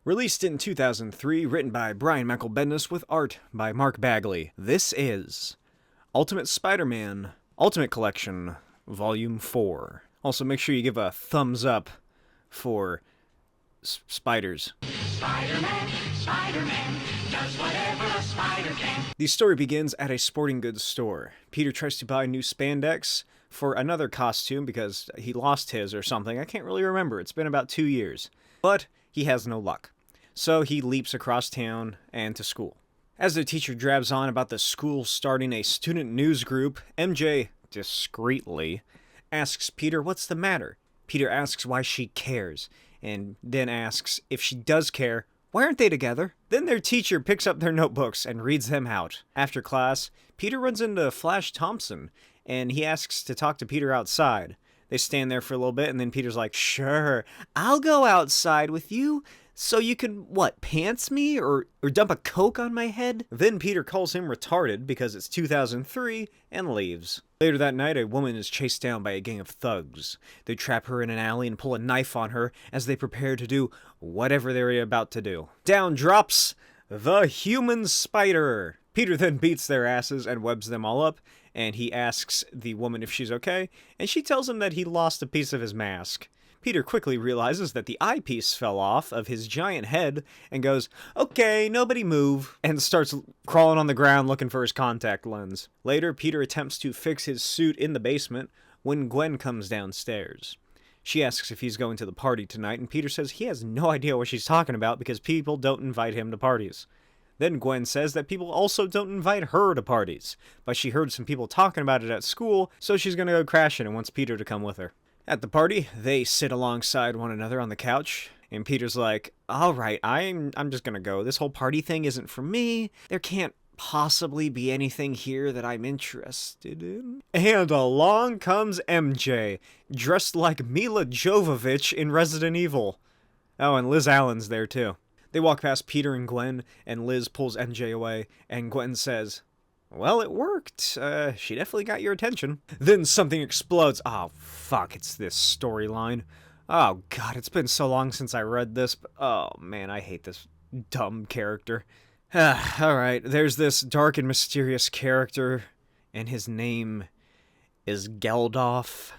Released in 2003, written by Brian Michael Bendis with art by Mark Bagley. This is Ultimate Spider-Man Ultimate Collection, Volume 4. Also, make sure you give a thumbs up for spiders. Spider-Man, Spider-Man, does whatever a spider can. The story begins at a sporting goods store. Peter tries to buy new spandex for another costume because he lost his or something. I can't really remember. It's been about 2 years. But he has no luck. So he leaps across town and to school. As the teacher drabs on about the school starting a student news group, MJ, discreetly, asks Peter what's the matter. Peter asks why she cares, and then asks if she does care, why aren't they together? Then their teacher picks up their notebooks and reads them out. After class, Peter runs into Flash Thompson, and he asks to talk to Peter outside. They stand there for a little bit, and then Peter's like, sure, I'll go outside with you. So you can, pants me? Or dump a Coke on my head? Then Peter calls him retarded because it's 2003 and leaves. Later that night, a woman is chased down by a gang of thugs. They trap her in an alley and pull a knife on her as they prepare to do whatever they're about to do. Down drops the human spider. Peter then beats their asses and webs them all up, and he asks the woman if she's okay, and she tells him that he lost a piece of his mask. Peter quickly realizes that the eyepiece fell off of his giant head and goes, okay, nobody move, and starts crawling on the ground looking for his contact lens. Later, Peter attempts to fix his suit in the basement when Gwen comes downstairs. She asks if he's going to the party tonight, and Peter says he has no idea what she's talking about because people don't invite him to parties. Then Gwen says that people also don't invite her to parties, but she heard some people talking about it at school, so she's going to go crashing and wants Peter to come with her. At the party, they sit alongside one another on the couch, and Peter's like, alright, I'm just gonna go. This whole party thing isn't for me. There can't possibly be anything here that I'm interested in. And along comes MJ, dressed like Mila Jovovich in Resident Evil. Oh, and Liz Allen's there too. They walk past Peter and Gwen, and Liz pulls MJ away, and Gwen says, well, it worked. She definitely got your attention. Then something explodes. Oh, fuck, it's this storyline. Oh, God, it's been so long since I read this. But, oh, man, I hate this dumb character. Alright, there's this dark and mysterious character, and his name is Geldof.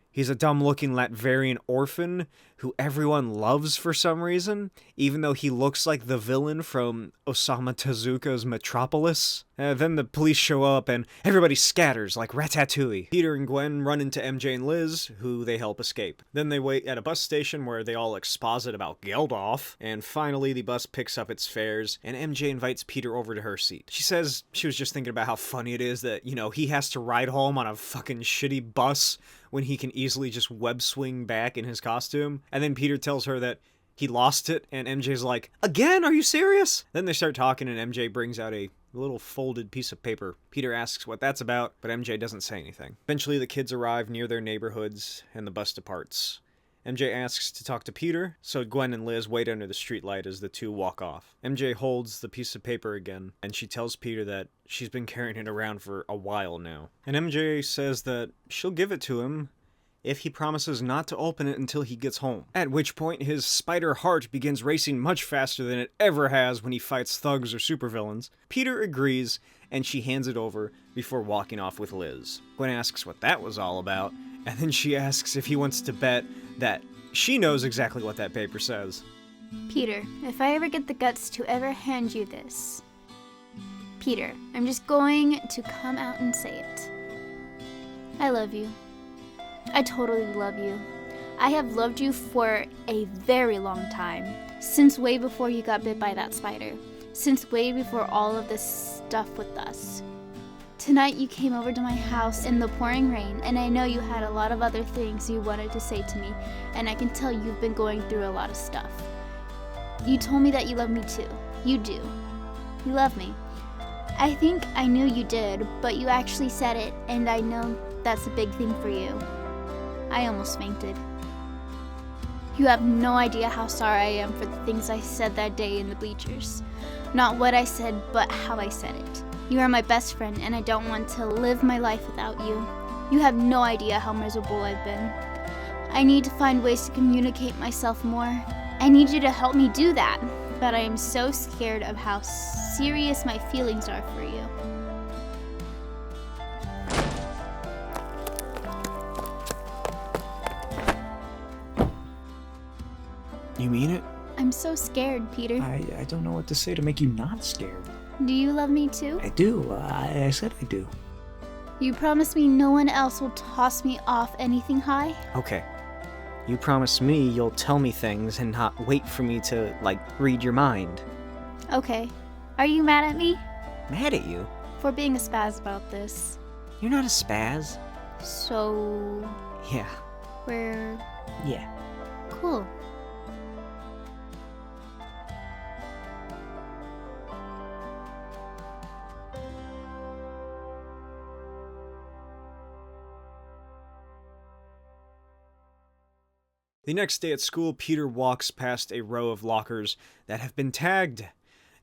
He's a dumb-looking Latvian orphan who everyone loves for some reason, even though he looks like the villain from Osamu Tezuka's Metropolis. Then the police show up and everybody scatters like Ratatouille. Peter and Gwen run into MJ and Liz, who they help escape. Then they wait at a bus station where they all exposit about Geldof, and finally the bus picks up its fares, and MJ invites Peter over to her seat. She says she was just thinking about how funny it is that, he has to ride home on a fucking shitty bus when he can easily just web swing back in his costume. And then Peter tells her that he lost it, and MJ's like, again? Are you serious? Then they start talking, and MJ brings out a little folded piece of paper. Peter asks what that's about, but MJ doesn't say anything. Eventually, the kids arrive near their neighborhoods, and the bus departs. MJ asks to talk to Peter, so Gwen and Liz wait under the streetlight as the two walk off. MJ holds the piece of paper again, and she tells Peter that she's been carrying it around for a while now. And MJ says that she'll give it to him if he promises not to open it until he gets home. At which point, his spider heart begins racing much faster than it ever has when he fights thugs or supervillains. Peter agrees, and she hands it over before walking off with Liz. Gwen asks what that was all about, and then she asks if he wants to bet that she knows exactly what that paper says. Peter, if I ever get the guts to ever hand you this, Peter, I'm just going to come out and say it. I love you. I totally love you. I have loved you for a very long time. Since way before you got bit by that spider. Since way before all of this stuff with us. Tonight you came over to my house in the pouring rain, and I know you had a lot of other things you wanted to say to me, and I can tell you've been going through a lot of stuff. You told me that you love me too. You do. You love me. I think I knew you did, but you actually said it, and I know that's a big thing for you. I almost fainted. You have no idea how sorry I am for the things I said that day in the bleachers. Not what I said, but how I said it. You are my best friend, and I don't want to live my life without you. You have no idea how miserable I've been. I need to find ways to communicate myself more, I need you to help me do that, but I am so scared of how serious my feelings are for you. You mean it? I'm so scared, Peter. I don't know what to say to make you not scared. Do you love me too? I do. I said I do. You promise me no one else will toss me off anything high? Okay. You promise me you'll tell me things and not wait for me to, read your mind. Okay. Are you mad at me? Mad at you? For being a spaz about this. You're not a spaz. So... Yeah. we're... Yeah. cool. The next day at school, Peter walks past a row of lockers that have been tagged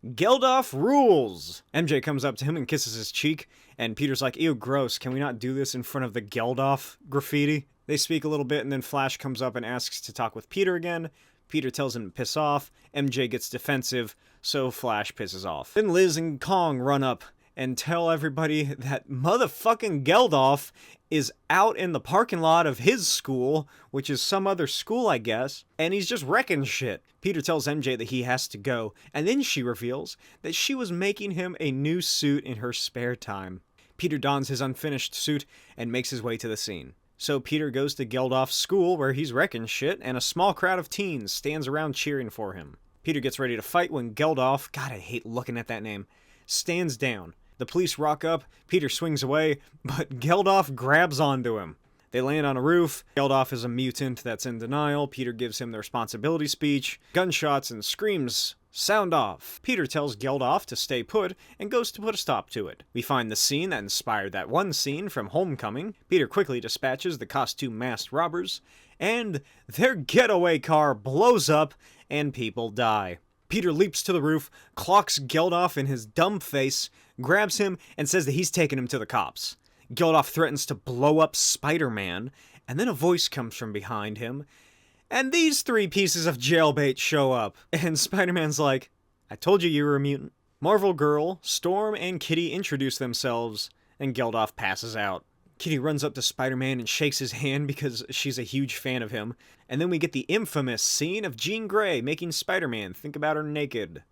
Geldof Rules! MJ comes up to him and kisses his cheek, and Peter's like, ew, gross, can we not do this in front of the Geldof graffiti? They speak a little bit, and then Flash comes up and asks to talk with Peter again. Peter tells him to piss off, MJ gets defensive, so Flash pisses off. Then Liz and Kong run up and tell everybody that motherfucking Geldof is out in the parking lot of his school, which is some other school, I guess, and he's just wrecking shit. Peter tells MJ that he has to go, and then she reveals that she was making him a new suit in her spare time. Peter dons his unfinished suit and makes his way to the scene. So Peter goes to Geldof's school where he's wrecking shit, and a small crowd of teens stands around cheering for him. Peter gets ready to fight when Geldof, God, I hate looking at that name, stands down. The police rock up, Peter swings away, but Geldof grabs onto him. They land on a roof. Geldof is a mutant that's in denial. Peter gives him the responsibility speech. Gunshots and screams sound off. Peter tells Geldof to stay put and goes to put a stop to it. We find the scene that inspired that one scene from Homecoming. Peter quickly dispatches the costume masked robbers, and their getaway car blows up and people die. Peter leaps to the roof, clocks Geldof in his dumb face, grabs him, and says that he's taking him to the cops. Geldof threatens to blow up Spider-Man, and then a voice comes from behind him, and these three pieces of jailbait show up, and Spider-Man's like, I told you were a mutant. Marvel Girl, Storm, and Kitty introduce themselves, and Geldof passes out. Kitty runs up to Spider-Man and shakes his hand because she's a huge fan of him, and then we get the infamous scene of Jean Grey making Spider-Man think about her naked.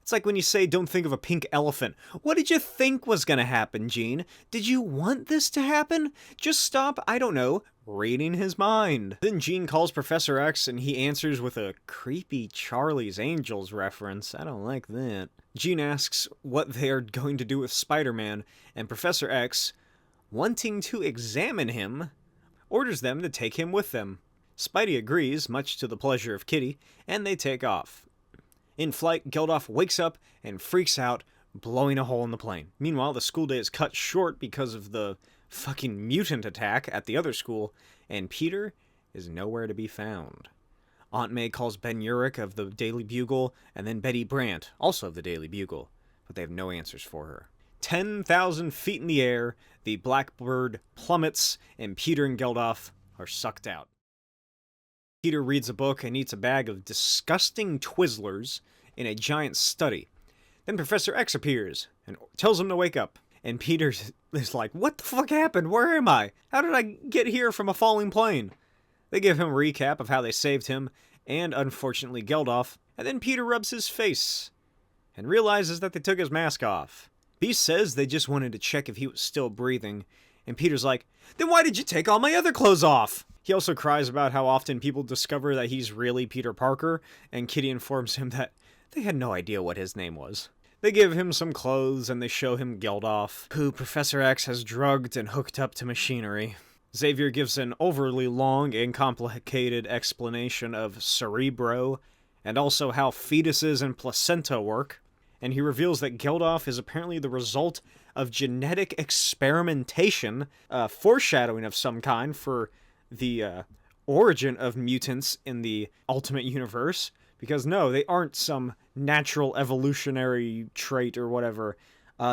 It's like when you say, don't think of a pink elephant. What did you think was gonna happen, Jean? Did you want this to happen? Just stop, I don't know, reading his mind. Then Jean calls Professor X, and he answers with a creepy Charlie's Angels reference. I don't like that. Jean asks what they are going to do with Spider-Man, and Professor X, wanting to examine him, orders them to take him with them. Spidey agrees, much to the pleasure of Kitty, and they take off. In flight, Geldof wakes up and freaks out, blowing a hole in the plane. Meanwhile, the school day is cut short because of the fucking mutant attack at the other school, and Peter is nowhere to be found. Aunt May calls Ben Urich of the Daily Bugle, and then Betty Brant, also of the Daily Bugle, but they have no answers for her. 10,000 feet in the air, the Blackbird plummets, and Peter and Geldof are sucked out. Peter reads a book and eats a bag of disgusting Twizzlers in a giant study. Then Professor X appears and tells him to wake up. And Peter is like, what the fuck happened? Where am I? How did I get here from a falling plane? They give him a recap of how they saved him, and unfortunately Geldof, and then Peter rubs his face and realizes that they took his mask off. Beast says they just wanted to check if he was still breathing, and Peter's like, then why did you take all my other clothes off? He also cries about how often people discover that he's really Peter Parker, and Kitty informs him that they had no idea what his name was. They give him some clothes, and they show him Geldof, who Professor X has drugged and hooked up to machinery. Xavier gives an overly long and complicated explanation of Cerebro, and also how fetuses and placenta work, and he reveals that Geldof is apparently the result of genetic experimentation, foreshadowing of some kind for the origin of mutants in the Ultimate Universe, because no, they aren't some natural evolutionary trait or whatever.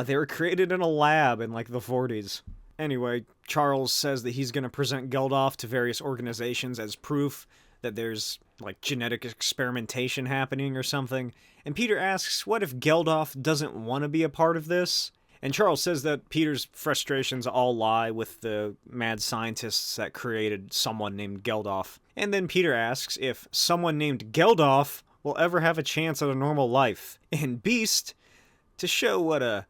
They were created in a lab in, like, the 40s. Anyway, Charles says that he's going to present Geldof to various organizations as proof that there's, like, genetic experimentation happening or something. And Peter asks, what if Geldof doesn't want to be a part of this? And Charles says that Peter's frustrations all lie with the mad scientists that created someone named Geldof. And then Peter asks if someone named Geldof will ever have a chance at a normal life. And Beast, to show what a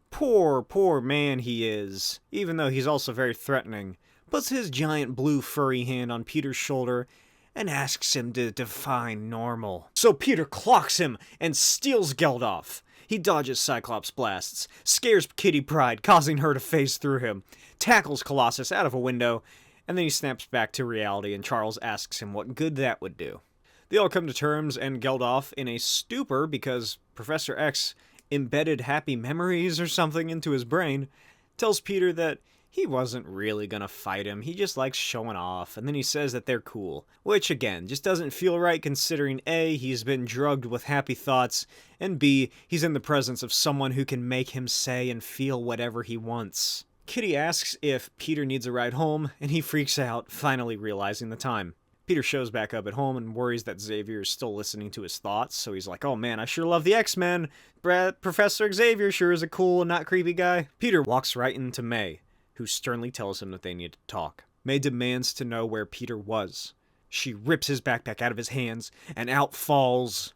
poor man he is, even though he's also very threatening, puts his giant blue furry hand on Peter's shoulder and asks him to define normal. So Peter clocks him and steals Geldof. He dodges Cyclops' blasts, scares Kitty Pryde, causing her to phase through him, tackles Colossus out of a window, and then he snaps back to reality and Charles asks him what good that would do. They all come to terms and Geldof, in a stupor because Professor X embedded happy memories or something into his brain, tells Peter that he wasn't really gonna fight him, he just likes showing off, and then he says that they're cool. Which, again, just doesn't feel right considering A, he's been drugged with happy thoughts, and B, he's in the presence of someone who can make him say and feel whatever he wants. Kitty asks if Peter needs a ride home, and he freaks out, finally realizing the time. Peter shows back up at home and worries that Xavier is still listening to his thoughts, so he's like, oh man, I sure love the X-Men. Professor Xavier sure is a cool, not creepy guy. Peter walks right into May, who sternly tells him that they need to talk. May demands to know where Peter was. She rips his backpack out of his hands, and out falls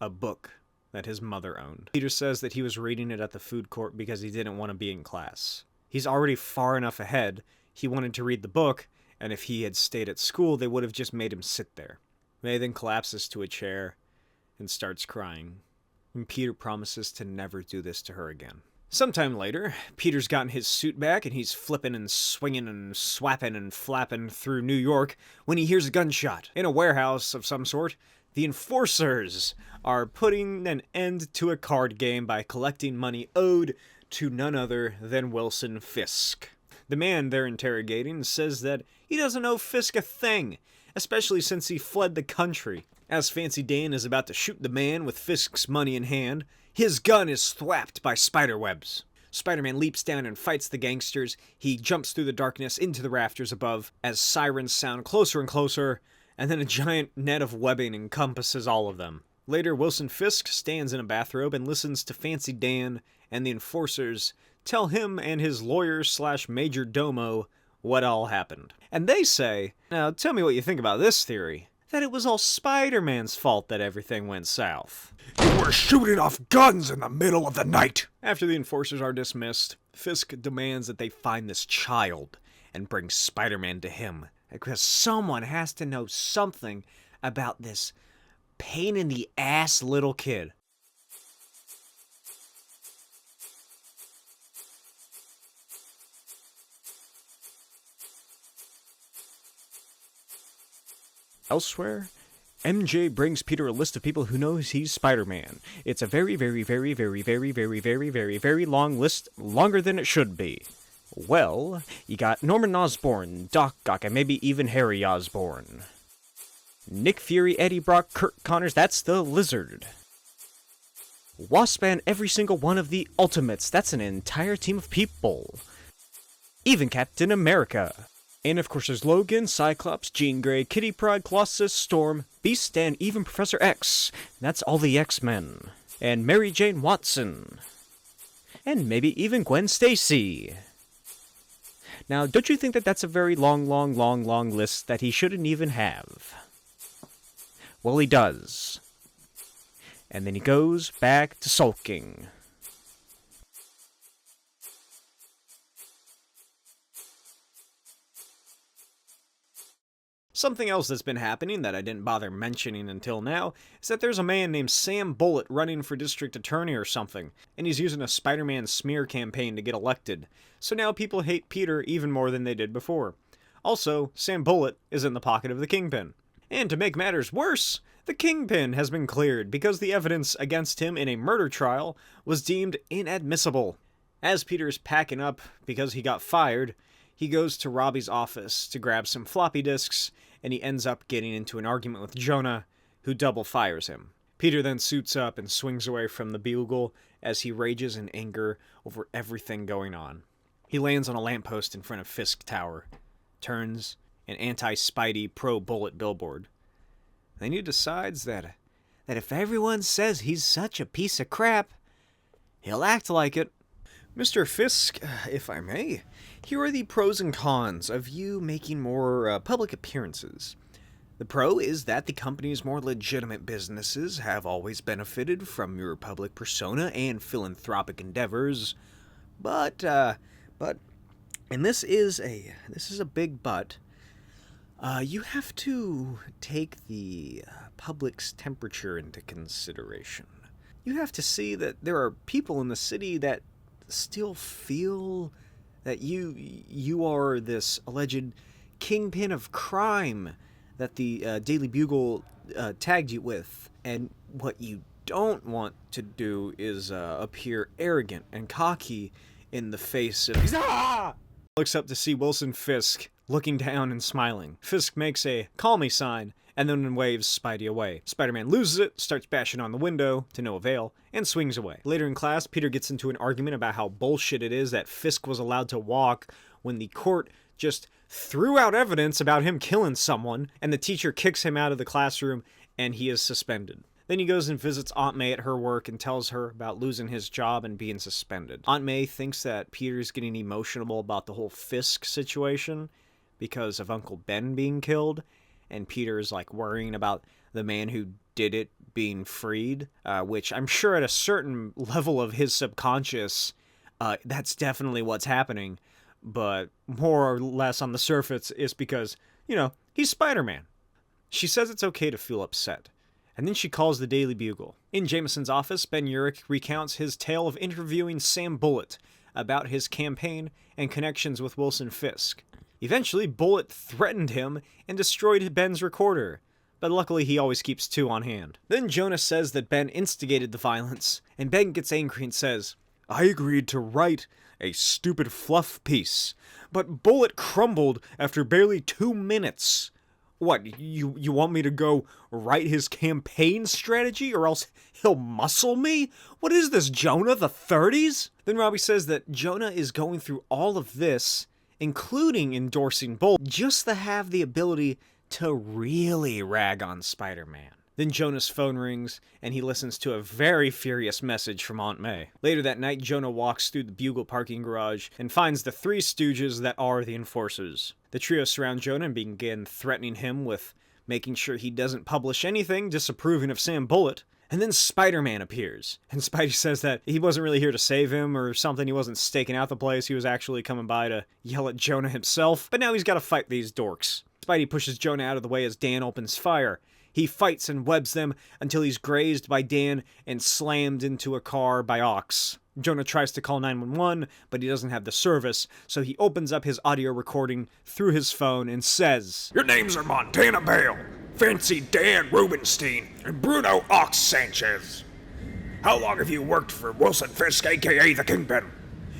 a book that his mother owned. Peter says that he was reading it at the food court because he didn't want to be in class. He's already far enough ahead. He wanted to read the book, and if he had stayed at school, they would have just made him sit there. May then collapses to a chair and starts crying. And Peter promises to never do this to her again. Sometime later, Peter's gotten his suit back and he's flipping and swinging and swapping and flapping through New York when he hears a gunshot. In a warehouse of some sort, the Enforcers are putting an end to a card game by collecting money owed to none other than Wilson Fisk. The man they're interrogating says that he doesn't owe Fisk a thing, especially since he fled the country. As Fancy Dan is about to shoot the man with Fisk's money in hand, his gun is thwapped by spiderwebs. Spider-Man leaps down and fights the gangsters. He jumps through the darkness into the rafters above as sirens sound closer and closer, and then a giant net of webbing encompasses all of them. Later, Wilson Fisk stands in a bathrobe and listens to Fancy Dan and the Enforcers tell him and his lawyer/major domo what all happened. And they say, now tell me what you think about this theory, that it was all Spider-Man's fault that everything went south. You were shooting off guns in the middle of the night. After the Enforcers are dismissed, Fisk demands that they find this child and bring Spider-Man to him, because someone has to know something about this pain-in-the-ass little kid. Elsewhere, MJ brings Peter a list of people who knows he's Spider-Man. It's a very long list, longer than it should be. Well, you got Norman Osborn, Doc Ock, and maybe even Harry Osborn. Nick Fury, Eddie Brock, Kurt Connors, that's the Lizard. Wasp and every single one of the Ultimates, that's an entire team of people. Even Captain America. And of course there's Logan, Cyclops, Jean Grey, Kitty Pryde, Colossus, Storm, Beast, and even Professor X. That's all the X-Men. And Mary Jane Watson. And maybe even Gwen Stacy. Now, don't you think that that's a very long list that he shouldn't even have? Well, he does. And then he goes back to sulking. Something else that's been happening that I didn't bother mentioning until now is that there's a man named Sam Bullet running for district attorney or something, and he's using a Spider-Man smear campaign to get elected. So now people hate Peter even more than they did before. Also, Sam Bullet is in the pocket of the Kingpin. And to make matters worse, the Kingpin has been cleared because the evidence against him in a murder trial was deemed inadmissible. As Peter's packing up because he got fired, he goes to Robbie's office to grab some floppy disks, and he ends up getting into an argument with Jonah, who double fires him. Peter then suits up and swings away from the Bugle as he rages in anger over everything going on. He lands on a lamppost in front of Fisk Tower, turns, an anti-Spidey, pro-Bullet billboard. Then he decides that if everyone says he's such a piece of crap, he'll act like it. Mr. Fisk, if I may, here are the pros and cons of you making more public appearances. The pro is that the company's more legitimate businesses have always benefited from your public persona and philanthropic endeavors, but, and this is a big but, you have to take the public's temperature into consideration. You have to see that there are people in the city that still feel that you are this alleged kingpin of crime that the Daily Bugle tagged you with, and what you don't want to do is appear arrogant and cocky in the face of... Looks up to see Wilson Fisk looking down and smiling. Fisk makes a call me sign and then waves Spidey away. Spider-Man loses it, starts bashing on the window to no avail, and swings away. Later in class, Peter gets into an argument about how bullshit it is that Fisk was allowed to walk when the court just threw out evidence about him killing someone, and the teacher kicks him out of the classroom and he is suspended. Then he goes and visits Aunt May at her work and tells her about losing his job and being suspended. Aunt May thinks that Peter's getting emotional about the whole Fisk situation because of Uncle Ben being killed, and Peter's like worrying about the man who did it being freed, which I'm sure at a certain level of his subconscious, that's definitely what's happening, but more or less on the surface is because, he's Spider-Man. She says it's okay to feel upset, and then she calls the Daily Bugle. In Jameson's office, Ben Urich recounts his tale of interviewing Sam Bullet about his campaign and connections with Wilson Fisk. Eventually, Bullet threatened him and destroyed Ben's recorder, but luckily he always keeps two on hand. Then Jonah says that Ben instigated the violence, and Ben gets angry and says, "I agreed to write a stupid fluff piece, but Bullet crumbled after barely 2 minutes. What, you want me to go write his campaign strategy or else he'll muscle me? What is this, Jonah, the 30s? Then Robbie says that Jonah is going through all of this, including endorsing Bullet, just to have the ability to really rag on Spider-Man. Then Jonah's phone rings, and he listens to a very furious message from Aunt May. Later that night, Jonah walks through the Bugle parking garage and finds the three stooges that are the Enforcers. The trio surround Jonah and begin threatening him with making sure he doesn't publish anything disapproving of Sam Bullet. And then Spider-Man appears, and Spidey says that he wasn't really here to save him or something. He wasn't staking out the place. He was actually coming by to yell at Jonah himself, but now he's got to fight these dorks. Spidey pushes Jonah out of the way as Dan opens fire. He fights and webs them until he's grazed by Dan and slammed into a car by Ox. Jonah tries to call 911, but he doesn't have the service, so he opens up his audio recording through his phone and says, Your names are Montana Bale, Fancy Dan Rubenstein, and Bruno Ox Sanchez. How long have you worked for Wilson Fisk, a.k.a. the Kingpin?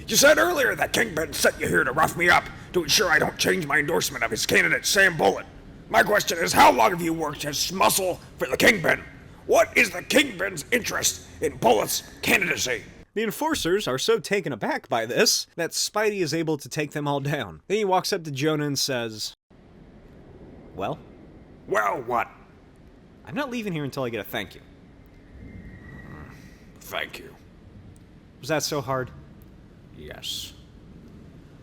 You said earlier that Kingpin sent you here to rough me up to ensure I don't change my endorsement of his candidate, Sam Bullet. My question is, how long have you worked as muscle for the Kingpin? What is the Kingpin's interest in Bullet's candidacy? The Enforcers are so taken aback by this that Spidey is able to take them all down. Then he walks up to Jonah and says, Well, what? I'm not leaving here until I get a thank you. Thank you. Was that so hard? Yes.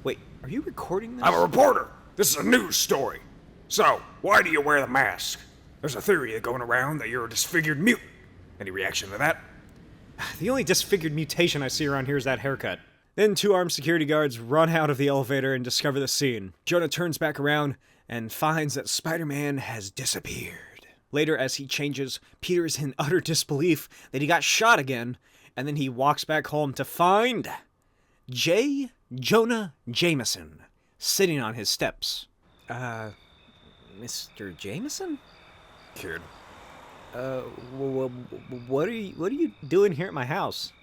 Wait, are you recording this? I'm a reporter. This is a news story. So, why do you wear the mask? There's a theory going around that you're a disfigured mutant. Any reaction to that? The only disfigured mutation I see around here is that haircut. Then two armed security guards run out of the elevator and discover the scene. Jonah turns back around and finds that Spider-Man has disappeared. Later, as he changes, Peter is in utter disbelief that he got shot again, and then he walks back home to find J. Jonah Jameson sitting on his steps. Mr. Jameson? Kid. What are you doing here at my house?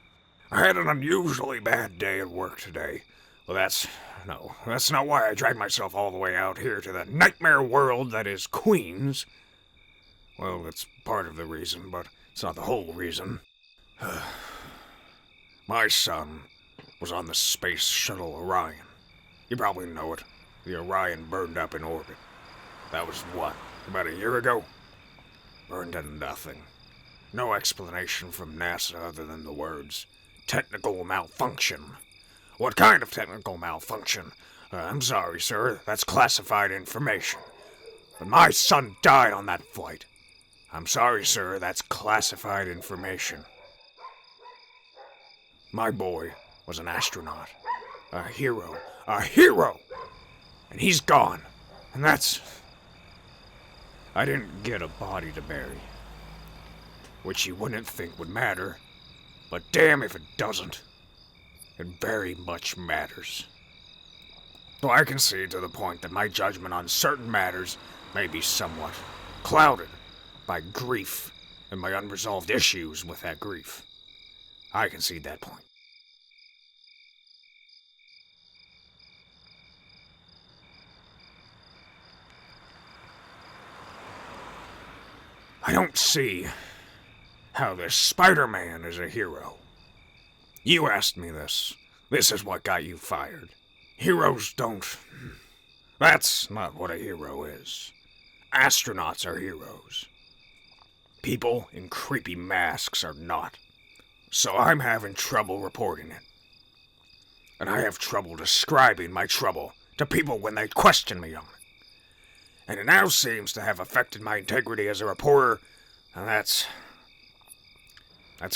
I had an unusually bad day at work today. Well, that's not why I dragged myself all the way out here to the nightmare world that is Queens. Well, it's part of the reason, but it's not the whole reason. My son was on the space shuttle Orion. You probably know it. The Orion burned up in orbit. That was what, about a year ago? Burned to nothing. No explanation from NASA other than the words, technical malfunction. What kind of technical malfunction? I'm sorry, sir, that's classified information. But my son died on that flight. I'm sorry, sir, that's classified information. My boy was an astronaut. A hero. A hero! And he's gone. And that's... I didn't get a body to bury. Which you wouldn't think would matter. But damn if it doesn't. It very much matters. So I concede to the point that my judgment on certain matters may be somewhat clouded by grief and my unresolved issues with that grief. I concede that point. I don't see how this Spider-Man is a hero. You asked me this. This is what got you fired. Heroes don't... That's not what a hero is. Astronauts are heroes. People in creepy masks are not. So I'm having trouble reporting it. And I have trouble describing my trouble to people when they question me on it. And it now seems to have affected my integrity as a reporter, and that's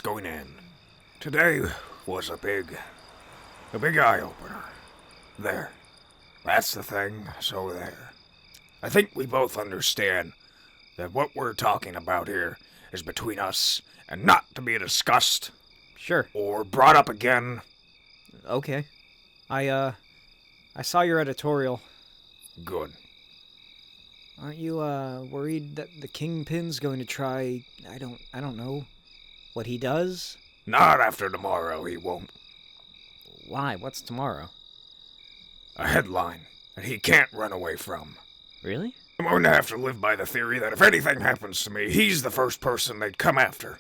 going to end. Today was a big eye-opener. There. That's the thing, so there. I think we both understand that what we're talking about here is between us and not to be discussed. Sure. Or brought up again. Okay. I saw your editorial. Good. Aren't you, worried that the Kingpin's going to try, I don't know, what he does? Not after tomorrow, he won't. Why? What's tomorrow? A headline that he can't run away from. Really? I'm going to have to live by the theory that if anything happens to me, he's the first person they'd come after.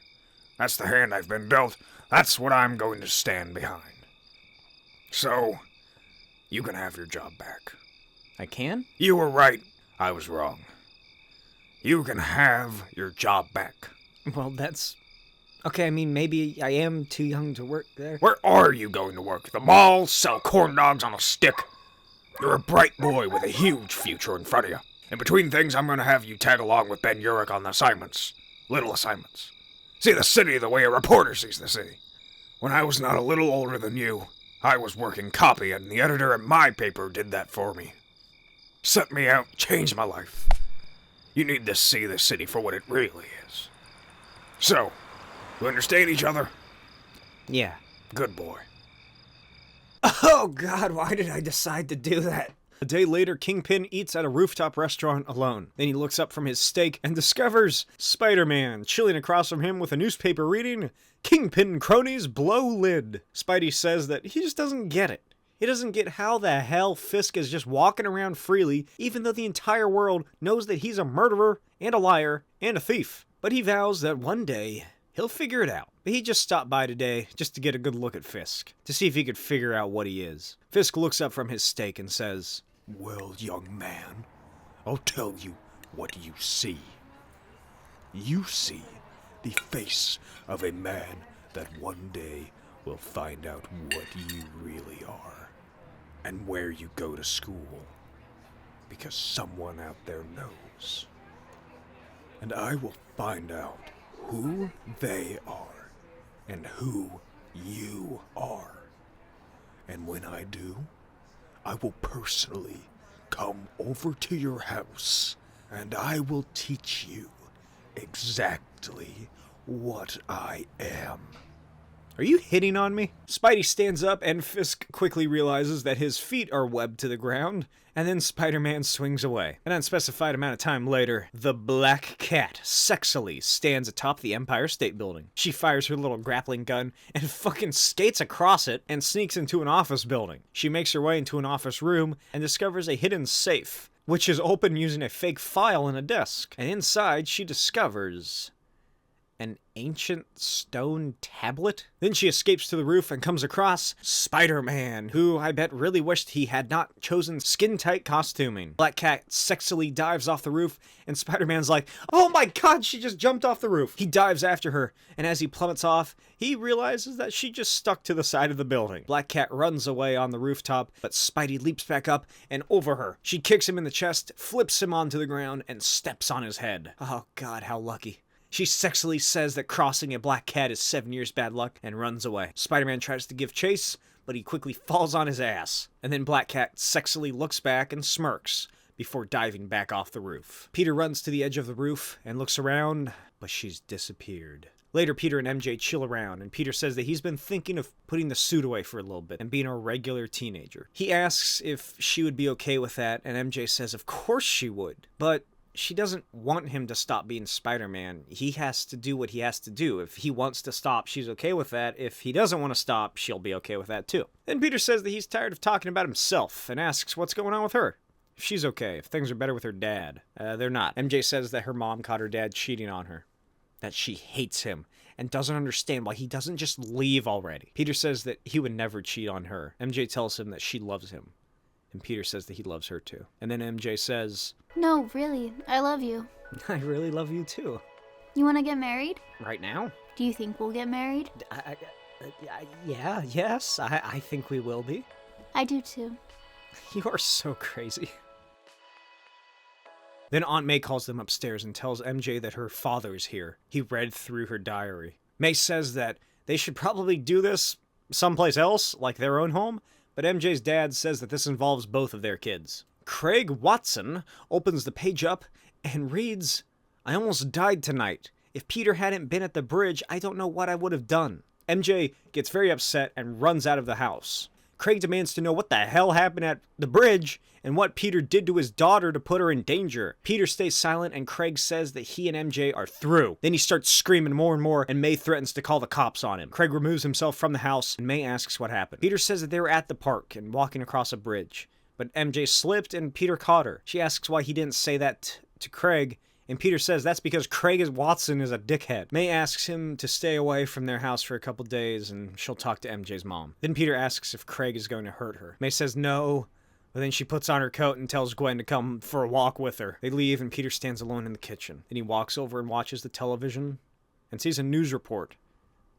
That's the hand I've been dealt. That's what I'm going to stand behind. So, you can have your job back. I can? You were right. I was wrong. You can have your job back. Well, that's... Okay, I mean, maybe I am too young to work there. Where are you going to work? The mall? Sell corn dogs on a stick? You're a bright boy with a huge future in front of you. In between things, I'm going to have you tag along with Ben Urich on the assignments. Little assignments. See the city the way a reporter sees the city. When I was not a little older than you, I was working copy, and the editor at my paper did that for me. Set me out, changed my life. You need to see the city for what it really is. So, you understand each other? Yeah. Good boy. Oh God, why did I decide to do that? A day later, Kingpin eats at a rooftop restaurant alone. Then he looks up from his steak and discovers Spider-Man chilling across from him with a newspaper reading, "Kingpin cronies blow lid." Spidey says that he just doesn't get it. He doesn't get how the hell Fisk is just walking around freely, even though the entire world knows that he's a murderer, and a liar, and a thief. But he vows that one day, he'll figure it out. But he just stopped by today just to get a good look at Fisk, to see if he could figure out what he is. Fisk looks up from his steak and says, Well, young man, I'll tell you what you see. You see the face of a man that one day will find out what you really are. And where you go to school. Because someone out there knows. And I will find out who they are and who you are. And when I do, I will personally come over to your house and I will teach you exactly what I am. Are you hitting on me? Spidey stands up and Fisk quickly realizes that his feet are webbed to the ground, and then Spider-Man swings away. An unspecified amount of time later, the Black Cat sexily stands atop the Empire State Building. She fires her little grappling gun and fucking skates across it and sneaks into an office building. She makes her way into an office room and discovers a hidden safe, which is open using a fake file in a desk. And inside, she discovers an ancient stone tablet. Then she escapes to the roof and comes across Spider-Man, who I bet really wished he had not chosen skin-tight costuming. Black Cat sexily dives off the roof, and Spider-Man's like, "Oh my god, she just jumped off the roof!" He dives after her, and as he plummets off, he realizes that she just stuck to the side of the building. Black Cat runs away on the rooftop, but Spidey leaps back up and over her. She kicks him in the chest, flips him onto the ground, and steps on his head. Oh god, how lucky. She sexily says that crossing a black cat is 7 years bad luck and runs away. Spider-Man tries to give chase, but he quickly falls on his ass. And then Black Cat sexily looks back and smirks before diving back off the roof. Peter runs to the edge of the roof and looks around, but she's disappeared. Later, Peter and MJ chill around, and Peter says that he's been thinking of putting the suit away for a little bit and being a regular teenager. He asks if she would be okay with that, and MJ says of course she would, but she doesn't want him to stop being Spider-Man. He has to do what he has to do. If he wants to stop, she's okay with that. If he doesn't want to stop, she'll be okay with that too. Then Peter says that he's tired of talking about himself and asks what's going on with her. If she's okay, if things are better with her dad. They're not. MJ says that her mom caught her dad cheating on her, that she hates him and doesn't understand why he doesn't just leave already. Peter says that he would never cheat on her. MJ tells him that she loves him, and Peter says that he loves her too. And then MJ says, No, really, I love you. I really love you too. You want to get married? Right now? Do you think we'll get married? Yes, I think we will be. I do too. You are so crazy. Then Aunt May calls them upstairs and tells MJ that her father's here. He read through her diary. May says that they should probably do this someplace else, like their own home, but MJ's dad says that this involves both of their kids. Craig Watson opens the page up and reads, "I almost died tonight. If Peter hadn't been at the bridge, I don't know what I would have done." MJ gets very upset and runs out of the house. Craig demands to know what the hell happened at the bridge and what Peter did to his daughter to put her in danger. Peter stays silent and Craig says that he and MJ are through. Then he starts screaming more and more and May threatens to call the cops on him. Craig removes himself from the house and May asks what happened. Peter says that they were at the park and walking across a bridge, but MJ slipped and Peter caught her. She asks why he didn't say that to Craig, and Peter says that's because Watson is a dickhead. May asks him to stay away from their house for a couple days and she'll talk to MJ's mom. Then Peter asks if Craig is going to hurt her. May says no, but then she puts on her coat and tells Gwen to come for a walk with her. They leave and Peter stands alone in the kitchen. Then he walks over and watches the television and sees a news report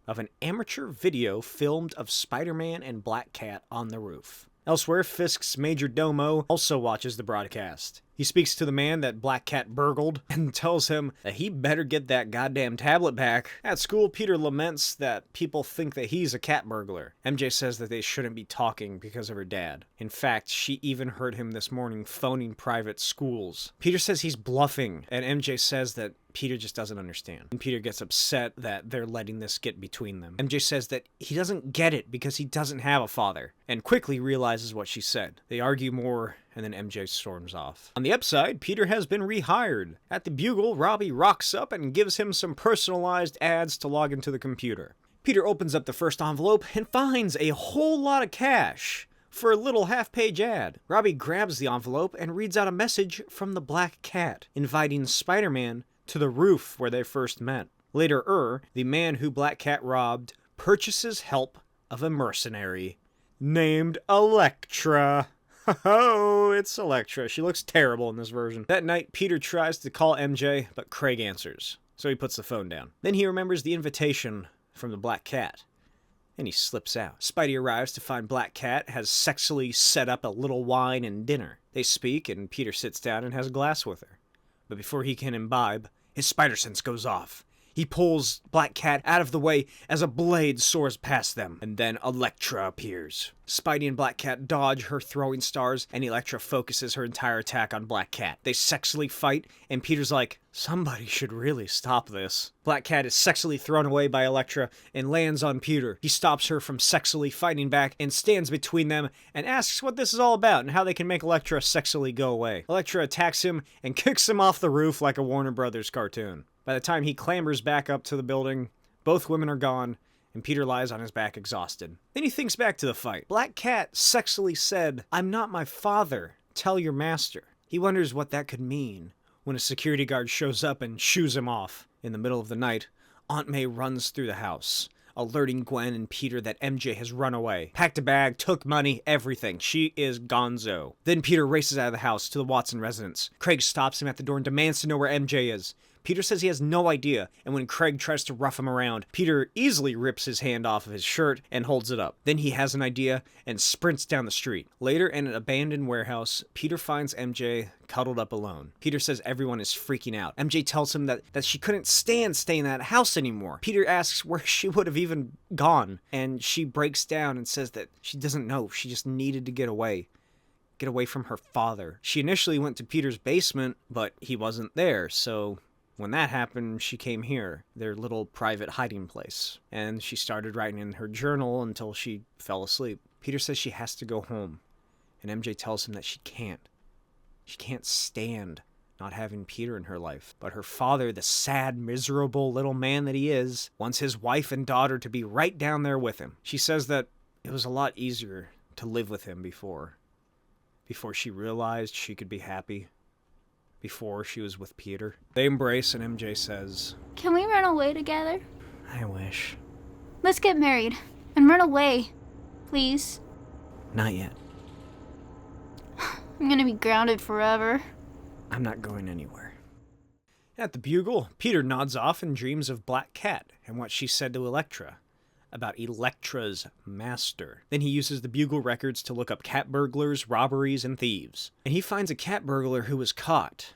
of an amateur video filmed of Spider-Man and Black Cat on the roof. Elsewhere, Fisk's major domo also watches the broadcast. He speaks to the man that Black Cat burgled and tells him that he better get that goddamn tablet back. At school, Peter laments that people think that he's a cat burglar. MJ says that they shouldn't be talking because of her dad. In fact, she even heard him this morning phoning private schools. Peter says he's bluffing, and MJ says that Peter just doesn't understand. And Peter gets upset that they're letting this get between them. MJ says that he doesn't get it because he doesn't have a father, and quickly realizes what she said. They argue more, and then MJ storms off. On the upside, Peter has been rehired. At the Bugle, Robbie rocks up and gives him some personalized ads to log into the computer. Peter opens up the first envelope and finds a whole lot of cash for a little half-page ad. Robbie grabs the envelope and reads out a message from the Black Cat, inviting Spider-Man to the roof where they first met. Later, the man who Black Cat robbed purchases help of a mercenary named Elektra. Oh, it's Elektra. She looks terrible in this version. That night, Peter tries to call MJ, but Craig answers, so he puts the phone down. Then he remembers the invitation from the Black Cat, and he slips out. Spidey arrives to find Black Cat has sexily set up a little wine and dinner. They speak, and Peter sits down and has a glass with her. But before he can imbibe, his spider sense goes off. He pulls Black Cat out of the way as a blade soars past them, and then Elektra appears. Spidey and Black Cat dodge her throwing stars, and Elektra focuses her entire attack on Black Cat. They sexily fight, and Peter's like, somebody should really stop this. Black Cat is sexily thrown away by Elektra and lands on Peter. He stops her from sexily fighting back and stands between them and asks what this is all about and how they can make Elektra sexily go away. Elektra attacks him and kicks him off the roof like a Warner Brothers cartoon. By the time he clambers back up to the building, both women are gone, and Peter lies on his back exhausted. Then he thinks back to the fight. Black Cat sexily said, "I'm not my father. Tell your master." He wonders what that could mean when a security guard shows up and shoos him off. In the middle of the night, Aunt May runs through the house, alerting Gwen and Peter that MJ has run away. Packed a bag, took money, everything. She is gonzo. Then Peter races out of the house to the Watson residence. Craig stops him at the door and demands to know where MJ is. Peter says he has no idea, and when Craig tries to rough him around, Peter easily rips his hand off of his shirt and holds it up. Then he has an idea and sprints down the street. Later, in an abandoned warehouse, Peter finds MJ cuddled up alone. Peter says everyone is freaking out. MJ tells him that she couldn't stand staying in that house anymore. Peter asks where she would have even gone, and she breaks down and says that she doesn't know. She just needed to get away from her father. She initially went to Peter's basement, but he wasn't there, so when that happened, she came here, their little private hiding place, and she started writing in her journal until she fell asleep. Peter says she has to go home, and MJ tells him that she can't. She can't stand not having Peter in her life. But her father, the sad, miserable little man that he is, wants his wife and daughter to be right down there with him. She says that it was a lot easier to live with him before she realized she could be happy. Before she was with Peter. They embrace and MJ says, Can we run away together? I wish. Let's get married and run away, please. Not yet. I'm gonna be grounded forever. I'm not going anywhere. At the Bugle, Peter nods off and dreams of Black Cat and what she said to Elektra about Elektra's master. Then he uses the Bugle records to look up cat burglars, robberies, and thieves. And he finds a cat burglar who was caught,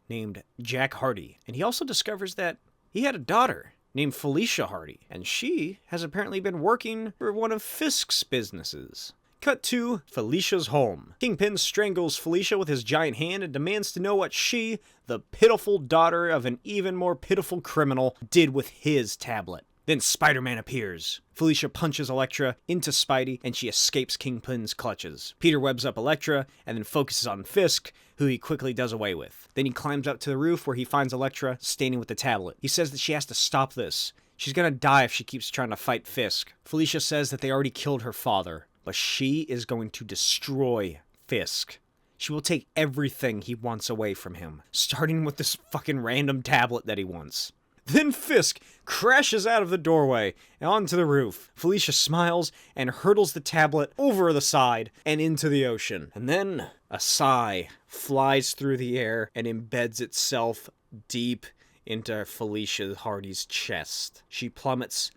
named Jack Hardy. And he also discovers that he had a daughter named Felicia Hardy, and she has apparently been working for one of Fisk's businesses. Cut to Felicia's home. Kingpin strangles Felicia with his giant hand and demands to know what she, the pitiful daughter of an even more pitiful criminal, did with his tablet. Then Spider-Man appears. Felicia punches Elektra into Spidey, and she escapes Kingpin's clutches. Peter webs up Elektra, and then focuses on Fisk, who he quickly does away with. Then he climbs up to the roof where he finds Elektra standing with the tablet. He says that she has to stop this. She's gonna die if she keeps trying to fight Fisk. Felicia says that they already killed her father, but she is going to destroy Fisk. She will take everything he wants away from him, starting with this fucking random tablet that he wants. Then Fisk crashes out of the doorway and onto the roof. Felicia smiles and hurtles the tablet over the side and into the ocean. And then a sigh flies through the air and embeds itself deep into Felicia Hardy's chest. She plummets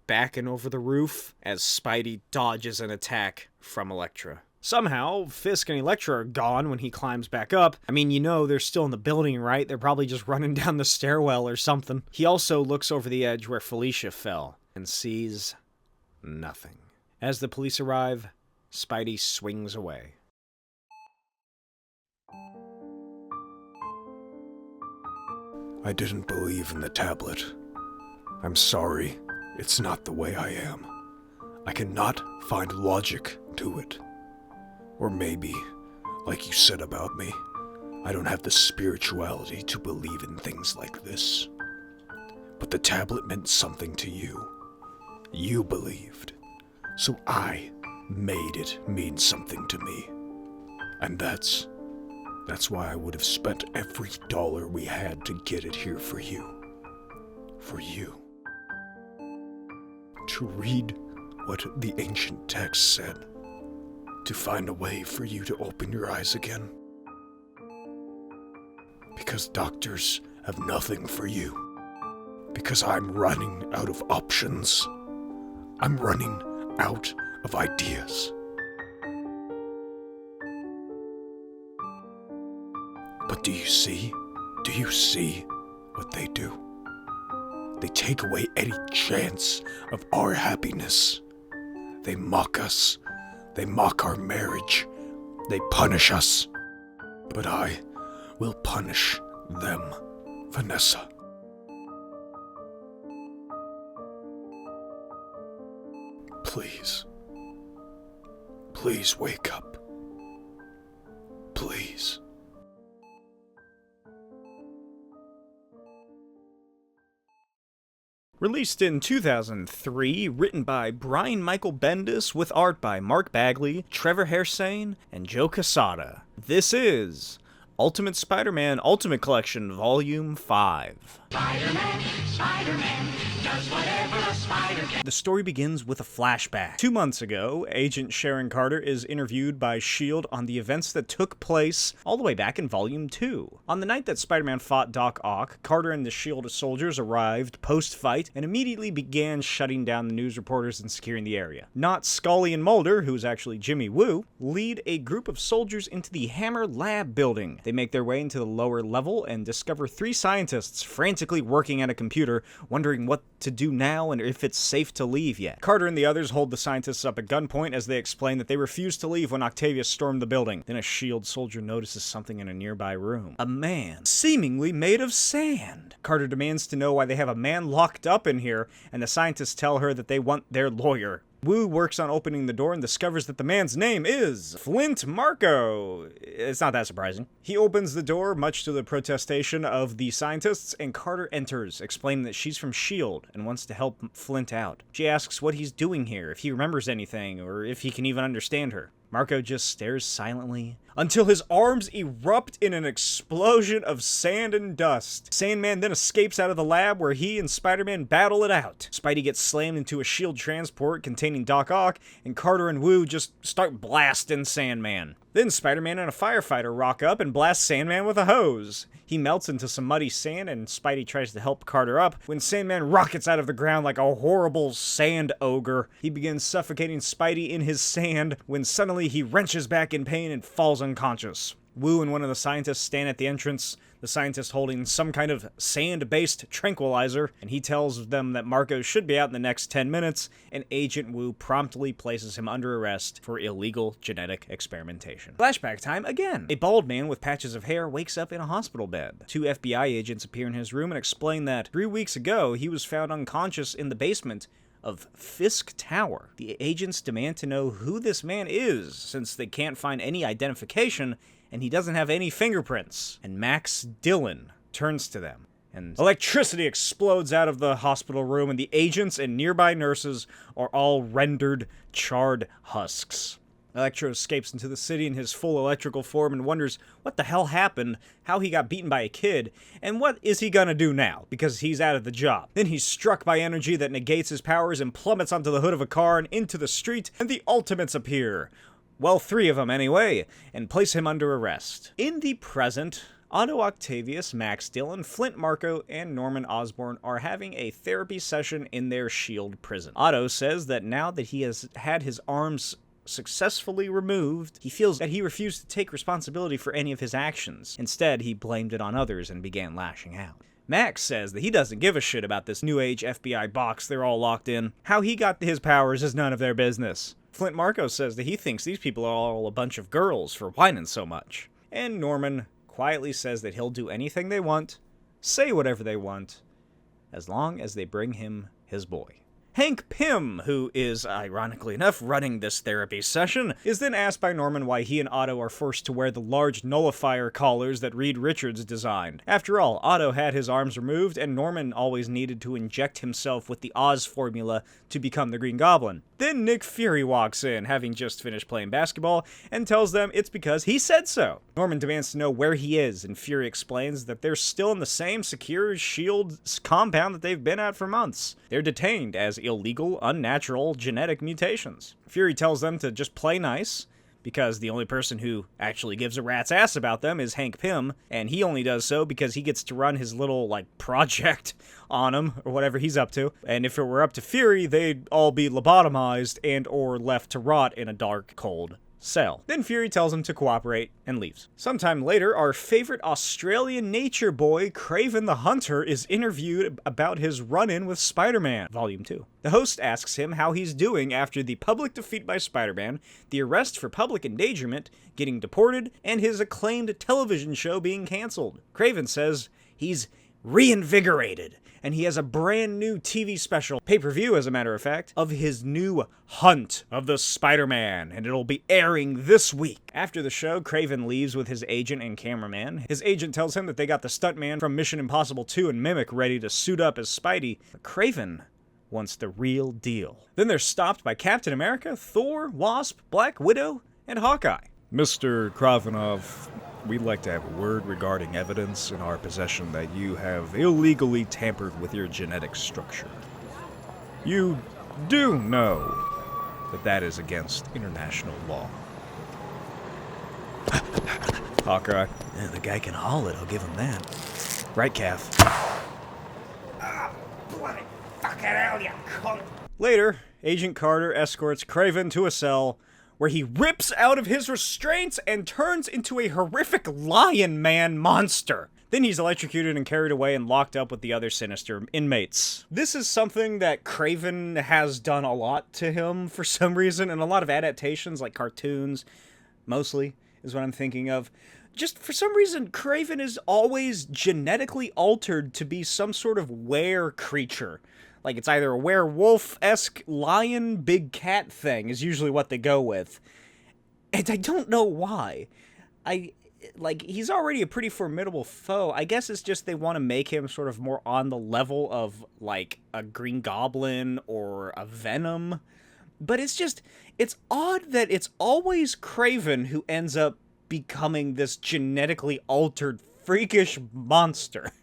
back and over the roof as Spidey dodges an attack from Elektra. Somehow, Fisk and Elektra are gone when he climbs back up. I mean, you know they're still in the building, right? They're probably just running down the stairwell or something. He also looks over the edge where Felicia fell and sees nothing. As the police arrive, Spidey swings away. I didn't believe in the tablet. I'm sorry. It's not the way I am. I cannot find logic to it. Or maybe, like you said about me, I don't have the spirituality to believe in things like this. But the tablet meant something to you. You believed. So I made it mean something to me. And that's why I would have spent every dollar we had to get it here for you. For you. To read what the ancient text said. To find a way for you to open your eyes again. Because doctors have nothing for you. Because I'm running out of options. I'm running out of ideas. But do you see? Do you see what they do? They take away any chance of our happiness. They mock us. They mock our marriage. They punish us. But I will punish them, Vanessa. Please. Please wake up. Please. Released in 2003, written by Brian Michael Bendis with art by Mark Bagley, Trevor Hairsane, and Joe Quesada. This is Ultimate Spider-Man Ultimate Collection, Volume 5. Spider-Man does whatever a spider can. The story begins with a flashback. 2 months ago, Agent Sharon Carter is interviewed by S.H.I.E.L.D. on the events that took place all the way back in Volume 2. On the night that Spider-Man fought Doc Ock, Carter and the S.H.I.E.L.D. soldiers arrived post-fight and immediately began shutting down the news reporters and securing the area. Not Scully and Mulder, who is actually Jimmy Woo, lead a group of soldiers into the Hammer Lab building. They make their way into the lower level and discover 3 scientists frantically working at a computer, wondering what to do now and if it's safe to leave yet. Carter and the others hold the scientists up at gunpoint as they explain that they refused to leave when Octavius stormed the building. Then a S.H.I.E.L.D. soldier notices something in a nearby room. A man, seemingly made of sand. Carter demands to know why they have a man locked up in here, and the scientists tell her that they want their lawyer. Wu works on opening the door and discovers that the man's name is Flint Marko. It's not that surprising. He opens the door, much to the protestation of the scientists, and Carter enters, explaining that she's from S.H.I.E.L.D. and wants to help Flint out. She asks what he's doing here, if he remembers anything, or if he can even understand her. Marko just stares silently until his arms erupt in an explosion of sand and dust. Sandman then escapes out of the lab where he and Spider-Man battle it out. Spidey gets slammed into a S.H.I.E.L.D. transport containing Doc Ock, and Carter and Wu just start blasting Sandman. Then Spider-Man and a firefighter rock up and blast Sandman with a hose. He melts into some muddy sand and Spidey tries to help Carter up when Sandman rockets out of the ground like a horrible sand ogre. He begins suffocating Spidey in his sand when suddenly he wrenches back in pain and falls unconscious. Wu and one of the scientists stand at the entrance, the scientist holding some kind of sand-based tranquilizer, and he tells them that Marko should be out in the next 10 minutes, and Agent Wu promptly places him under arrest for illegal genetic experimentation. Flashback time again. A bald man with patches of hair wakes up in a hospital bed. 2 FBI agents appear in his room and explain that 3 weeks ago he was found unconscious in the basement of Fisk Tower. The agents demand to know who this man is, since they can't find any identification, and he doesn't have any fingerprints. And Max Dillon turns to them, and electricity explodes out of the hospital room, and the agents and nearby nurses are all rendered charred husks. Electro escapes into the city in his full electrical form and wonders what the hell happened, how he got beaten by a kid, and what is he gonna do now, because he's out of the job. Then he's struck by energy that negates his powers and plummets onto the hood of a car and into the street, and the Ultimates appear. Well, 3 of them anyway, and place him under arrest. In the present, Otto Octavius, Max Dillon, Flint Marko, and Norman Osborn are having a therapy session in their S.H.I.E.L.D. prison. Otto says that now that he has had his arms successfully removed, he feels that he refused to take responsibility for any of his actions. Instead, he blamed it on others and began lashing out. Max says that he doesn't give a shit about this new age FBI box they're all locked in. How he got his powers is none of their business. Flint Marko says that he thinks these people are all a bunch of girls for whining so much. And Norman quietly says that he'll do anything they want, say whatever they want, as long as they bring him his boy. Hank Pym, who is, ironically enough, running this therapy session, is then asked by Norman why he and Otto are forced to wear the large nullifier collars that Reed Richards designed. After all, Otto had his arms removed, and Norman always needed to inject himself with the Oz formula to become the Green Goblin. Then Nick Fury walks in, having just finished playing basketball, and tells them it's because he said so. Norman demands to know where he is, and Fury explains that they're still in the same secure S.H.I.E.L.D. compound that they've been at for months. They're detained as illegal, unnatural genetic mutations. Fury tells them to just play nice, because the only person who actually gives a rat's ass about them is Hank Pym, and he only does so because he gets to run his little, project on him, or whatever he's up to. And if it were up to Fury, they'd all be lobotomized and or left to rot in a dark, cold cell. Then Fury tells him to cooperate and leaves. Sometime later, our favorite Australian nature boy, Kraven the Hunter, is interviewed about his run-in with Spider-Man, Volume 2. The host asks him how he's doing after the public defeat by Spider-Man, the arrest for public endangerment, getting deported, and his acclaimed television show being canceled. Kraven says he's reinvigorated, and he has a brand new TV special, pay-per-view as a matter of fact, of his new hunt of the Spider-Man, and it'll be airing this week. After the show, Kraven leaves with his agent and cameraman. His agent tells him that they got the stuntman from Mission Impossible 2 and Mimic ready to suit up as Spidey, but Kraven wants the real deal. Then they're stopped by Captain America, Thor, Wasp, Black Widow, and Hawkeye. Mr. Kravenov, we'd like to have a word regarding evidence in our possession that you have illegally tampered with your genetic structure. You do know that that is against international law. Hawkeye. Yeah, the guy can haul it, I'll give him that. Right, Calf? Bloody fucking hell, you cunt! Later, Agent Carter escorts Kraven to a cell where he rips out of his restraints and turns into a horrific lion man monster. Then he's electrocuted and carried away and locked up with the other Sinister inmates. This is something that Kraven has done a lot to him for some reason, and a lot of adaptations, like cartoons, mostly, is what I'm thinking of. Just for some reason, Kraven is always genetically altered to be some sort of were creature. Like, it's either a werewolf-esque lion, big cat thing is usually what they go with. And I don't know why. He's already a pretty formidable foe. I guess it's just they want to make him sort of more on the level of, like, a Green Goblin or a Venom. But it's odd that it's always Kraven who ends up becoming this genetically altered, freakish monster.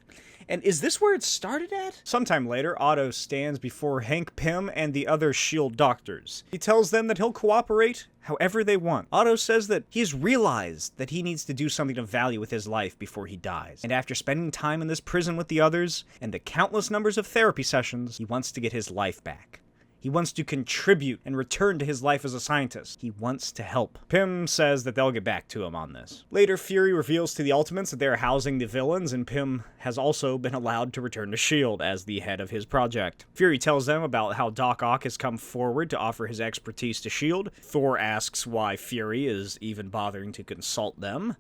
And is this where it started at? Sometime later, Otto stands before Hank Pym and the other S.H.I.E.L.D. doctors. He tells them that he'll cooperate however they want. Otto says that he's realized that he needs to do something of value with his life before he dies. And after spending time in this prison with the others, and the countless numbers of therapy sessions, he wants to get his life back. He wants to contribute and return to his life as a scientist. He wants to help. Pym says that they'll get back to him on this. Later, Fury reveals to the Ultimates that they're housing the villains, and Pym has also been allowed to return to S.H.I.E.L.D. as the head of his project. Fury tells them about how Doc Ock has come forward to offer his expertise to S.H.I.E.L.D. Thor asks why Fury is even bothering to consult them.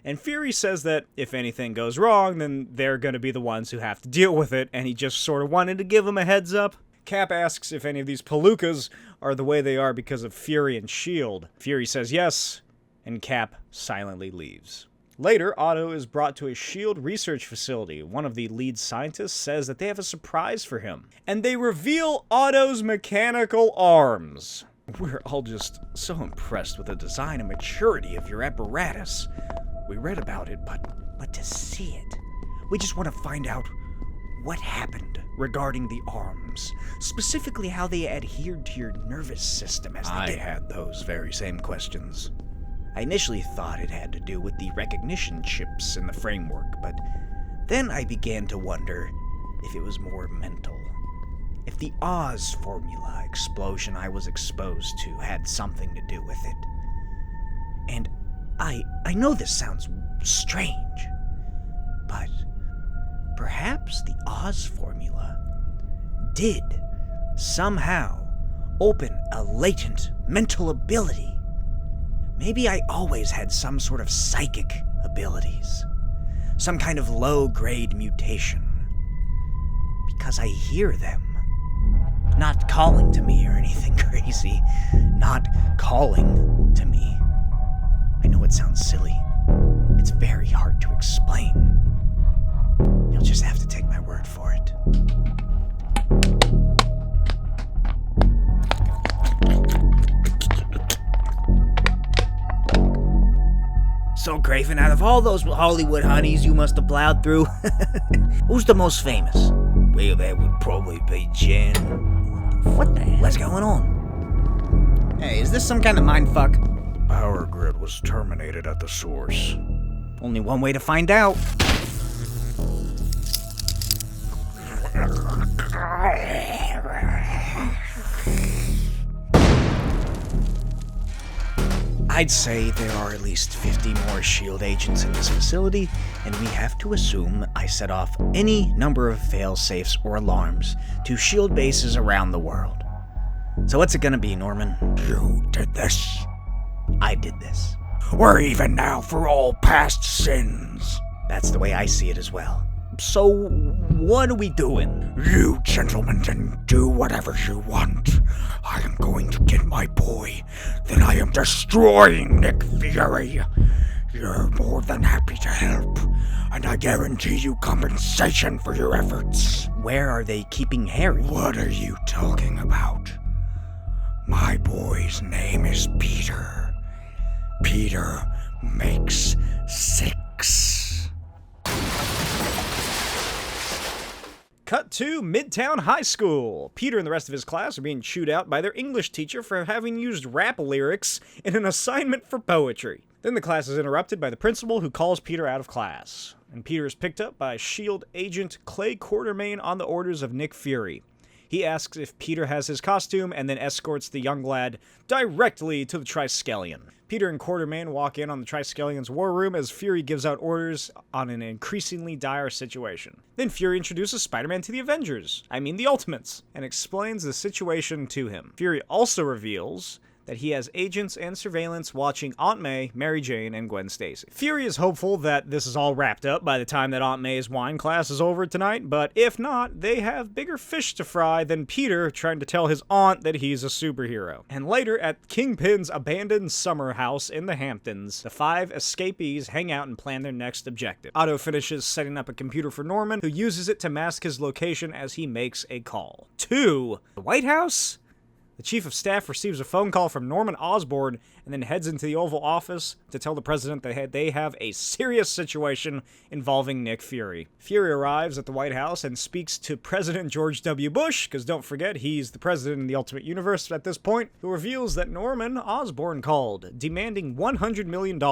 And Fury says that if anything goes wrong, then they're going to be the ones who have to deal with it, and he just sort of wanted to give them a heads up. Cap asks if any of these palookas are the way they are because of Fury and S.H.I.E.L.D. Fury says yes, and Cap silently leaves. Later, Otto is brought to a S.H.I.E.L.D. research facility. One of the lead scientists says that they have a surprise for him, and they reveal Otto's mechanical arms. We're all just so impressed with the design and maturity of your apparatus. We read about it, but to see it, we just want to find out what happened regarding the arms, specifically how they adhered to your nervous system as they did. I had those very same questions. I initially thought it had to do with the recognition chips in the framework, but then I began to wonder if it was more mental. If the Oz formula explosion I was exposed to had something to do with it. And I know this sounds strange, but perhaps the Oz formula did somehow open a latent mental ability. Maybe I always had some sort of psychic abilities, some kind of low-grade mutation, because I hear them, not calling to me or anything crazy, not calling to me. I know it sounds silly. It's very hard to explain. You'll just have to take my word for it. So, Kraven, out of all those Hollywood honeys you must have plowed through, who's the most famous? Well, that would probably be Jen. What the hell? What's going on? Hey, is this some kind of mindfuck? Power grid was terminated at the source. Only one way to find out. I'd say there are at least 50 more S.H.I.E.L.D. agents in this facility, and we have to assume I set off any number of fail-safes or alarms to S.H.I.E.L.D. bases around the world. So what's it gonna be, Norman? You did this. I did this. We're even now for all past sins. That's the way I see it as well. So, what are we doing? You gentlemen can do whatever you want. I am going to get my boy. Then I am destroying Nick Fury. You're more than happy to help, and I guarantee you compensation for your efforts. Where are they keeping Harry? What are you talking about? My boy's name is Peter. Peter makes 6. Cut to Midtown High School. Peter and the rest of his class are being chewed out by their English teacher for having used rap lyrics in an assignment for poetry. Then the class is interrupted by the principal, who calls Peter out of class. And Peter is picked up by S.H.I.E.L.D. agent Clay Quartermain on the orders of Nick Fury. He asks if Peter has his costume and then escorts the young lad directly to the Triskelion. Peter and Quartermain walk in on the Triskelion's war room as Fury gives out orders on an increasingly dire situation. Then Fury introduces Spider-Man to the Avengers, the Ultimates, and explains the situation to him. Fury also reveals that he has agents and surveillance watching Aunt May, Mary Jane, and Gwen Stacy. Fury is hopeful that this is all wrapped up by the time that Aunt May's wine class is over tonight, but if not, they have bigger fish to fry than Peter trying to tell his aunt that he's a superhero. And later, at Kingpin's abandoned summer house in the Hamptons, the 5 escapees hang out and plan their next objective. Otto finishes setting up a computer for Norman, who uses it to mask his location as he makes a call. To the White House? The chief of staff receives a phone call from Norman Osborn and then heads into the Oval Office to tell the president that they have a serious situation involving Nick Fury. Fury arrives at the White House and speaks to President George W. Bush, because don't forget, he's the president in the Ultimate Universe at this point, who reveals that Norman Osborn called, demanding $100 million,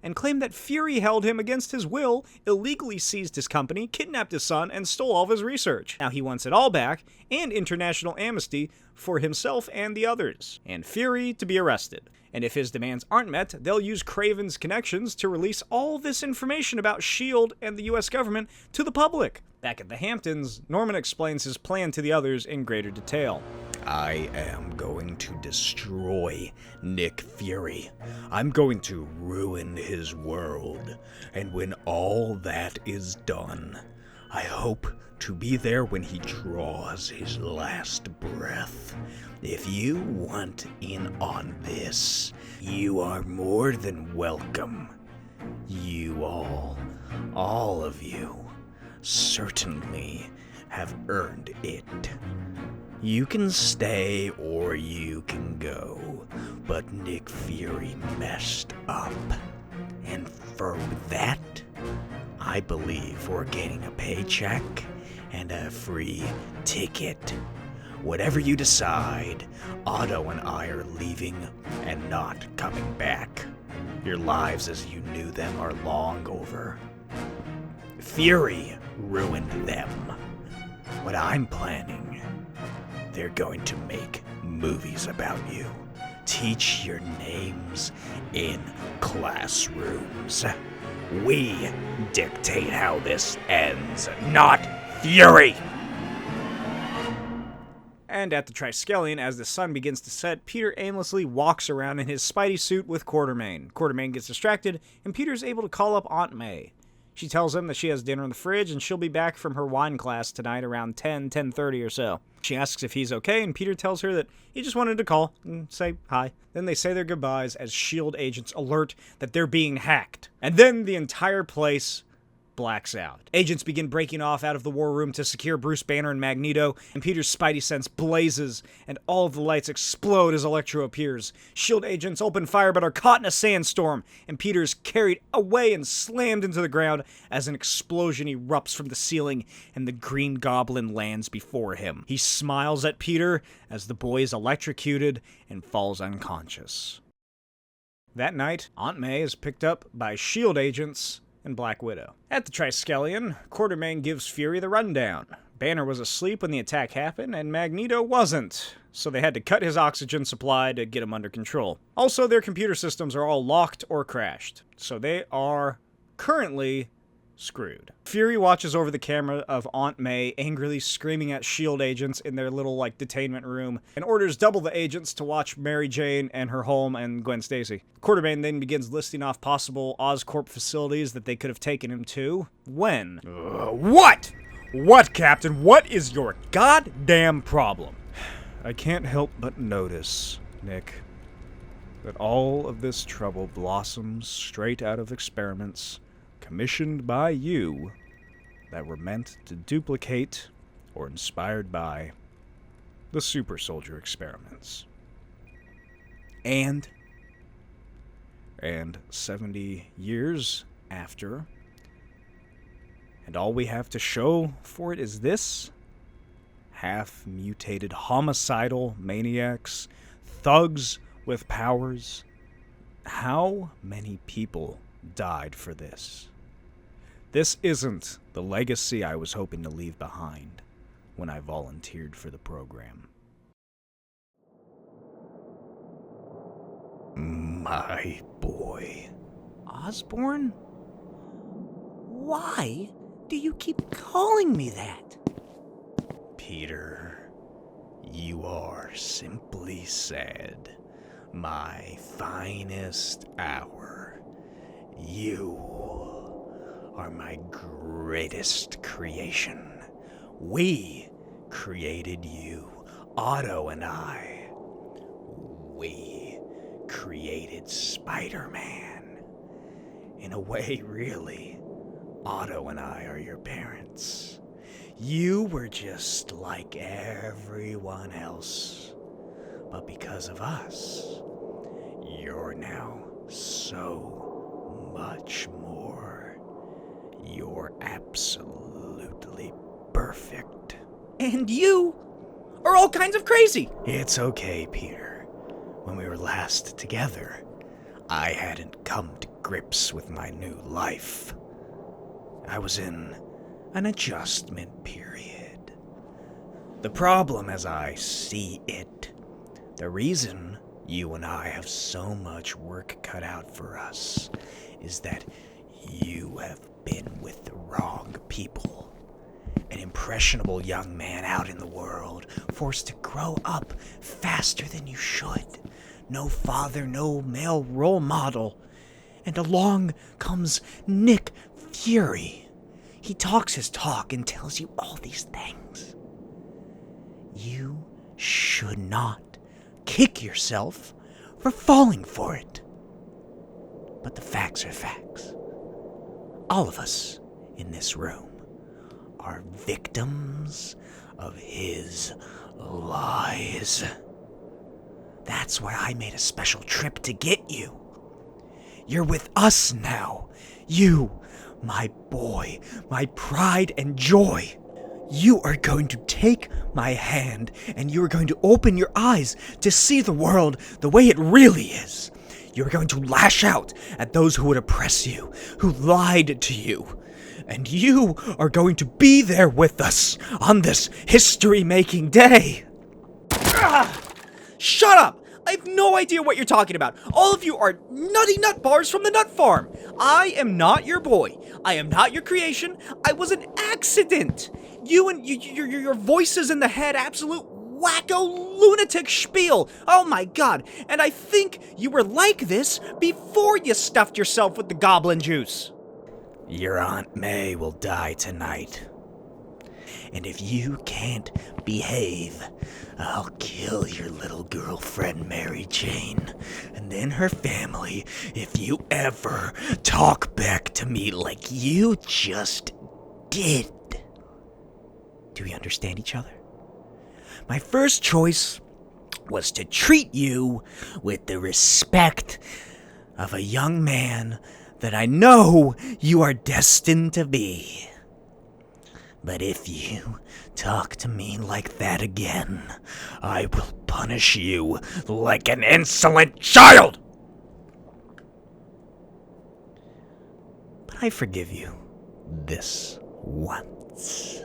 and claimed that Fury held him against his will, illegally seized his company, kidnapped his son, and stole all of his research. Now he wants it all back, and international amnesty for himself and the others, and Fury to be arrested. And if his demands aren't met, they'll use Kraven's connections to release all this information about S.H.I.E.L.D. and the US government to the public. Back at the Hamptons, Norman explains his plan to the others in greater detail. I am going to destroy Nick Fury. I'm going to ruin his world. And when all that is done, I hope to be there when he draws his last breath. If you want in on this, you are more than welcome. You all of you, certainly have earned it. You can stay or you can go, but Nick Fury messed up. And for that, I believe we're getting a paycheck and a free ticket. Whatever you decide, Otto and I are leaving and not coming back. Your lives as you knew them are long over. Fury ruined them. What I'm planning, they're going to make movies about you. Teach your names in classrooms. We dictate how this ends, not Fury! And at the Triskelion, as the sun begins to set, Peter aimlessly walks around in his Spidey suit with Quartermain. Quartermain gets distracted, and Peter's able to call up Aunt May. She tells him that she has dinner in the fridge, and she'll be back from her wine class tonight around 10:30 or so. She asks if he's okay, and Peter tells her that he just wanted to call and say hi. Then they say their goodbyes as S.H.I.E.L.D. agents alert that they're being hacked. And then the entire place blacks out. Agents begin breaking off out of the war room to secure Bruce Banner and Magneto, and Peter's Spidey sense blazes, and all of the lights explode as Electro appears. S.H.I.E.L.D. agents open fire but are caught in a sandstorm, and Peter's carried away and slammed into the ground as an explosion erupts from the ceiling, and the Green Goblin lands before him. He smiles at Peter as the boy is electrocuted and falls unconscious. That night, Aunt May is picked up by S.H.I.E.L.D. agents and Black Widow. At the Triskelion, Quartermain gives Fury the rundown. Banner was asleep when the attack happened, and Magneto wasn't, so they had to cut his oxygen supply to get him under control. Also, their computer systems are all locked or crashed, so they are currently screwed. Fury watches over the camera of Aunt May angrily screaming at S.H.I.E.L.D. agents in their little, detainment room, and orders double the agents to watch Mary Jane and her home and Gwen Stacy. Quartermain then begins listing off possible Oscorp facilities that they could have taken him to. When? What? What, Captain? What is your goddamn problem? I can't help but notice, Nick, that all of this trouble blossoms straight out of experiments commissioned by you that were meant to duplicate or inspired by the super soldier experiments. And and 70 years after, and all we have to show for it is this: half-mutated homicidal maniacs, thugs with powers. How many people died for this? This isn't the legacy I was hoping to leave behind when I volunteered for the program. My boy. Osborn? Why do you keep calling me that? Peter, you are simply said, my finest hour. You are my greatest creation. We created you, Otto and I. We created Spider-Man. In a way, really, Otto and I are your parents. You were just like everyone else. But because of us, you're now so much more. You're absolutely perfect. And you are all kinds of crazy. It's okay, Peter. When we were last together, I hadn't come to grips with my new life. I was in an adjustment period. The problem, as I see it, the reason you and I have so much work cut out for us, is that you have been with the wrong people. An impressionable young man out in the world, forced to grow up faster than you should. No father, no male role model. And along comes Nick Fury. He talks his talk and tells you all these things. You should not kick yourself for falling for it. But the facts are facts. All of us in this room are victims of his lies. That's why I made a special trip to get you. You're with us now. You, my boy, my pride and joy. You are going to take my hand, and you are going to open your eyes to see the world the way it really is. You're going to lash out at those who would oppress you, who lied to you. And you are going to be there with us on this history-making day. Shut up! I have no idea what you're talking about. All of you are nutty nut bars from the nut farm. I am not your boy. I am not your creation. I was an accident. You and your voices in the head, absolute wacko lunatic spiel. Oh my god. And I think you were like this before you stuffed yourself with the goblin juice. Your Aunt May will die tonight. And if you can't behave, I'll kill your little girlfriend, Mary Jane, and then her family if you ever talk back to me like you just did. Do we understand each other? My first choice was to treat you with the respect of a young man that I know you are destined to be. But if you talk to me like that again, I will punish you like an insolent child! But I forgive you this once.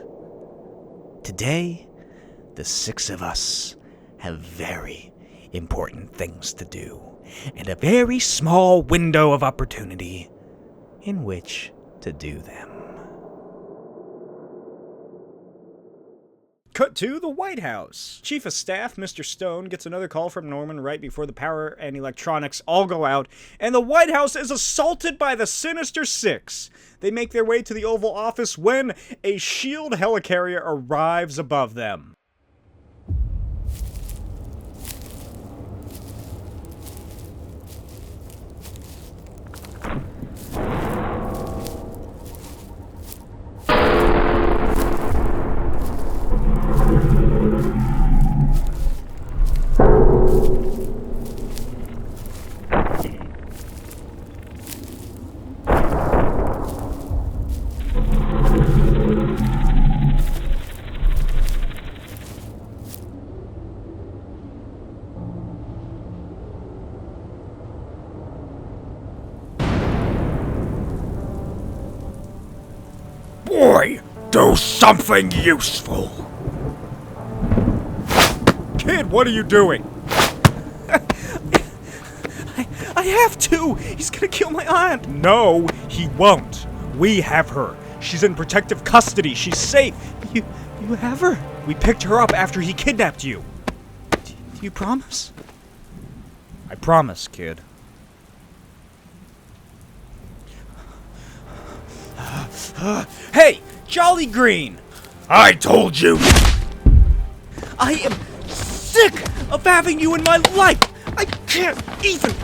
Today, the six of us have very important things to do, and a very small window of opportunity in which to do them. Cut to the White House. Chief of Staff, Mr. Stone, gets another call from Norman right before the power and electronics all go out, and the White House is assaulted by the Sinister Six. They make their way to the Oval Office when a S.H.I.E.L.D. helicarrier arrives above them. boy, do something useful. Kid, what are you doing? I have to! He's gonna kill my aunt! No, he won't. We have her. She's in protective custody. She's safe. You have her? We picked her up after he kidnapped you. Do you promise? I promise, kid. Hey! Jolly Green! I told you. I am sick of having you in my life! I can't even...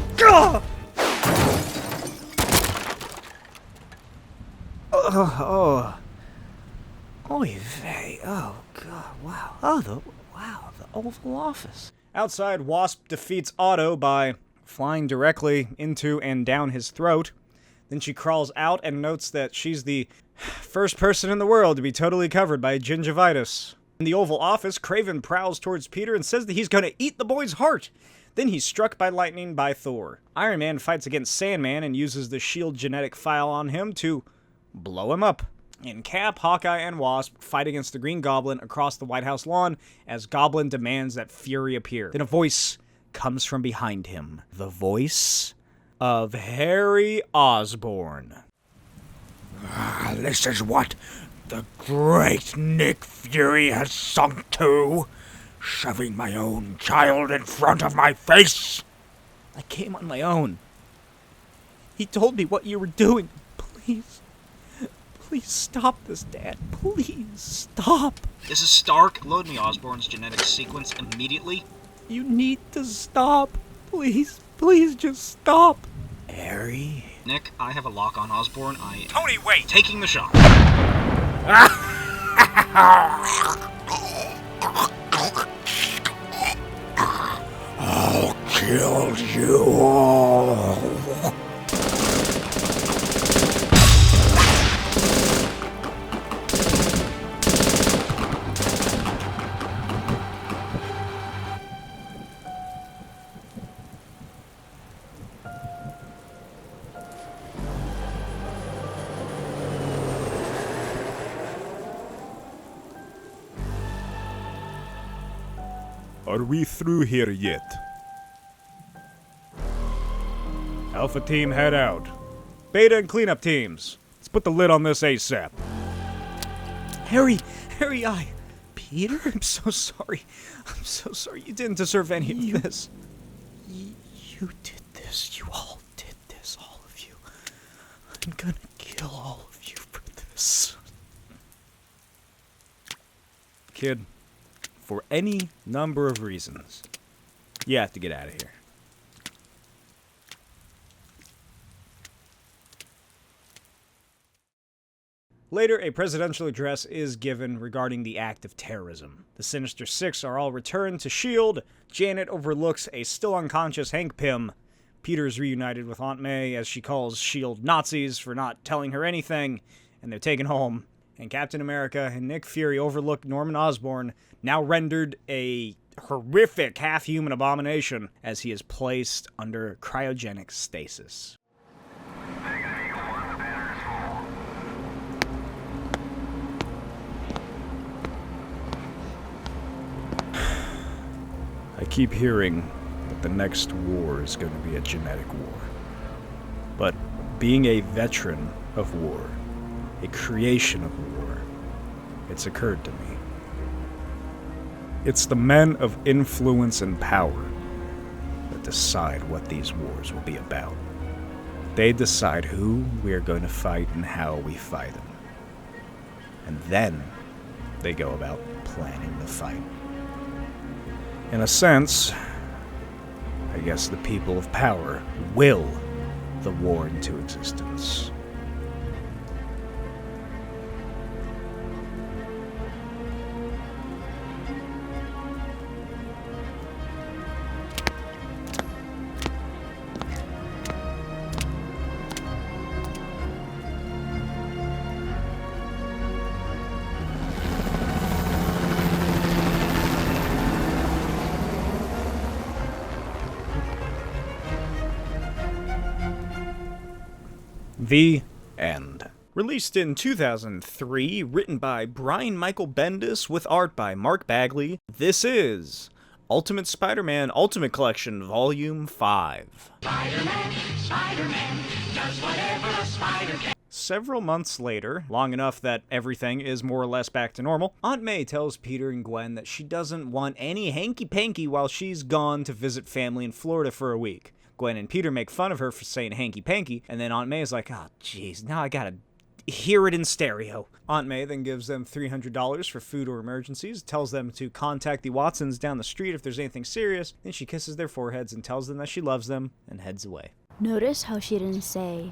Ugh! Oy vey. Oh, God. Wow. The Oval Office. Outside, Wasp defeats Otto by flying directly into and down his throat. Then she crawls out and notes that she's the first person in the world to be totally covered by gingivitis. In the Oval Office, Kraven prowls towards Peter and says that he's going to eat the boy's heart. Then he's struck by lightning by Thor. Iron Man fights against Sandman and uses the S.H.I.E.L.D. genetic file on him to blow him up. And Cap, Hawkeye, and Wasp fight against the Green Goblin across the White House lawn as Goblin demands that Fury appear. Then a voice comes from behind him. The voice of Harry Osborn. This is what the great Nick Fury has sunk to. Shoving my own child in front of my face. I came on my own. He told me what you were doing. Please stop this, Dad. Please stop. This is Stark. Load me Osborn's genetic sequence immediately. You need to stop. Please just stop. Harry? Nick, I have a lock on Osborn. Tony, wait! Taking the shot. I'll kill you all. Are we through here yet? Alpha team, head out. Beta and cleanup teams, let's put the lid on this ASAP. Harry, Peter, I'm so sorry. You didn't deserve any of this. You did this. You all did this. All of you. I'm gonna kill all of you for this. Kid, for any number of reasons, you have to get out of here. Later, a presidential address is given regarding the act of terrorism. The Sinister Six are all returned to S.H.I.E.L.D. Janet overlooks a still unconscious Hank Pym. Peter's reunited with Aunt May as she calls S.H.I.E.L.D. Nazis for not telling her anything, and they're taken home. And Captain America and Nick Fury overlook Norman Osborn, now rendered a horrific half-human abomination, as he is placed under cryogenic stasis. I keep hearing that the next war is going to be a genetic war. But being a veteran of war, a creation of war, it's occurred to me. It's the men of influence and power that decide what these wars will be about. They decide who we are going to fight and how we fight them. And then they go about planning the fight. In a sense, I guess the people of power will the war into existence. The end. Released in 2003, written by Brian Michael Bendis with art by Mark Bagley, this is Ultimate Spider-Man Ultimate Collection Volume 5. Spider-Man does whatever a spider can. Several months later, long enough that everything is more or less back to normal, Aunt May tells Peter and Gwen that she doesn't want any hanky-panky while she's gone to visit family in Florida for a week. Gwen and Peter make fun of her for saying hanky-panky, and then Aunt May is like, oh jeez, now I gotta hear it in stereo. Aunt May then gives them $300 for food or emergencies, tells them to contact the Watsons down the street if there's anything serious, then she kisses their foreheads and tells them that she loves them, and heads away. Notice how she didn't say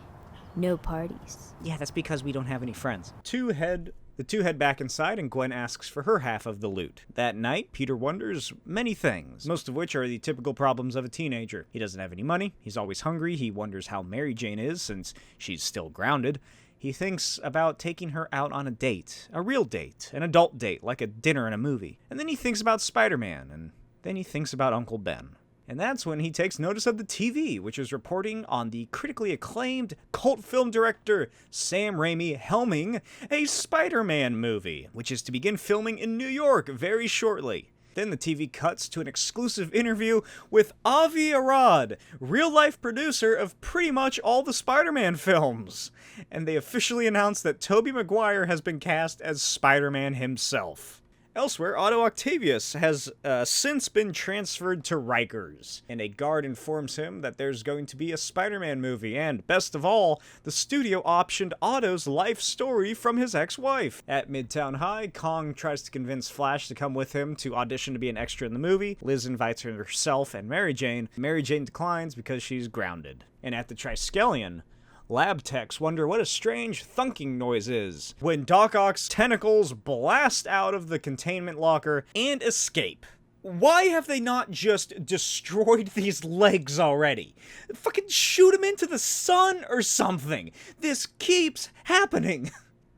no parties. Yeah, that's because we don't have any friends. The two head back inside, and Gwen asks for her half of the loot. That night, Peter wonders many things, most of which are the typical problems of a teenager. He doesn't have any money, he's always hungry, he wonders how Mary Jane is since she's still grounded. He thinks about taking her out on a date, a real date, an adult date, like a dinner and a movie. And then he thinks about Spider-Man, and then he thinks about Uncle Ben. And that's when he takes notice of the TV, which is reporting on the critically acclaimed cult film director Sam Raimi helming a Spider-Man movie, which is to begin filming in New York very shortly. Then the TV cuts to an exclusive interview with Avi Arad, real-life producer of pretty much all the Spider-Man films. And they officially announce that Tobey Maguire has been cast as Spider-Man himself. Elsewhere, Otto Octavius has since been transferred to Rikers, and a guard informs him that there's going to be a Spider-Man movie, and, best of all, the studio optioned Otto's life story from his ex-wife. At Midtown High, Kong tries to convince Flash to come with him to audition to be an extra in the movie. Liz invites herself and Mary Jane. Mary Jane declines because she's grounded. And at the Triskelion, lab techs wonder what a strange thunking noise is when Doc Ock's tentacles blast out of the containment locker and escape. Why have they not just destroyed these legs already? Fucking shoot them into the sun or something. This keeps happening.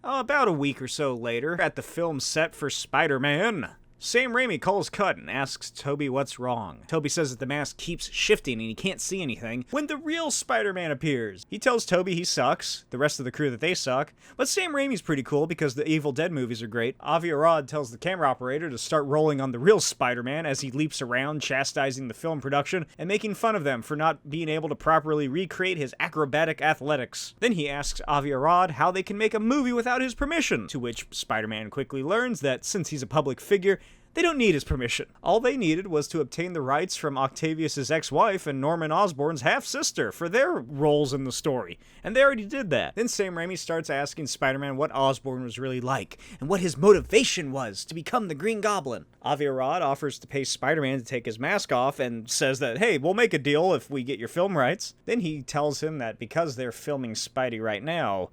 About a week or so later, at the film set for Spider-Man, Sam Raimi calls cut and asks Tobey what's wrong. Tobey says that the mask keeps shifting and he can't see anything when the real Spider-Man appears. He tells Tobey he sucks, the rest of the crew that they suck, but Sam Raimi's pretty cool because the Evil Dead movies are great. Avi Arad tells the camera operator to start rolling on the real Spider-Man as he leaps around, chastising the film production and making fun of them for not being able to properly recreate his acrobatic athletics. Then he asks Avi Arad how they can make a movie without his permission, to which Spider-Man quickly learns that since he's a public figure, they don't need his permission. All they needed was to obtain the rights from Octavius' ex-wife and Norman Osborn's half-sister for their roles in the story, and they already did that. Then Sam Raimi starts asking Spider-Man what Osborn was really like, and what his motivation was to become the Green Goblin. Avi Arad offers to pay Spider-Man to take his mask off, and says that, hey, we'll make a deal if we get your film rights. Then he tells him that because they're filming Spidey right now,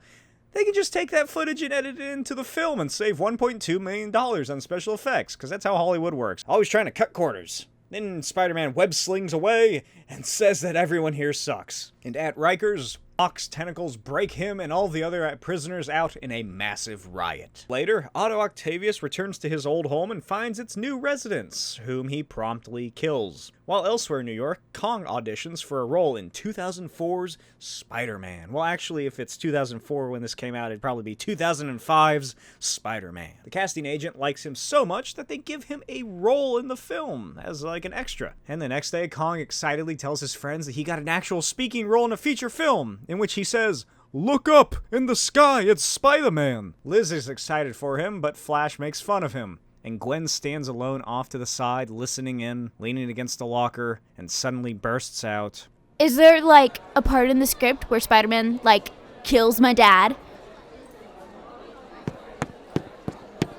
they can just take that footage and edit it into the film and save $1.2 million on special effects, because that's how Hollywood works. Always trying to cut corners. Then Spider-Man web-slings away and says that everyone here sucks. And at Rikers, Ock's tentacles break him and all the other prisoners out in a massive riot. Later, Otto Octavius returns to his old home and finds its new residents, whom he promptly kills. While elsewhere in New York, Kong auditions for a role in 2004's Spider-Man. Well, actually, if it's 2004 when this came out, it'd probably be 2005's Spider-Man. The casting agent likes him so much that they give him a role in the film as like an extra. And the next day, Kong excitedly tells his friends that he got an actual speaking role in a feature film, in which he says, "Look up in the sky, it's Spider-Man." Liz is excited for him, but Flash makes fun of him. And Gwen stands alone off to the side, listening in, leaning against a locker, and suddenly bursts out, Is there, like, a part in the script where Spider-Man, like, kills my dad?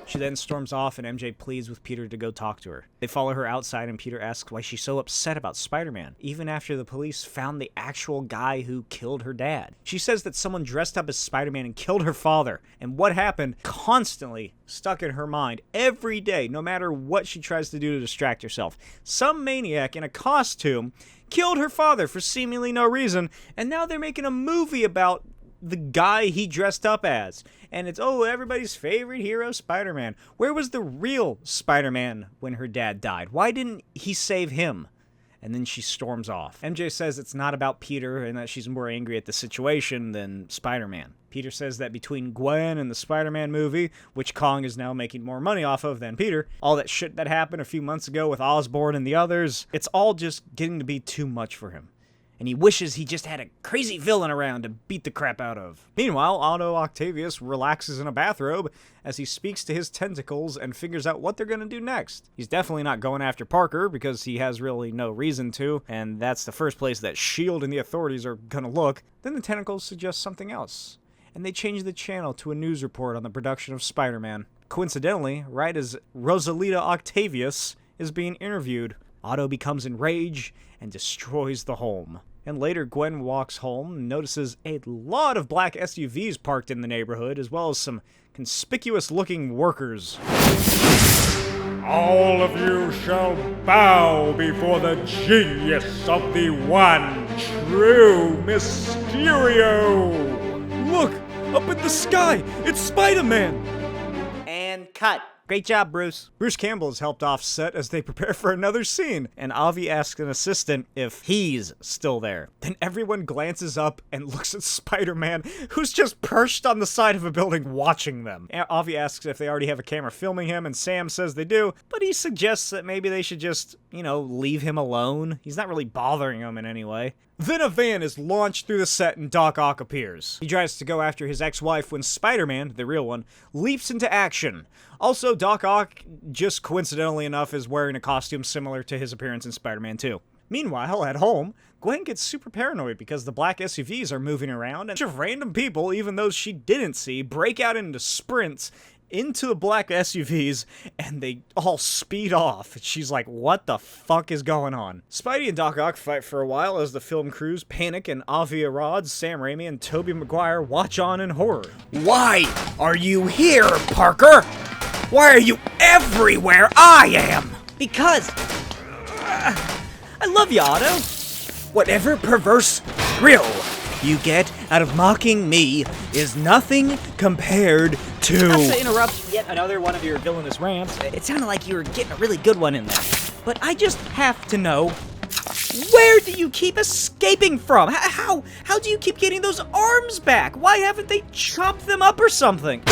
She then storms off and MJ pleads with Peter to go talk to her. They follow her outside and Peter asks why she's so upset about Spider-Man, even after the police found the actual guy who killed her dad. She says that someone dressed up as Spider-Man and killed her father, and what happened constantly stuck in her mind every day, no matter what she tries to do to distract herself. Some maniac in a costume killed her father for seemingly no reason, and now they're making a movie about the guy he dressed up as. And it's, oh, everybody's favorite hero, Spider-Man. Where was the real Spider-Man when her dad died? Why didn't he save him? and then she storms off. MJ says it's not about Peter and that she's more angry at the situation than Spider-Man. Peter says that between Gwen and the Spider-Man movie, which Kong is now making more money off of than Peter, all that shit that happened a few months ago with Osborn and the others, it's all just getting to be too much for him. And he wishes he just had a crazy villain around to beat the crap out of. Meanwhile, Otto Octavius relaxes in a bathrobe as he speaks to his tentacles and figures out what they're going to do next. He's definitely not going after Parker because he has really no reason to, and that's the first place that S.H.I.E.L.D. and the authorities are going to look. Then the tentacles suggest something else, and they change the channel to a news report on the production of Spider-Man. Coincidentally, right as Rosalita Octavius is being interviewed, Otto becomes enraged and destroys the home. And later, Gwen walks home and notices a lot of black SUVs parked in the neighborhood, as well as some conspicuous-looking workers. All of you shall bow before the genius of the one true Mysterio! Look! Up in the sky! It's Spider-Man! And cut. Great job, Bruce. Bruce Campbell is helped off set as they prepare for another scene, and Avi asks an assistant if he's still there. Then everyone glances up and looks at Spider-Man, who's just perched on the side of a building watching them. Avi asks if they already have a camera filming him, and Sam says they do, but he suggests that maybe they should just, leave him alone. He's not really bothering them in any way. Then a van is launched through the set and Doc Ock appears. He tries to go after his ex-wife when Spider-Man, the real one, leaps into action. Also, Doc Ock, just coincidentally enough, is wearing a costume similar to his appearance in Spider-Man 2. Meanwhile, at home, Gwen gets super paranoid because the black SUVs are moving around, and a bunch of random people, even those she didn't see, break out into sprints into the black SUVs, and they all speed off. She's like, what the fuck is going on? Spidey and Doc Ock fight for a while as the film crews panic, and Avi Arad, Sam Raimi, and Tobey Maguire watch on in horror. Why are you here, Parker? Why are you everywhere I am? Because I love you, Otto. Whatever perverse thrill You get out of mocking me is nothing compared to... Not to interrupt yet another one of your villainous rants. It sounded like you were getting a really good one in there. But I just have to know, where do you keep escaping from? How do you keep getting those arms back? Why haven't they chopped them up or something?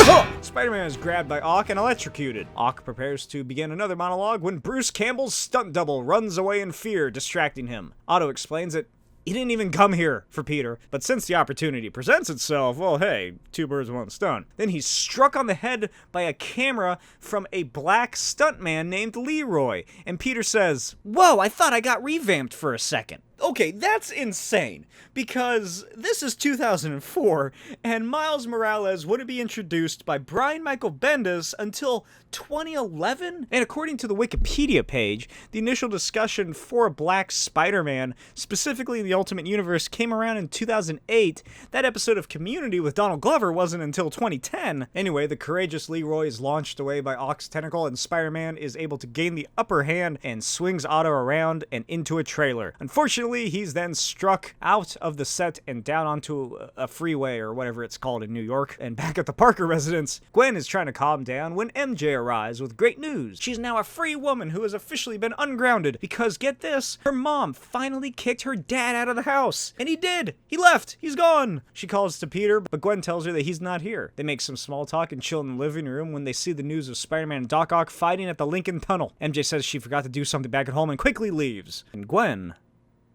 Spider-Man is grabbed by Ock and electrocuted. Ock prepares to begin another monologue when Bruce Campbell's stunt double runs away in fear, distracting him. Otto explains that he didn't even come here for Peter, but since the opportunity presents itself, well, hey, two birds, one stone. Then he's struck on the head by a camera from a black stuntman named Leroy, and Peter says, "Whoa, I thought I got revamped for a second." Okay, that's insane, because this is 2004, and Miles Morales wouldn't be introduced by Brian Michael Bendis until 2011? And according to the Wikipedia page, the initial discussion for a black Spider-Man, specifically in the Ultimate Universe, came around in 2008. That episode of Community with Donald Glover wasn't until 2010. Anyway, the courageous Leroy is launched away by Ock's tentacle, and Spider-Man is able to gain the upper hand and swings Otto around and into a trailer. Unfortunately, he's then struck out of the set and down onto a freeway or whatever it's called in New York. And back at the Parker residence, Gwen is trying to calm down when MJ arrives with great news. She's now a free woman who has officially been ungrounded because, get this, her mom finally kicked her dad out of the house. And he did! He left! He's gone! She calls to Peter, but Gwen tells her that he's not here. They make some small talk and chill in the living room when they see the news of Spider-Man and Doc Ock fighting at the Lincoln Tunnel. MJ says she forgot to do something back at home and quickly leaves. And Gwen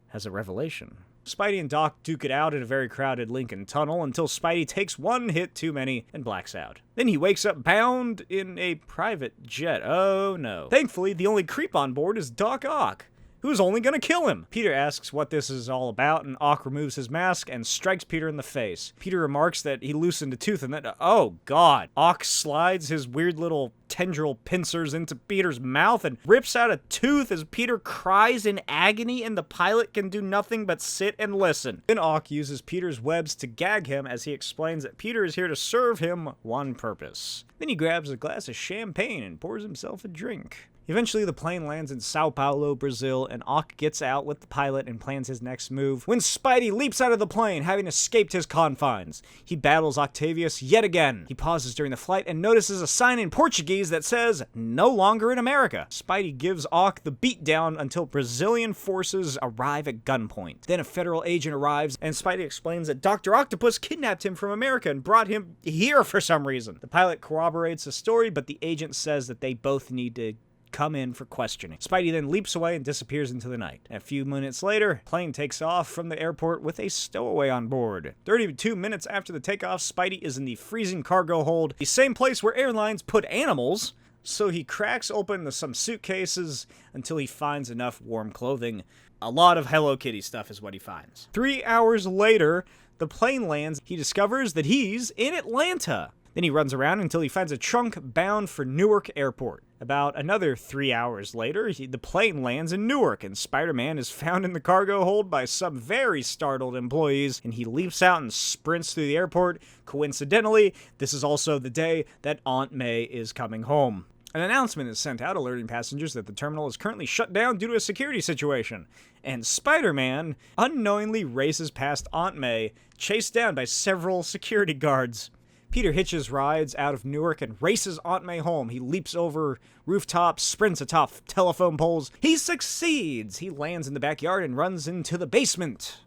has a revelation. Spidey and Doc duke it out in a very crowded Lincoln Tunnel until Spidey takes one hit too many and blacks out. Then he wakes up bound in a private jet. Oh no. Thankfully, the only creep on board is Doc Ock, who's only gonna kill him. Peter asks what this is all about, and Ock removes his mask and strikes Peter in the face. Peter remarks that he loosened a tooth and that, oh god. Ock slides his weird little tendril pincers into Peter's mouth and rips out a tooth as Peter cries in agony, and the pilot can do nothing but sit and listen. Then Ock uses Peter's webs to gag him as he explains that Peter is here to serve him one purpose. Then he grabs a glass of champagne and pours himself a drink. Eventually, the plane lands in Sao Paulo, Brazil, and Ock gets out with the pilot and plans his next move when Spidey leaps out of the plane, having escaped his confines. He battles Octavius yet again. He pauses during the flight and notices a sign in Portuguese that says, "No longer in America." Spidey gives Ock the beatdown until Brazilian forces arrive at gunpoint. Then a federal agent arrives, and Spidey explains that Dr. Octopus kidnapped him from America and brought him here for some reason. The pilot corroborates the story, but the agent says that they both need to come in for questioning. Spidey then leaps away and disappears into the night. A few minutes later, plane takes off from the airport with a stowaway on board. 32 minutes after the takeoff, Spidey is in the freezing cargo hold, the same place where airlines put animals, so he cracks open some suitcases until he finds enough warm clothing. A lot of Hello Kitty stuff is what he finds. 3 hours later, the plane lands. He discovers that he's in Atlanta. Then he runs around until he finds a trunk bound for Newark Airport. About another 3 hours later, the plane lands in Newark, and Spider-Man is found in the cargo hold by some very startled employees, and he leaps out and sprints through the airport. Coincidentally, this is also the day that Aunt May is coming home. An announcement is sent out alerting passengers that the terminal is currently shut down due to a security situation, and Spider-Man unknowingly races past Aunt May, chased down by several security guards. Peter hitches rides out of Newark and races Aunt May home. He leaps over rooftops, sprints atop telephone poles. He succeeds! He lands in the backyard and runs into the basement.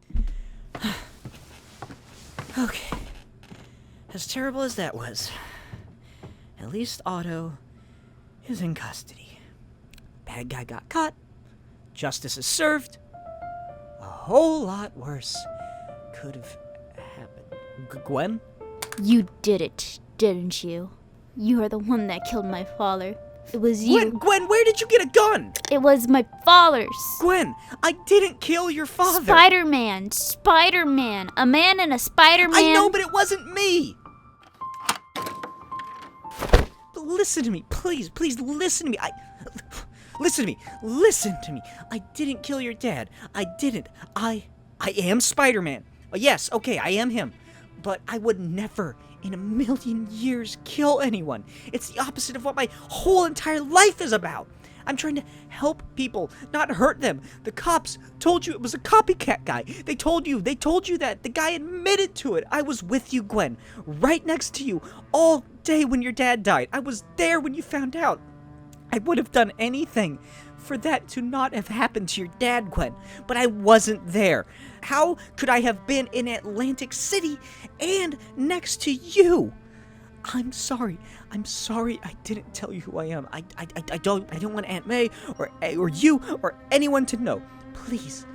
Okay. As terrible as that was, at least Otto is in custody. Bad guy got caught. Justice is served. A whole lot worse could have happened. Gwen? You did it, didn't you? You are the one that killed my father. It was you. Gwen, where did you get a gun? It was my father's. Gwen, I didn't kill your father. Spider-Man. Spider-Man. A man and a Spider-Man. I know, but it wasn't me. Listen to me, please, listen to me. Listen to me. I didn't kill your dad. I didn't. I am Spider-Man. Yes, okay, I am him. But I would never in a million years kill anyone. It's the opposite of what my whole entire life is about. I'm trying to help people, not hurt them. The cops told you it was a copycat guy. They told you that. The guy admitted to it. I was with you, Gwen, right next to you all day when your dad died. I was there when you found out. I would have done anything for that to not have happened to your dad, Gwen, but I wasn't there. How could I have been in Atlantic City and next to you? I'm sorry I didn't tell you who I am. I don't want Aunt May or you or anyone to know. Please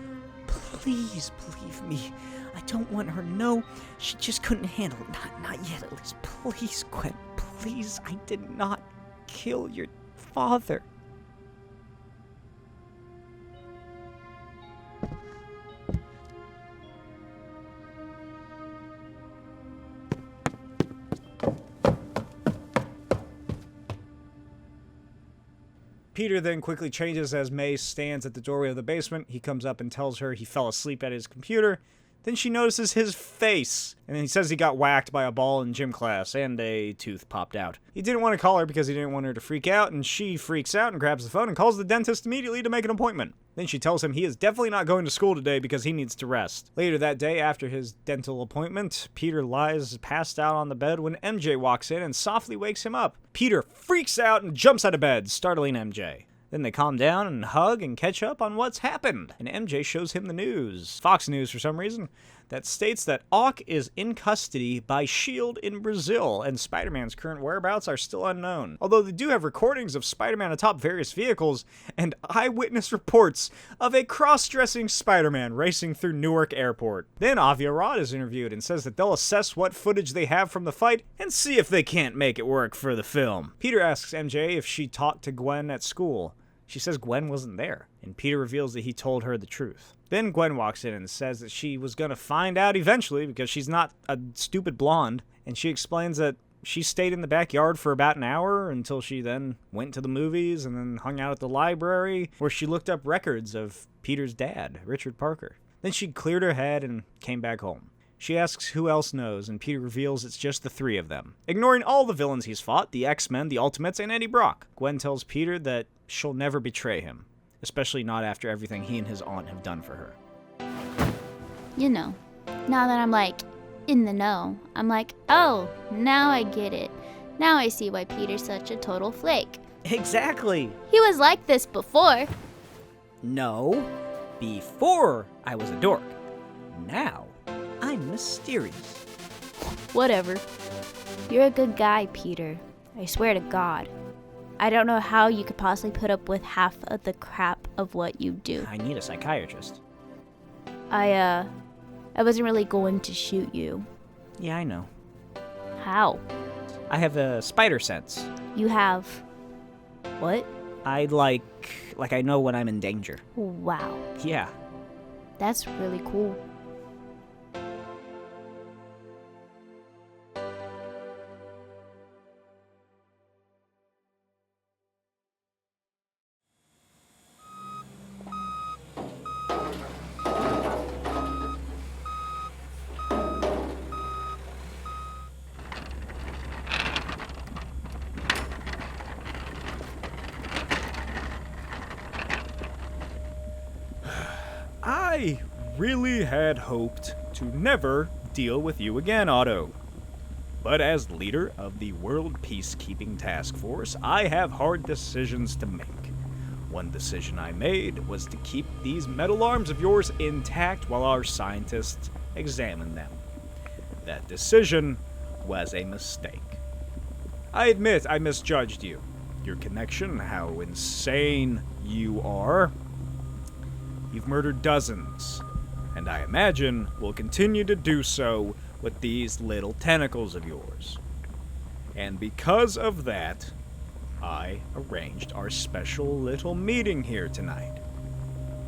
believe me. I don't want her to know. She just couldn't handle it. Not yet, at least. Please, Gwen, please, I did not kill your father. Peter then quickly changes as May stands at the doorway of the basement. He comes up and tells her he fell asleep at his computer. Then she notices his face, and then he says he got whacked by a ball in gym class, and a tooth popped out. He didn't want to call her because he didn't want her to freak out, and she freaks out and grabs the phone and calls the dentist immediately to make an appointment. Then she tells him he is definitely not going to school today because he needs to rest. Later that day, after his dental appointment, Peter lies passed out on the bed when MJ walks in and softly wakes him up. Peter freaks out and jumps out of bed, startling MJ. Then they calm down and hug and catch up on what's happened, and MJ shows him the news, Fox News for some reason, that states that Ock is in custody by S.H.I.E.L.D. in Brazil, and Spider-Man's current whereabouts are still unknown. Although they do have recordings of Spider-Man atop various vehicles, and eyewitness reports of a cross-dressing Spider-Man racing through Newark Airport. Then Avi Arad is interviewed and says that they'll assess what footage they have from the fight and see if they can't make it work for the film. Peter asks MJ if she talked to Gwen at school. She says Gwen wasn't there, and Peter reveals that he told her the truth. Then Gwen walks in and says that she was going to find out eventually because she's not a stupid blonde, and she explains that she stayed in the backyard for about an hour until she then went to the movies and then hung out at the library where she looked up records of Peter's dad, Richard Parker. Then she cleared her head and came back home. She asks who else knows, and Peter reveals it's just the three of them, ignoring all the villains he's fought, the X-Men, the Ultimates, and Eddie Brock. Gwen tells Peter that she'll never betray him, especially not after everything he and his aunt have done for her. You know, now that I'm like in the know, I'm like, oh, now I get it. Now I see why Peter's such a total flake. Exactly. He was like this before. No, before I was a dork. Now, I'm mysterious. Whatever. You're a good guy, Peter. I swear to God. I don't know how you could possibly put up with half of the crap of what you do. I need a psychiatrist. I wasn't really going to shoot you. Yeah, I know. How? I have a spider sense. You have... what? I like I know when I'm in danger. Wow. Yeah. That's really cool. I really had hoped to never deal with you again, Otto. But as leader of the World Peacekeeping Task Force, I have hard decisions to make. One decision I made was to keep these metal arms of yours intact while our scientists examine them. That decision was a mistake. I admit I misjudged you. Your connection, how insane you are. You've murdered dozens, and I imagine will continue to do so with these little tentacles of yours. And because of that, I arranged our special little meeting here tonight.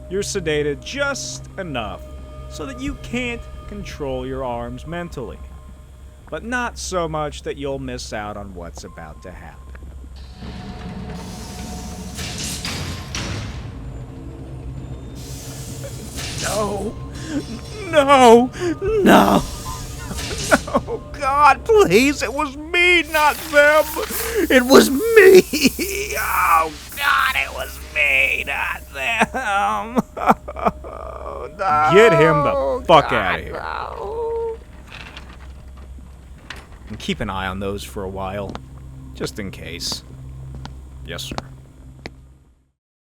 You're sedated just enough so that you can't control your arms mentally, but not so much that you'll miss out on what's about to happen. No! No! No! No, God, please, it was me, not them! It was me! Oh, God, it was me, not them! No, get him the fuck out of here. No. And keep an eye on those for a while, just in case. Yes, sir.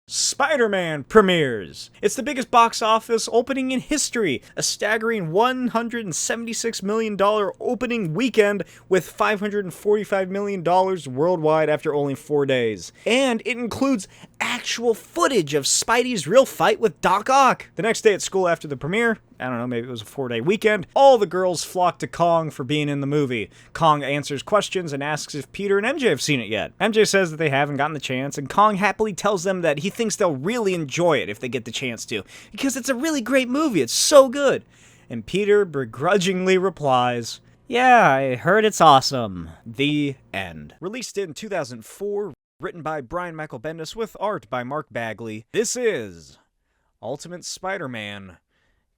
Spider-Man premieres. It's the biggest box office opening in history, a staggering $176 million opening weekend with $545 million worldwide after only 4 days. And it includes actual footage of Spidey's real fight with Doc Ock. The next day at school after the premiere, I don't know, maybe it was a 4-day weekend, all the girls flock to Kong for being in the movie. Kong answers questions and asks if Peter and MJ have seen it yet. MJ says that they haven't gotten the chance, and Kong happily tells them that he thinks they'll really enjoy it if they get the chance to, because it's a really great movie, it's so good. And Peter begrudgingly replies, "Yeah, I heard it's awesome." The end. Released in 2004, written by Brian Michael Bendis with art by Mark Bagley, this is Ultimate Spider-Man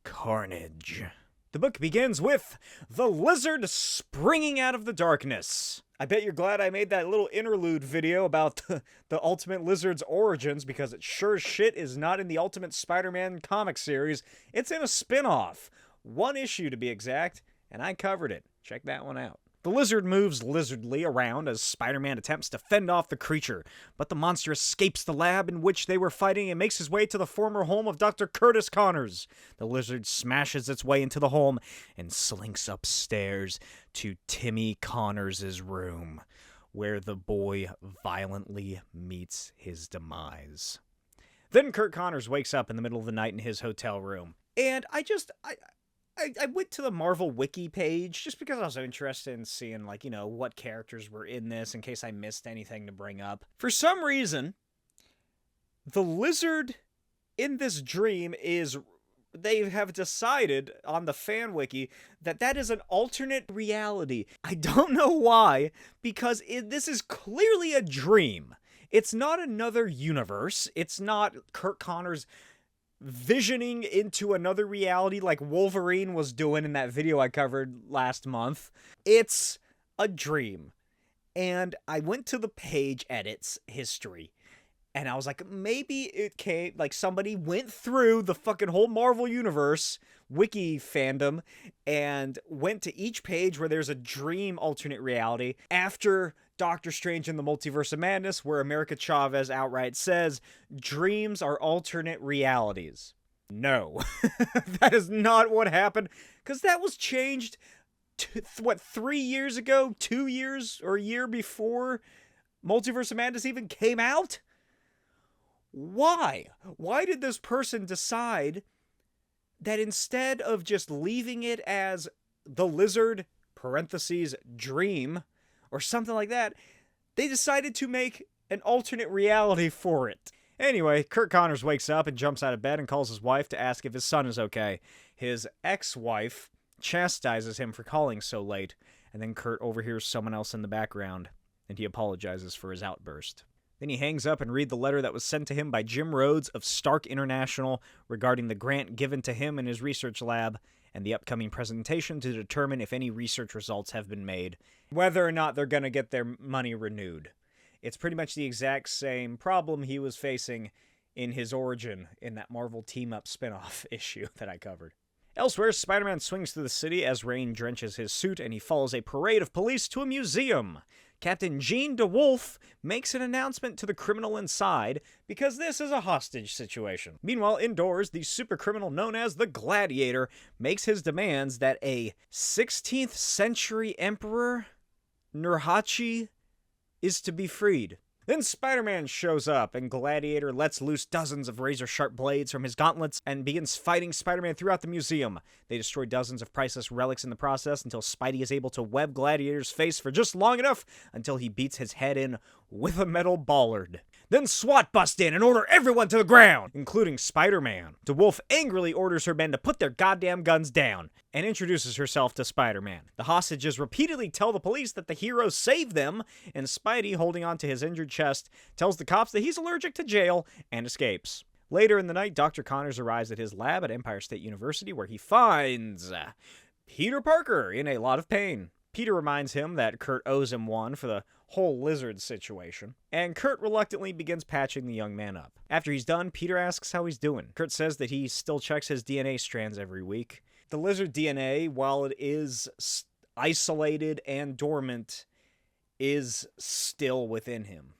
Carnage. The book begins with the lizard springing out of the darkness. I bet you're glad I made that little interlude video about the Ultimate Lizard's origins, because it sure as shit is not in the Ultimate Spider-Man comic series. It's in a spin-off. 1 issue to be exact, and I covered it. Check that one out. The lizard moves lizardly around as Spider-Man attempts to fend off the creature, but the monster escapes the lab in which they were fighting and makes his way to the former home of Dr. Curtis Connors. The lizard smashes its way into the home and slinks upstairs to Timmy Connors' room, where the boy violently meets his demise. Then Kurt Connors wakes up in the middle of the night in his hotel room. And I went to the Marvel Wiki page just because I was interested in seeing, like, you know, what characters were in this in case I missed anything to bring up. For some reason, the lizard in this dream is... They have decided on the fan wiki that that is an alternate reality. I don't know why, because this is clearly a dream. It's not another universe. It's not Kurt Connors visioning into another reality like Wolverine was doing in that video I covered last month. It's a dream. And I went to the page edits history, And I was like, maybe it came, like somebody went through the fucking whole Marvel Universe wiki fandom and went to each page where there's a dream alternate reality after Doctor Strange in the Multiverse of Madness, where America Chavez outright says, dreams are alternate realities. No, that is not what happened, because that was changed, 3 years ago, 2 years, or a year before Multiverse of Madness even came out? Why? Why did this person decide that instead of just leaving it as the Lizard, parentheses, dream, or something like that, they decided to make an alternate reality for it? Anyway, Kurt Connors wakes up and jumps out of bed and calls his wife to ask if his son is okay. His ex-wife chastises him for calling so late, and then Kurt overhears someone else in the background, and he apologizes for his outburst. Then he hangs up and reads the letter that was sent to him by Jim Rhodes of Stark International regarding the grant given to him in his research lab and the upcoming presentation to determine if any research results have been made, whether or not they're going to get their money renewed. It's pretty much the exact same problem he was facing in his origin in that Marvel Team-Up spin-off issue that I covered. Elsewhere, Spider-Man swings through the city as rain drenches his suit, and he follows a parade of police to a museum. Captain Jean DeWolf makes an announcement to the criminal inside, because this is a hostage situation. Meanwhile, indoors, the supercriminal known as the Gladiator makes his demands that a 16th century emperor, Nurhachi, is to be freed. Then Spider-Man shows up, and Gladiator lets loose dozens of razor-sharp blades from his gauntlets and begins fighting Spider-Man throughout the museum. They destroy dozens of priceless relics in the process until Spidey is able to web Gladiator's face for just long enough until he beats his head in with a metal bollard. Then SWAT bust in and order everyone to the ground, including Spider-Man. DeWolf angrily orders her men to put their goddamn guns down and introduces herself to Spider-Man. The hostages repeatedly tell the police that the hero saved them, and Spidey, holding on to his injured chest, tells the cops that he's allergic to jail and escapes. Later in the night, Dr. Connors arrives at his lab at Empire State University, where he finds Peter Parker in a lot of pain. Peter reminds him that Kurt owes him one for the whole lizard situation, and Kurt reluctantly begins patching the young man up. After he's done, Peter asks how he's doing. Kurt says that he still checks his DNA strands every week. The lizard DNA, while it is isolated and dormant, is still within him.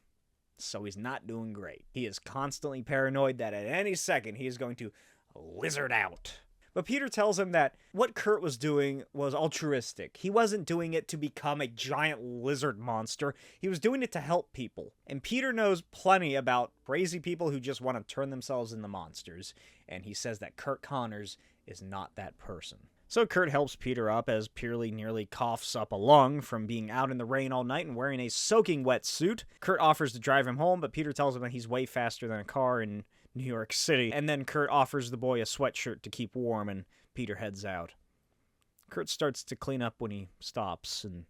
So he's not doing great. He is constantly paranoid that at any second he is going to lizard out. But Peter tells him that what Kurt was doing was altruistic. He wasn't doing it to become a giant lizard monster. He was doing it to help people. And Peter knows plenty about crazy people who just want to turn themselves into monsters. And he says that Kurt Connors is not that person. So Kurt helps Peter up as Pearly nearly coughs up a lung from being out in the rain all night and wearing a soaking wet suit. Kurt offers to drive him home, but Peter tells him that he's way faster than a car in New York City, and then Kurt offers the boy a sweatshirt to keep warm, and Peter heads out. Kurt starts to clean up when he stops and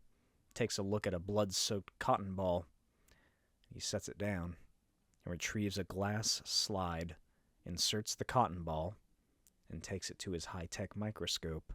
takes a look at a blood-soaked cotton ball. He sets it down and retrieves a glass slide, inserts the cotton ball, and takes it to his high-tech microscope.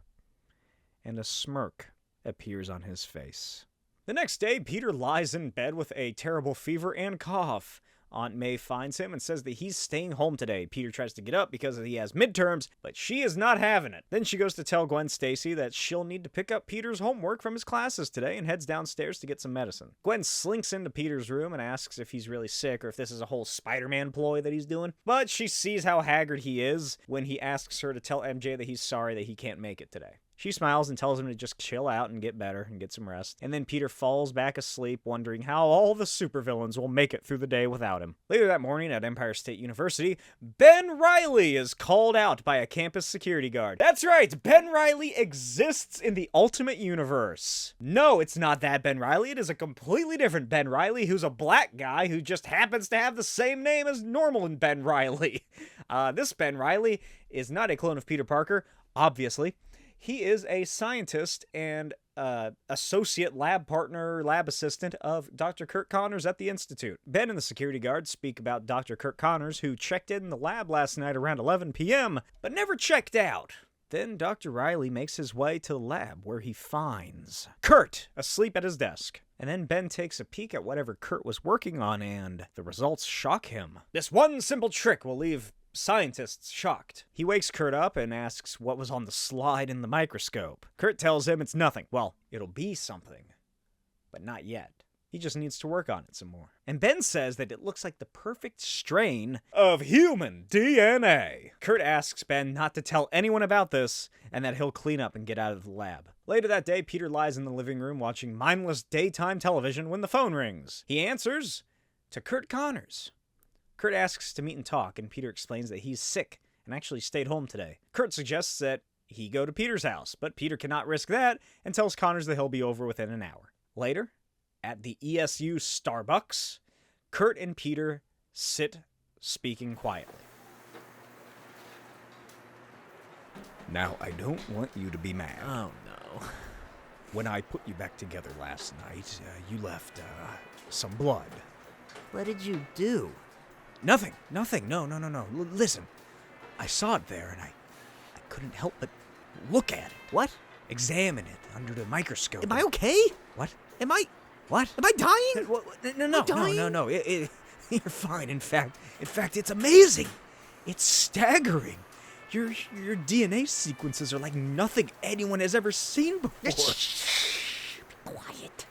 And a smirk appears on his face. The next day, Peter lies in bed with a terrible fever and cough. Aunt May finds him and says that he's staying home today. Peter tries to get up because he has midterms, but she is not having it. Then she goes to tell Gwen Stacy that she'll need to pick up Peter's homework from his classes today and heads downstairs to get some medicine. Gwen slinks into Peter's room and asks if he's really sick or if this is a whole Spider-Man ploy that he's doing. But she sees how haggard he is when he asks her to tell MJ that he's sorry that he can't make it today. She smiles and tells him to just chill out and get better and get some rest. And then Peter falls back asleep, wondering how all the supervillains will make it through the day without him. Later that morning at Empire State University, Ben Reilly is called out by a campus security guard. That's right, Ben Reilly exists in the Ultimate Universe. No, it's not that Ben Reilly. It is a completely different Ben Reilly who's a black guy who just happens to have the same name as normal in Ben Reilly. This Ben Reilly is not a clone of Peter Parker, obviously. He is a scientist and associate lab partner, lab assistant of Dr. Kurt Connors at the Institute. Ben and the security guard speak about Dr. Kurt Connors, who checked in the lab last night around 11 p.m., but never checked out. Then Dr. Reilly makes his way to the lab, where he finds Kurt asleep at his desk. And then Ben takes a peek at whatever Kurt was working on, and the results shock him. This one simple trick will leave scientists shocked. He wakes Kurt up and asks what was on the slide in the microscope. Kurt tells him it's nothing. Well, it'll be something, but not yet. He just needs to work on it some more. And Ben says that it looks like the perfect strain of human DNA. Kurt asks Ben not to tell anyone about this, and that he'll clean up and get out of the lab. Later that day, Peter lies in the living room watching mindless daytime television when the phone rings. He answers to Kurt Connors. Kurt asks to meet and talk, and Peter explains that he's sick and actually stayed home today. Kurt suggests that he go to Peter's house, but Peter cannot risk that and tells Connors that he'll be over within an hour. Later, at the ESU Starbucks, Kurt and Peter sit speaking quietly. Now, I don't want you to be mad. Oh, no. When I put you back together last night, you left, some blood. What did you do? Nothing. No. Listen, I saw it there, and I couldn't help but look at it. What? Examine it under the microscope. Am I okay? What? Am I What? dying? No. You're fine. In fact, it's amazing. It's staggering. Your DNA sequences are like nothing anyone has ever seen before. Shh. Be quiet.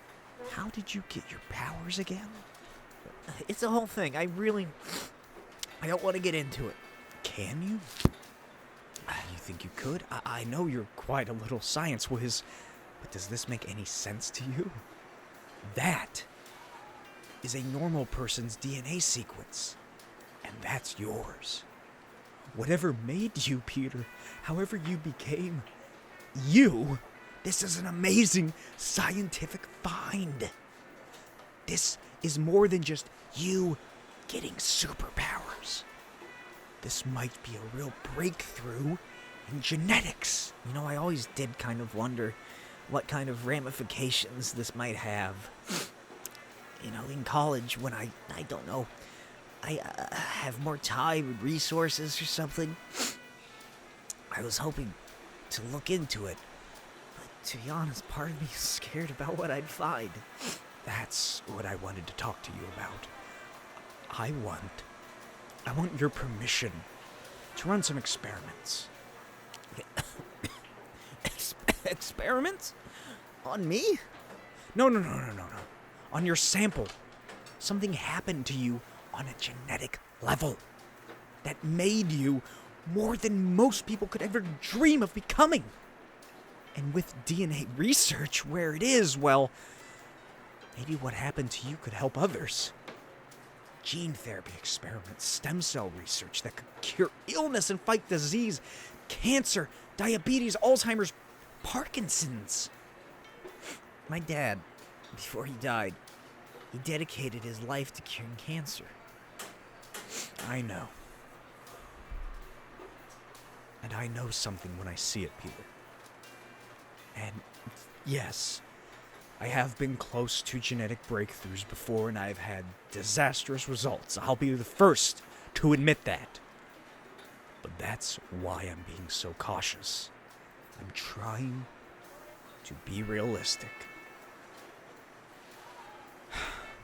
How did you get your powers again? It's a whole thing. I don't want to get into it. Can you? You think you could? I know you're quite a little science whiz, but does this make any sense to you? That is a normal person's DNA sequence, and that's yours. Whatever made you, Peter, however you became you, this is an amazing scientific find. This is more than just you getting superpowers. This might be a real breakthrough in genetics. You know, I always did kind of wonder what kind of ramifications this might have. You know, in college, when I don't know, I have more time and resources or something, I was hoping to look into it. But to be honest, part of me is scared about what I'd find. That's what I wanted to talk to you about. I want your permission to run some experiments. Experiments? On me? No. On your sample. Something happened to you on a genetic level that made you more than most people could ever dream of becoming. And with DNA research where it is, well, maybe what happened to you could help others. Gene therapy experiments, stem cell research that could cure illness and fight disease, cancer, diabetes, Alzheimer's, Parkinson's. My dad, before he died, he dedicated his life to curing cancer. I know. And I know something when I see it, Peter. And yes, I have been close to genetic breakthroughs before, and I've had disastrous results. I'll be the first to admit that. But that's why I'm being so cautious. I'm trying to be realistic.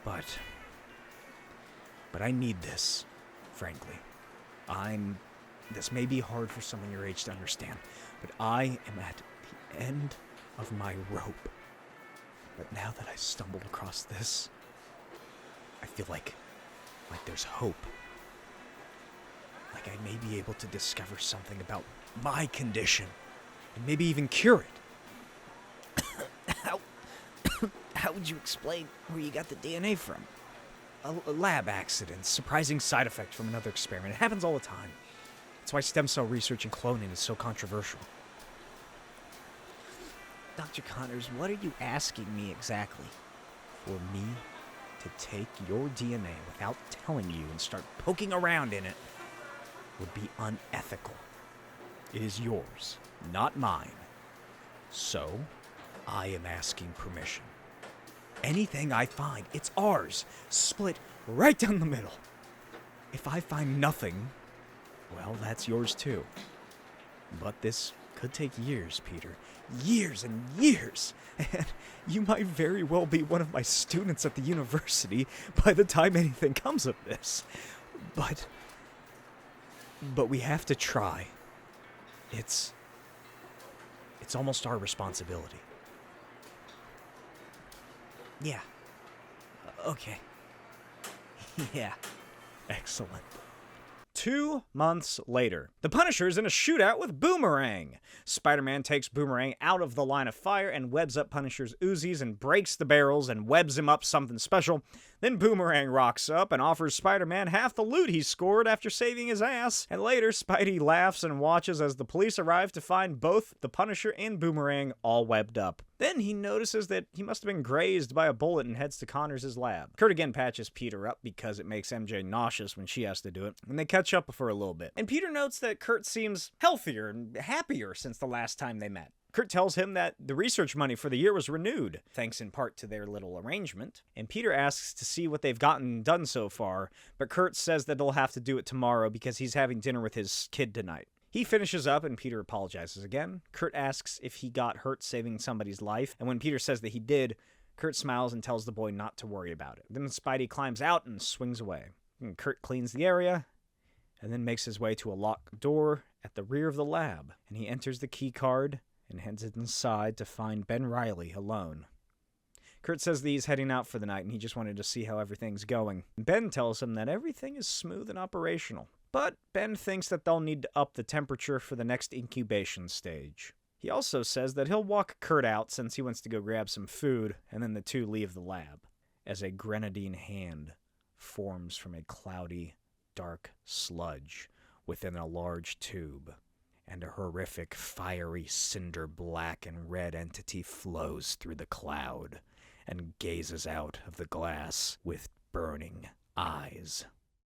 But I need this, frankly. This may be hard for someone your age to understand, but I am at the end of my rope. But now that I stumbled across this, I feel like there's hope. Like I may be able to discover something about my condition, and maybe even cure it. How would you explain where you got the DNA from? A lab accident, surprising side effect from another experiment. It happens all the time. That's why stem cell research and cloning is so controversial. Dr. Connors, what are you asking me exactly? For me to take your DNA without telling you and start poking around in it would be unethical. It is yours, not mine. So, I am asking permission. Anything I find, it's ours, split right down the middle. If I find nothing, well, that's yours too. But this Could take years, Peter. Years and years. And you might very well be one of my students at the university by the time anything comes of this. But we have to try. It's almost our responsibility. Yeah. Okay. Yeah. Excellent. 2 months later, the Punisher's in a shootout with Boomerang. Spider-Man takes Boomerang out of the line of fire and webs up Punisher's Uzis and breaks the barrels and webs him up something special. Then Boomerang rocks up and offers Spider-Man half the loot he scored after saving his ass. And later, Spidey laughs and watches as the police arrive to find both the Punisher and Boomerang all webbed up. Then he notices that he must have been grazed by a bullet and heads to Connors' lab. Kurt again patches Peter up because it makes MJ nauseous when she has to do it, and they catch up for a little bit. And Peter notes that Kurt seems healthier and happier since the last time they met. Kurt tells him that the research money for the year was renewed, thanks in part to their little arrangement, and Peter asks to see what they've gotten done so far, but Kurt says that they'll have to do it tomorrow because he's having dinner with his kid tonight. He finishes up and Peter apologizes again. Kurt asks if he got hurt saving somebody's life, and when Peter says that he did, Kurt smiles and tells the boy not to worry about it. Then Spidey climbs out and swings away. And Kurt cleans the area, and then makes his way to a locked door at the rear of the lab, and he enters the key card and heads inside to find Ben Reilly alone. Kurt says that he's heading out for the night and he just wanted to see how everything's going. Ben tells him that everything is smooth and operational, but Ben thinks that they'll need to up the temperature for the next incubation stage. He also says that he'll walk Kurt out since he wants to go grab some food, and then the two leave the lab, as a grenadine hand forms from a cloudy, dark sludge within a large tube, and a horrific, fiery, cinder-black and red entity flows through the cloud and gazes out of the glass with burning eyes.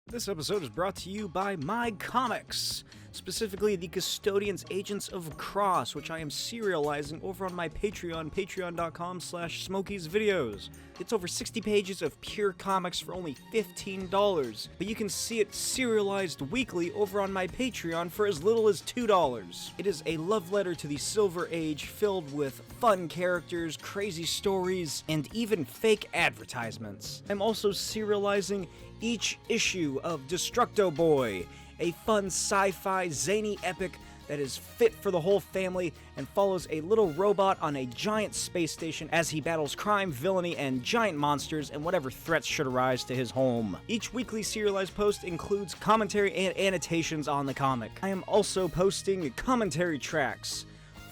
This episode is brought to you by My Comics, specifically the Custodians Agents of Cross, which I am serializing over on my Patreon, patreon.com/Smokey's videos. It's over 60 pages of pure comics for only $15, but you can see it serialized weekly over on my Patreon for as little as $2. It is a love letter to the Silver Age filled with fun characters, crazy stories, and even fake advertisements. I'm also serializing each issue of Destructo Boy, a fun sci-fi zany epic that is fit for the whole family and follows a little robot on a giant space station as he battles crime, villainy, and giant monsters and whatever threats should arise to his home. Each weekly serialized post includes commentary and annotations on the comic. I am also posting commentary tracks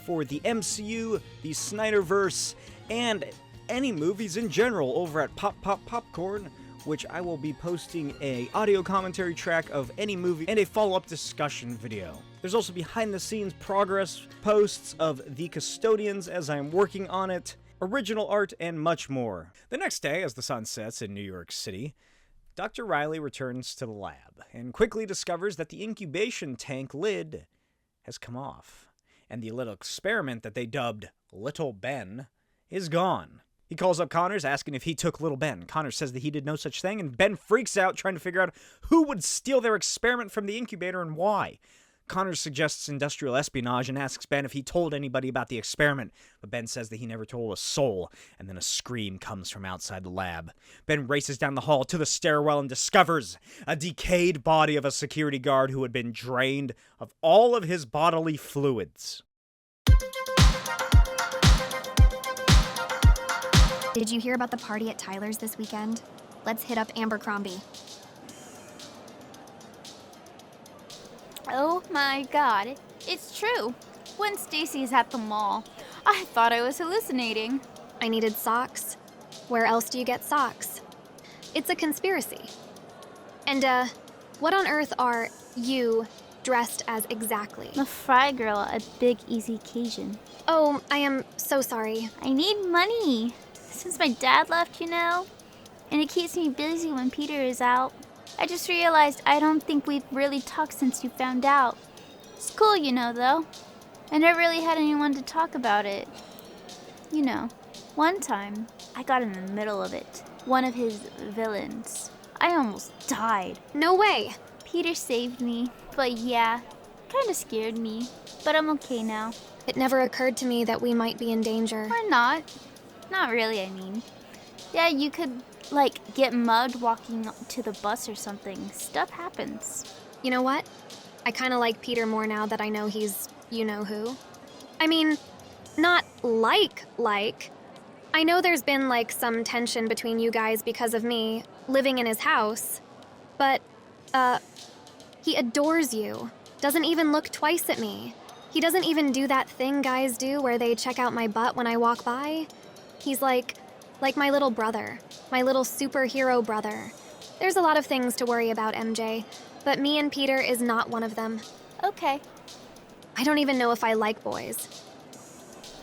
for the MCU, the Snyderverse, and any movies in general over at Pop Pop Popcorn, which I will be posting a audio commentary track of any movie and a follow-up discussion video. There's also behind-the-scenes progress posts of The Custodians as I'm working on it, original art, and much more. The next day, as the sun sets in New York City, Dr. Reilly returns to the lab and quickly discovers that the incubation tank lid has come off, and the little experiment that they dubbed Little Ben is gone. He calls up Connors, asking if he took Little Ben. Connors says that he did no such thing, and Ben freaks out, trying to figure out who would steal their experiment from the incubator and why. Connors suggests industrial espionage and asks Ben if he told anybody about the experiment, but Ben says that he never told a soul, and then a scream comes from outside the lab. Ben races down the hall to the stairwell and discovers a decayed body of a security guard who had been drained of all of his bodily fluids. Did you hear about the party at Tyler's this weekend? Let's hit up Abercrombie. Oh my god, it's true. When Stacy's at the mall, I thought I was hallucinating. I needed socks. Where else do you get socks? It's a conspiracy. And, what on earth are you dressed as exactly? I'm a fry girl at Big Easy Cajun. Oh, I am so sorry. I need money. Since my dad left, you know, and it keeps me busy when Peter is out. I just realized I don't think we've really talked since you found out. It's cool, you know, though. I never really had anyone to talk about it. You know, one time, I got in the middle of it. One of his villains. I almost died. No way. Peter saved me, but yeah, Kinda scared me, but I'm okay now. It never occurred to me that we might be in danger. Or not. Not really, I mean. Yeah, you could, like, get mugged walking to the bus or something. Stuff happens. You know what? I kind of like Peter more now that I know he's you-know-who. I mean, not like. I know there's been, like, some tension between you guys because of me living in his house, but, he adores you. Doesn't even look twice at me. He doesn't even do that thing guys do where they check out my butt when I walk by. He's like my little brother, my little superhero brother. There's a lot of things to worry about, MJ, but me and Peter is not one of them. Okay. I don't even know if I like boys.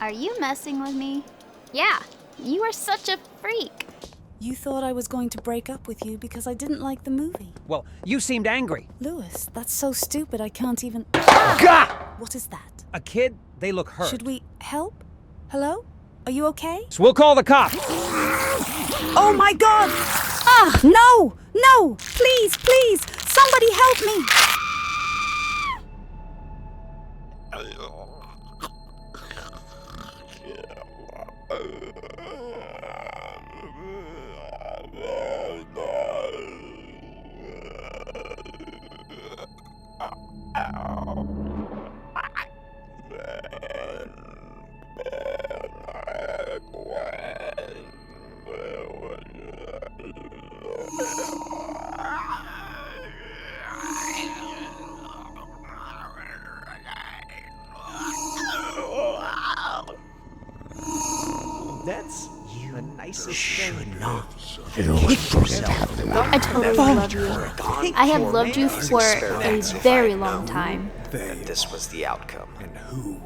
Are you messing with me? Yeah. You are such a freak. You thought I was going to break up with you because I didn't like the movie. Well, you seemed angry. Lewis, that's so stupid I can't even... Gah! What is that? A kid? They look hurt. Should we help? Hello? Are you okay? So we'll call the cops. Oh my god! Ah, no! No! Please, please! Somebody help me! That's the nicest thing. I totally love you. I have loved you for a very long time. And this was the outcome. And who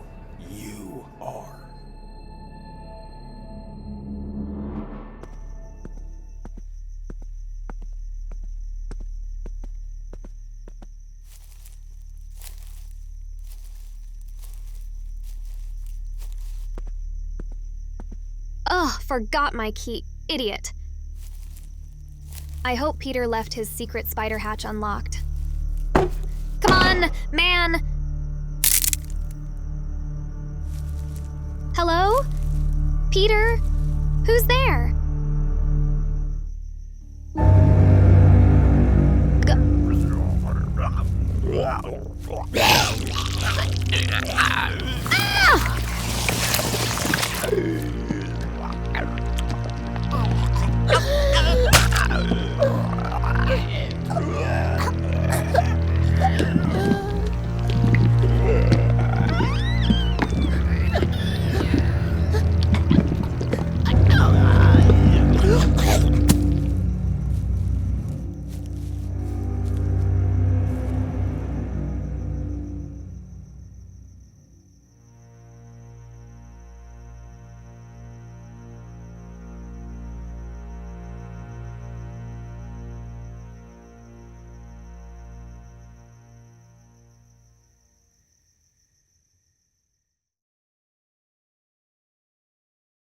you are. Ugh, forgot my key. Idiot. I hope Peter left his secret spider hatch unlocked. Come on, man! Hello? Peter? Who's there?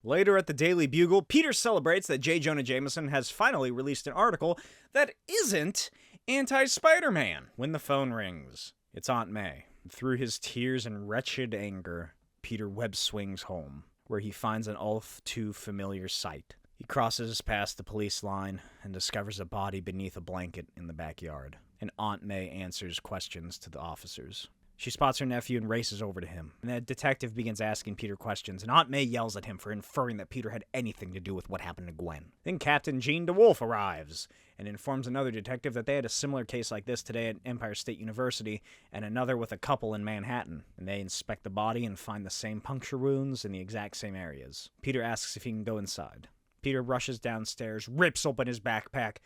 Later at the Daily Bugle, Peter celebrates that J. Jonah Jameson has finally released an article that isn't anti-Spider-Man when the phone rings. It's Aunt May. Through his tears and wretched anger, Peter web swings home, where he finds an all too familiar sight. He crosses past the police line and discovers a body beneath a blanket in the backyard. And Aunt May answers questions to the officers. She spots her nephew and races over to him. And the detective begins asking Peter questions, and Aunt May yells at him for inferring that Peter had anything to do with what happened to Gwen. Then Captain Gene DeWolf arrives and informs another detective that they had a similar case like this today at Empire State University and another with a couple in Manhattan. And they inspect the body and find the same puncture wounds in the exact same areas. Peter asks if he can go inside. Peter rushes downstairs, rips open his backpack,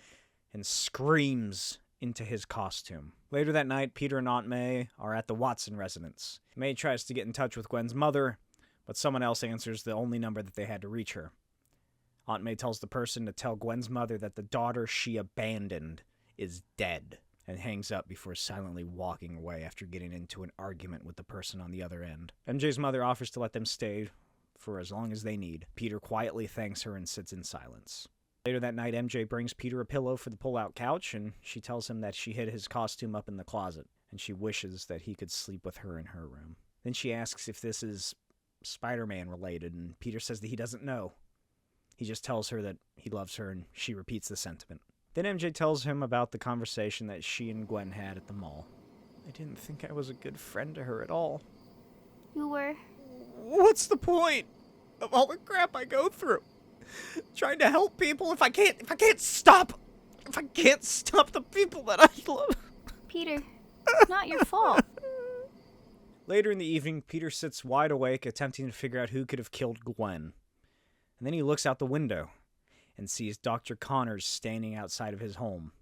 and screams into his costume. Later that night, Peter and Aunt May are at the Watson residence. May tries to get in touch with Gwen's mother, but someone else answers the only number that they had to reach her. Aunt May tells the person to tell Gwen's mother that the daughter she abandoned is dead, and hangs up before silently walking away after getting into an argument with the person on the other end. MJ's mother offers to let them stay for as long as they need. Peter quietly thanks her and sits in silence. Later that night, MJ brings Peter a pillow for the pull-out couch, and she tells him that she hid his costume up in the closet. and she wishes that he could sleep with her in her room. Then she asks if this is Spider-Man related, and Peter says that he doesn't know. He just tells her that he loves her, and she repeats the sentiment. Then MJ tells him about the conversation that she and Gwen had at the mall. I didn't think I was a good friend to her at all. You were. What's the point of all the crap I go through? Trying to help people if I can't stop the people that I love. Peter, it's not your fault. Later in the evening, Peter sits wide awake, attempting to figure out who could have killed Gwen. And then he looks out the window and sees Dr. Connors standing outside of his home.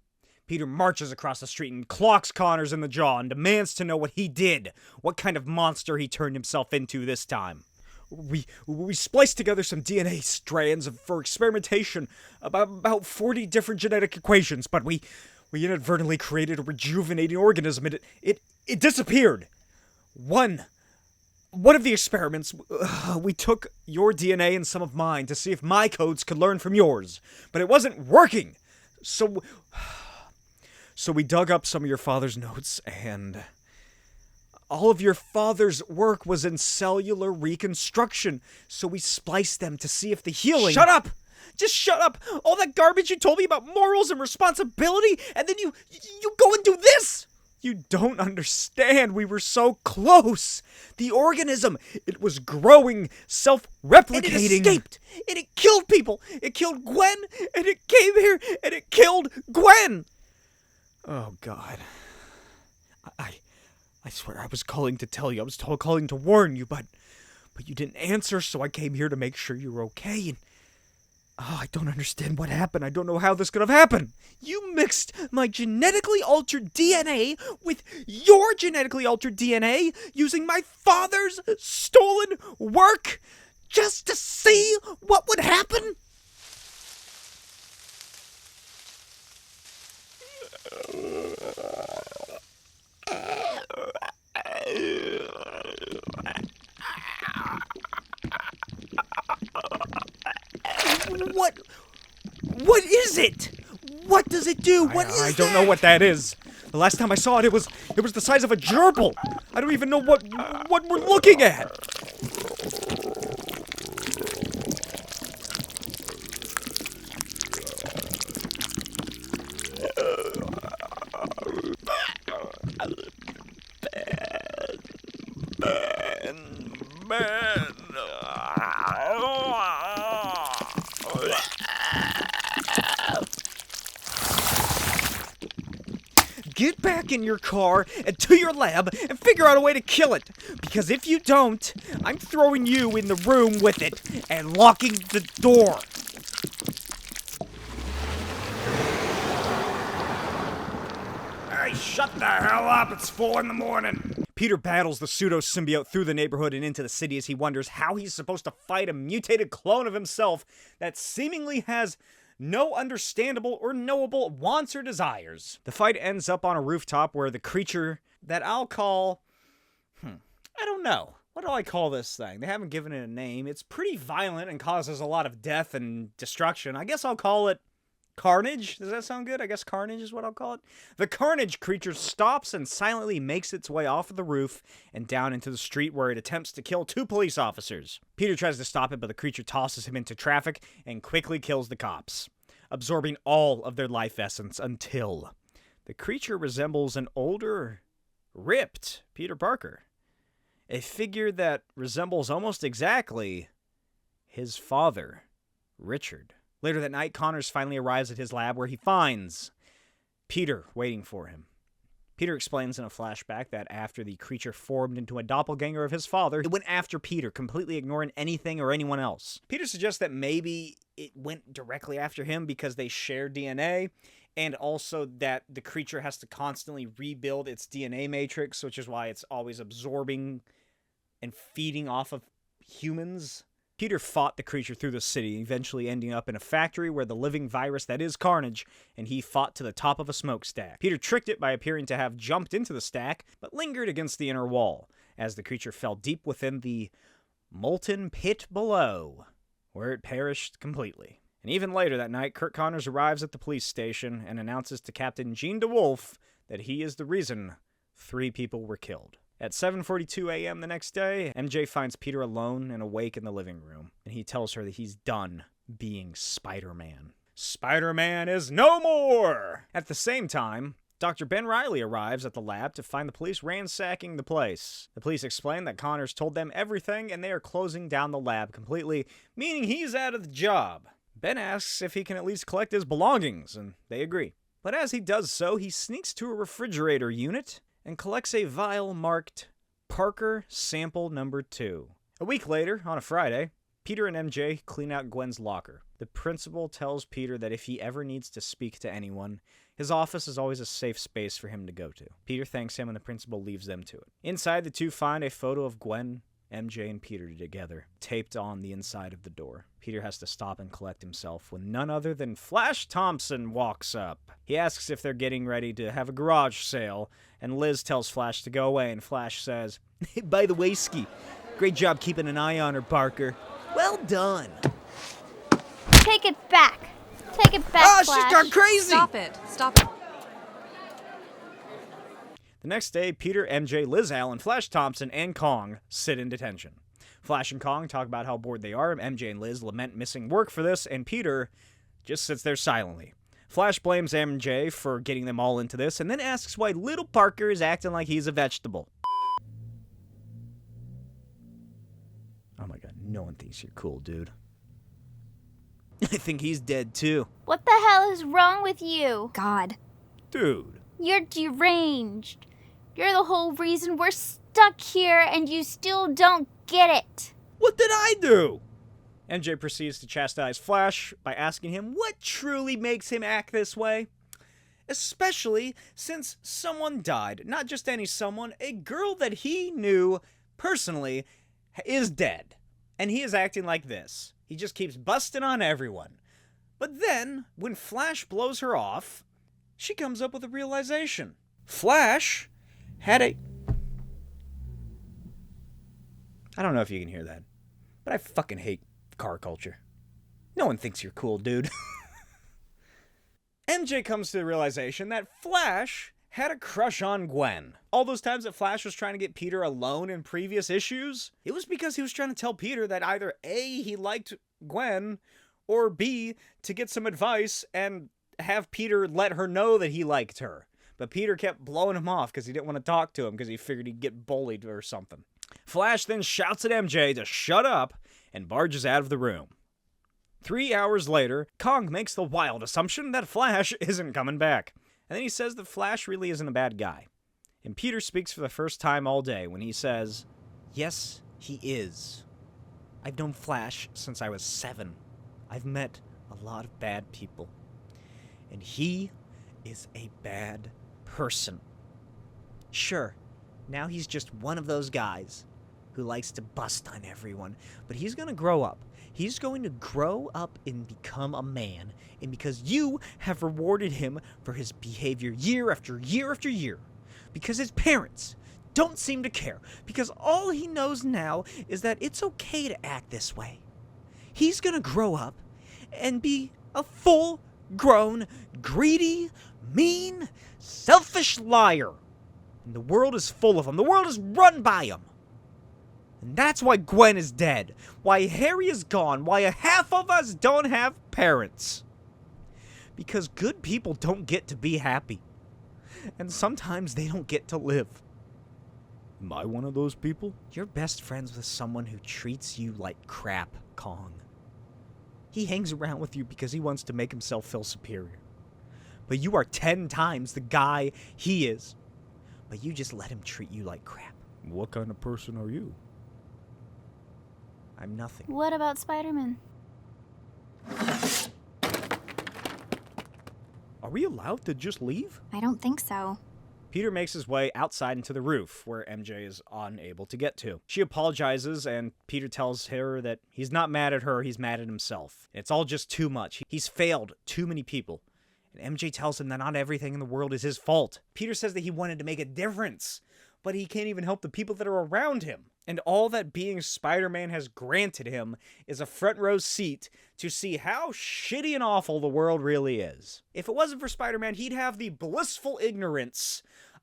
Peter marches across the street and clocks Connors in the jaw and demands to know what he did, what kind of monster he turned himself into this time. We spliced together some DNA strands for experimentation about 40 different genetic equations, but we inadvertently created a rejuvenating organism and it disappeared. One of the experiments, we took your DNA and some of mine to see if my codes could learn from yours, but it wasn't working. So we dug up some of your father's notes, and all of your father's work was in cellular reconstruction, so we spliced them to see if the healing— Shut up! Just shut up! All that garbage you told me about morals and responsibility, and then you go and do this! You don't understand. We were so close. The organism, it was growing, self-replicating. And it escaped, and it killed people. It killed Gwen, and it came here, and it killed Gwen. Oh, God. I swear I was calling to tell you. I was calling to warn you, but you didn't answer, so I came here to make sure you were okay. And I don't understand what happened. I don't know how this could have happened. You mixed my genetically altered DNA with your genetically altered DNA using my father's stolen work just to see what would happen? What is it? What does it do? I don't know what that is. The last time I saw it, it was the size of a gerbil. I don't even know what we're looking at. Get back in your car and to your lab and figure out a way to kill it. Because if you don't, I'm throwing you in the room with it and locking the door. Hey, shut the hell up. It's 4 a.m. Peter battles the pseudo-symbiote through the neighborhood and into the city as he wonders how he's supposed to fight a mutated clone of himself that seemingly has no understandable or knowable wants or desires. The fight ends up on a rooftop where the creature that I'll call... I don't know. What do I call this thing? They haven't given it a name. It's pretty violent and causes a lot of death and destruction. I guess I'll call it Carnage. Does that sound good? I guess Carnage is what I'll call it. The Carnage creature stops and silently makes its way off of the roof and down into the street where it attempts to kill 2 police officers. Peter tries to stop it, but the creature tosses him into traffic and quickly kills the cops, absorbing all of their life essence until the creature resembles an older, ripped Peter Parker. A figure that resembles almost exactly his father, Richard. Later that night, Connors finally arrives at his lab where he finds Peter waiting for him. Peter explains in a flashback that after the creature formed into a doppelganger of his father, it went after Peter, completely ignoring anything or anyone else. Peter suggests that maybe it went directly after him because they share DNA, and also that the creature has to constantly rebuild its DNA matrix, which is why it's always absorbing and feeding off of humans. Peter fought the creature through the city, eventually ending up in a factory where the living virus that is Carnage, and he fought to the top of a smokestack. Peter tricked it by appearing to have jumped into the stack, but lingered against the inner wall, as the creature fell deep within the molten pit below, where it perished completely. And even later that night, Kurt Connors arrives at the police station and announces to Captain Gene DeWolf that he is the reason 3 people were killed. At 7:42 a.m. the next day, MJ finds Peter alone and awake in the living room, and he tells her that he's done being Spider-Man. Spider-Man is no more! At the same time, Dr. Ben Reilly arrives at the lab to find the police ransacking the place. The police explain that Connors told them everything and they are closing down the lab completely, meaning he's out of the job. Ben asks if he can at least collect his belongings, and they agree. But as he does so, he sneaks to a refrigerator unit and collects a vial marked Parker Sample Number 2. A week later, on a Friday, Peter and MJ clean out Gwen's locker. The principal tells Peter that if he ever needs to speak to anyone, his office is always a safe space for him to go to. Peter thanks him and the principal leaves them to it. Inside, the two find a photo of Gwen, MJ, and Peter together, taped on the inside of the door. Peter has to stop and collect himself when none other than Flash Thompson walks up. He asks if they're getting ready to have a garage sale, and Liz tells Flash to go away, and Flash says, "Hey, by the way, Ski, great job keeping an eye on her, Parker. Well done." Take it back. Take it back, Flash. She's gone crazy! Stop it. Stop it. The next day, Peter, MJ, Liz Allen, Flash Thompson, and Kong sit in detention. Flash and Kong talk about how bored they are. MJ and Liz lament missing work for this, and Peter just sits there silently. Flash blames MJ for getting them all into this, and then asks why little Parker is acting like he's a vegetable. Oh my god, no one thinks you're cool, dude. I think he's dead too. What the hell is wrong with you? God. Dude. You're deranged. You're the whole reason we're stuck here and you still don't get it. What did I do? MJ proceeds to chastise Flash by asking him what truly makes him act this way. Especially since someone died. Not just any someone, a girl that he knew personally is dead. And he is acting like this. He just keeps busting on everyone. But then, when Flash blows her off, she comes up with a realization. Flash had a... I don't know if you can hear that, but I fucking hate car culture. No one thinks you're cool, dude. MJ comes to the realization that Flash had a crush on Gwen. All those times that Flash was trying to get Peter alone in previous issues, it was because he was trying to tell Peter that either A, he liked Gwen, or B, to get some advice and have Peter let her know that he liked her. But Peter kept blowing him off because he didn't want to talk to him because he figured he'd get bullied or something. Flash then shouts at MJ to shut up and barges out of the room. 3 hours later, Kong makes the wild assumption that Flash isn't coming back. And then he says that Flash really isn't a bad guy. And Peter speaks for the first time all day when he says, "Yes, he is. I've known Flash since I was 7. I've met a lot of bad people. And he is a bad person. Sure, now he's just one of those guys who likes to bust on everyone, but he's going to grow up. He's going to grow up and become a man, and because you have rewarded him for his behavior year after year after year, because his parents don't seem to care, because all he knows now is that it's okay to act this way. He's going to grow up and be a full-grown, greedy, mean, selfish liar. And the world is full of him. The world is run by him. And that's why Gwen is dead. Why Harry is gone. Why a half of us don't have parents. Because good people don't get to be happy. And sometimes they don't get to live. Am I one of those people? You're best friends with someone who treats you like crap, Kong. He hangs around with you because he wants to make himself feel superior. But you are 10 times the guy he is. But you just let him treat you like crap. What kind of person are you? I'm nothing. What about Spider-Man? Are we allowed to just leave? I don't think so. Peter makes his way outside into the roof, where MJ is unable to get to. She apologizes, and Peter tells her that he's not mad at her, he's mad at himself. It's all just too much. He's failed too many people. And MJ tells him that not everything in the world is his fault. Peter says that he wanted to make a difference, but he can't even help the people that are around him. And all that being Spider-Man has granted him is a front row seat to see how shitty and awful the world really is. If it wasn't for Spider-Man, he'd have the blissful ignorance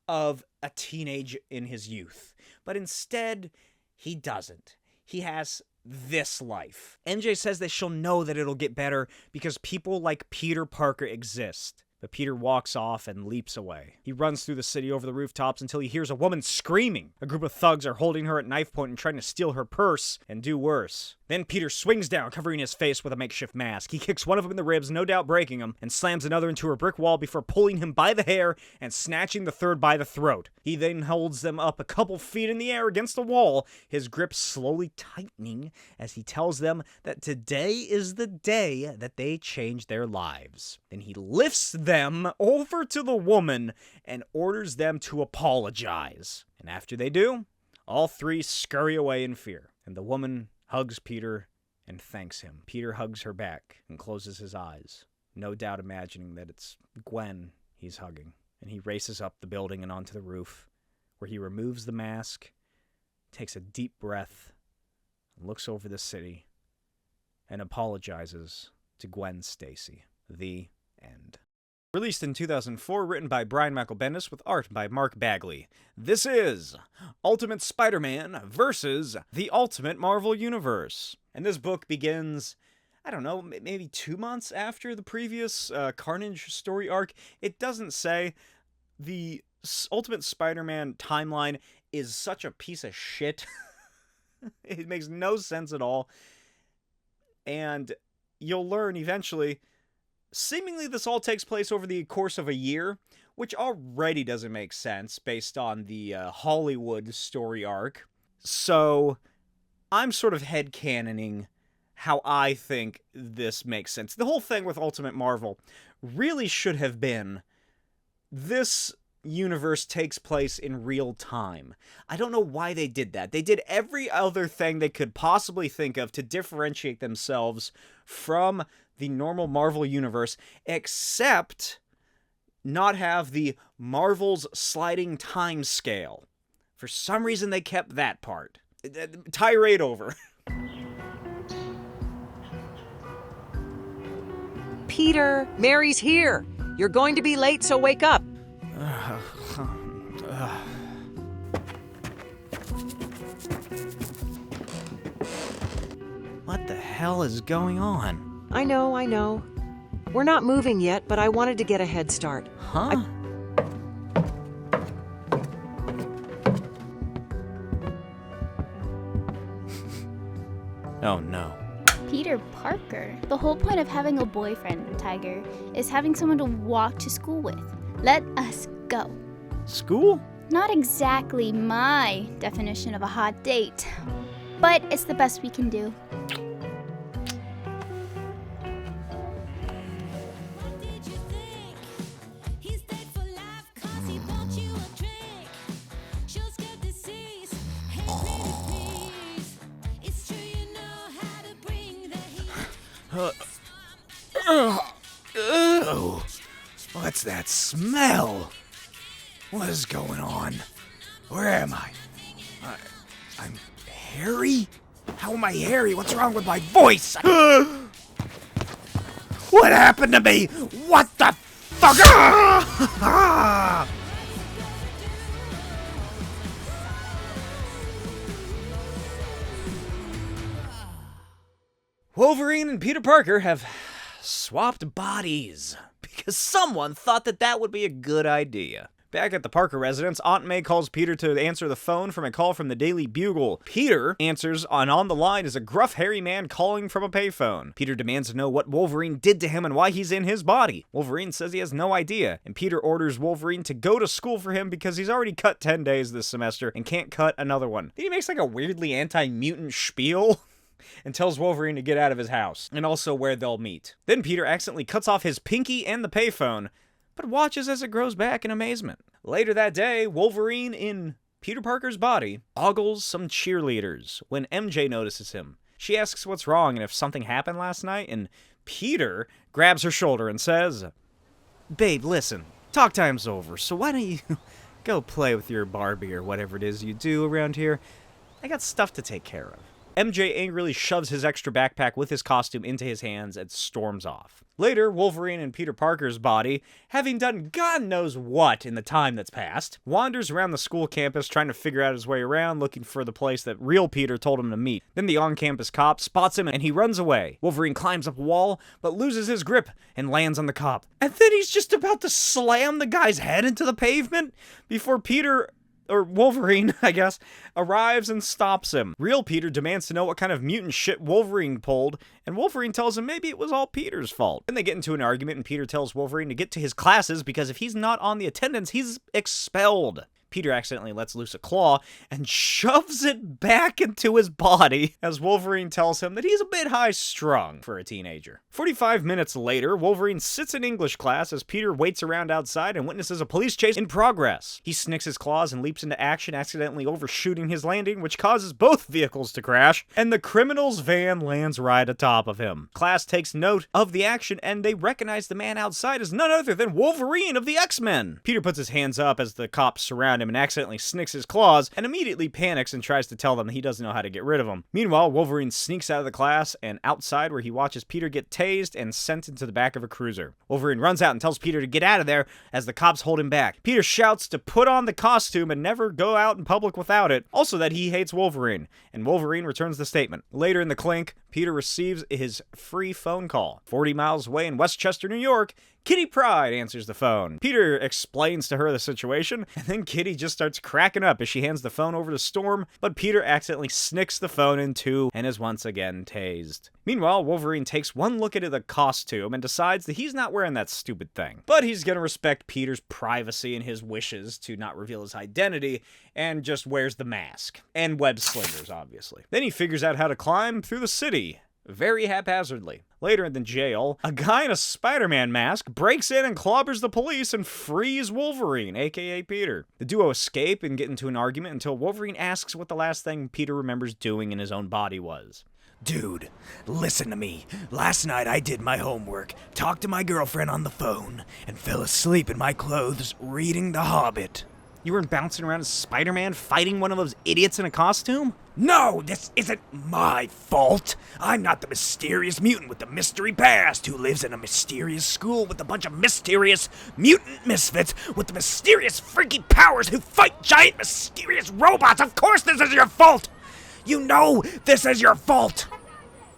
of a teenage in his youth. But instead, he doesn't. He has this life. MJ says that she'll know that it'll get better because people like Peter Parker exist. But Peter walks off and leaps away. He runs through the city over the rooftops until he hears a woman screaming. A group of thugs are holding her at knife point and trying to steal her purse and do worse. Then Peter swings down, covering his face with a makeshift mask. He kicks one of them in the ribs, no doubt breaking him, and slams another into a brick wall before pulling him by the hair and snatching the third by the throat. He then holds them up a couple feet in the air against the wall, his grip slowly tightening as he tells them that today is the day that they change their lives. Then he lifts them over to the woman and orders them to apologize. And after they do, all three scurry away in fear. And the woman hugs Peter and thanks him. Peter hugs her back and closes his eyes, no doubt imagining that it's Gwen he's hugging. And he races up the building and onto the roof, where he removes the mask, takes a deep breath, and looks over the city, and apologizes to Gwen Stacy. The end. Released in 2004, written by Brian Michael Bendis with art by Mark Bagley. This is Ultimate Spider-Man versus the Ultimate Marvel Universe. And this book begins, I don't know, maybe 2 months after the previous Carnage story arc. It doesn't say. The Ultimate Spider-Man timeline is such a piece of shit. It makes no sense at all. And you'll learn eventually. Seemingly, this all takes place over the course of a year, which already doesn't make sense based on the Hollywood story arc. So, I'm sort of headcanoning how I think this makes sense. The whole thing with Ultimate Marvel really should have been, this universe takes place in real time. I don't know why they did that. They did every other thing they could possibly think of to differentiate themselves from the normal Marvel universe, except not have the Marvel's sliding time scale. For some reason, they kept that part. Tirade over. Peter, Mary's here. You're going to be late, so wake up. What the hell is going on? I know. We're not moving yet, but I wanted to get a head start. Huh? Oh no. Peter Parker. The whole point of having a boyfriend, Tiger, is having someone to walk to school with. Let us go. School? Not exactly my definition of a hot date, but it's the best we can do. What's that smell? What is going on? Where am I? I'm hairy? How am I hairy? What's wrong with my voice? What happened to me? What the fuck? Wolverine and Peter Parker have swapped bodies because someone thought that that would be a good idea. Back at the Parker residence, Aunt May calls Peter to answer the phone from a call from the Daily Bugle. Peter answers, and on the line is a gruff, hairy man calling from a payphone. Peter demands to know what Wolverine did to him and why he's in his body. Wolverine says he has no idea, and Peter orders Wolverine to go to school for him because he's already cut 10 days this semester and can't cut another one. Then he makes like a weirdly anti-mutant spiel and tells Wolverine to get out of his house, and also where they'll meet. Then Peter accidentally cuts off his pinky and the payphone, but watches as it grows back in amazement. Later that day, Wolverine in Peter Parker's body ogles some cheerleaders when MJ notices him. She asks what's wrong and if something happened last night, and Peter grabs her shoulder and says, "Babe, listen, talk time's over, so why don't you go play with your Barbie or whatever it is you do around here? I got stuff to take care of." MJ angrily shoves his extra backpack with his costume into his hands and storms off. Later, Wolverine in Peter Parker's body, having done God knows what in the time that's passed, wanders around the school campus trying to figure out his way around, looking for the place that real Peter told him to meet. Then the on-campus cop spots him and he runs away. Wolverine climbs up a wall, but loses his grip and lands on the cop. And then he's just about to slam the guy's head into the pavement before Peter, or Wolverine, I guess, arrives and stops him. Real Peter demands to know what kind of mutant shit Wolverine pulled, and Wolverine tells him maybe it was all Peter's fault. Then they get into an argument, and Peter tells Wolverine to get to his classes because if he's not on the attendance, he's expelled. Peter accidentally lets loose a claw and shoves it back into his body as Wolverine tells him that he's a bit high-strung for a teenager. 45 minutes later, Wolverine sits in English class as Peter waits around outside and witnesses a police chase in progress. He snicks his claws and leaps into action, accidentally overshooting his landing, which causes both vehicles to crash, and the criminal's van lands right atop of him. Class takes note of the action, and they recognize the man outside as none other than Wolverine of the X-Men. Peter puts his hands up as the cops surround him and accidentally snicks his claws and immediately panics and tries to tell them he doesn't know how to get rid of them. Meanwhile, Wolverine sneaks out of the class and outside where he watches Peter get tased and sent into the back of a cruiser. Wolverine runs out and tells Peter to get out of there as the cops hold him back. Peter shouts to put on the costume and never go out in public without it, also that he hates Wolverine, and Wolverine returns the statement. Later in the clink, Peter receives his free phone call. 40 miles away in Westchester, New York, Kitty Pryde answers the phone. Peter explains to her the situation, and then Kitty just starts cracking up as she hands the phone over to Storm, but Peter accidentally snicks the phone in two and is once again tased. Meanwhile, Wolverine takes one look at the costume and decides that he's not wearing that stupid thing. But he's gonna respect Peter's privacy and his wishes to not reveal his identity, and just wears the mask. And web slingers, obviously. Then he figures out how to climb through the city, very haphazardly. Later in the jail, a guy in a Spider-Man mask breaks in and clobbers the police and frees Wolverine, aka Peter. The duo escape and get into an argument until Wolverine asks what the last thing Peter remembers doing in his own body was. Dude, listen to me. Last night I did my homework, talked to my girlfriend on the phone, and fell asleep in my clothes reading The Hobbit. You weren't bouncing around as Spider-Man fighting one of those idiots in a costume? No, this isn't my fault. I'm not the mysterious mutant with the mystery past who lives in a mysterious school with a bunch of mysterious mutant misfits with the mysterious freaky powers who fight giant mysterious robots. Of course this is your fault. You know this is your fault.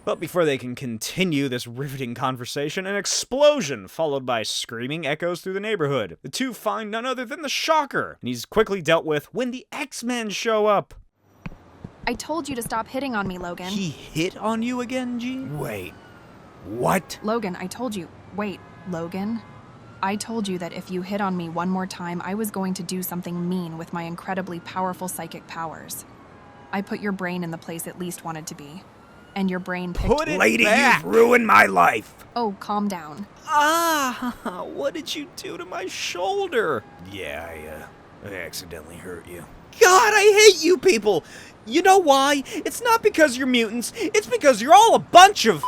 But before they can continue this riveting conversation, an explosion followed by screaming echoes through the neighborhood. The two find none other than the Shocker, and he's quickly dealt with when the X-Men show up. I told you to stop hitting on me, Logan. He hit on you again, Jean? Wait, what? Logan, I told you. Wait, Logan? I told you that if you hit on me one more time, I was going to do something mean with my incredibly powerful psychic powers. I put your brain in the place it least wanted to be. And your brain picked— Put it Lady, back. You've ruined my life. Oh, calm down. Ah, what did you do to my shoulder? Yeah, I accidentally hurt you. God, I hate you people. You know why? It's not because you're mutants. It's because you're all a bunch of—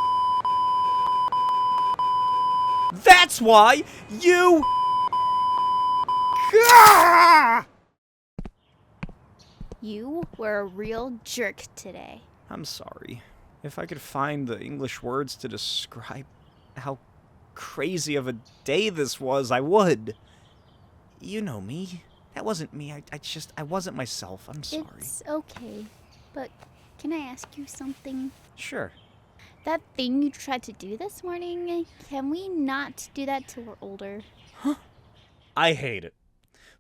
That's why you— You were a real jerk today. I'm sorry. If I could find the English words to describe how crazy of a day this was, I would. You know me. That wasn't me. I wasn't myself. I'm sorry. It's okay. But can I ask you something? Sure. That thing you tried to do this morning, can we not do that till we're older? Huh? I hate it.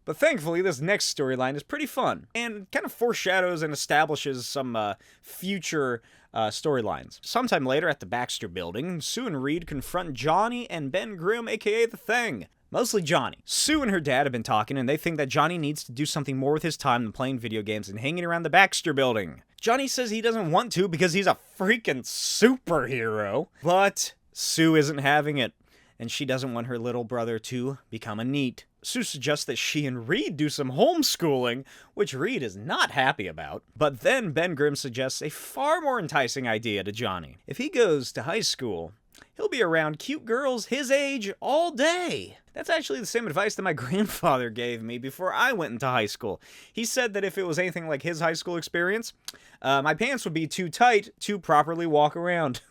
But thankfully, this next storyline is pretty fun and kind of foreshadows and establishes some future storylines. Sometime later at the Baxter Building, Sue and Reed confront Johnny and Ben Grimm, aka The Thing. Mostly Johnny. Sue and her dad have been talking, and they think that Johnny needs to do something more with his time than playing video games and hanging around the Baxter Building. Johnny says he doesn't want to because he's a freaking superhero. But Sue isn't having it, and she doesn't want her little brother to become a NEET. Sue suggests that she and Reed do some homeschooling, which Reed is not happy about. But then Ben Grimm suggests a far more enticing idea to Johnny. If he goes to high school, He'll be around cute girls his age all day. That's actually the same advice that my grandfather gave me before I went into high school. He said that if it was anything like his high school experience, my pants would be too tight to properly walk around.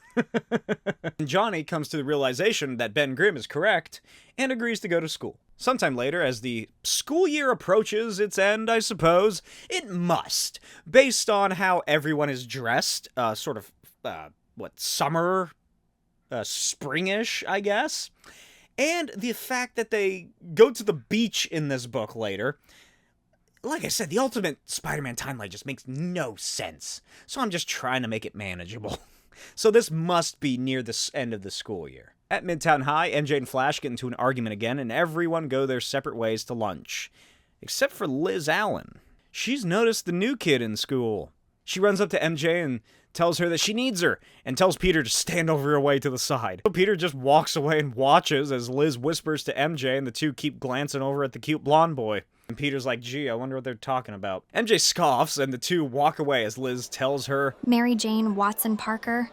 Johnny comes to the realization that Ben Grimm is correct and agrees to go to school. Sometime later, as the school year approaches its end, I suppose, it must, based on how everyone is dressed, summer, springish, I guess, and the fact that they go to the beach in this book later. Like I said, the Ultimate Spider-Man timeline just makes no sense, so I'm just trying to make it manageable. So this must be near the end of the school year. At Midtown High, MJ and Flash get into an argument again, and everyone go their separate ways to lunch. Except for Liz Allen. She's noticed the new kid in school. She runs up to MJ and tells her that she needs her, and tells Peter to stand over her way to the side. So Peter just walks away and watches as Liz whispers to MJ, and the two keep glancing over at the cute blonde boy. And Peter's like, gee, I wonder what they're talking about. MJ scoffs, and the two walk away as Liz tells her, Mary Jane Watson Parker,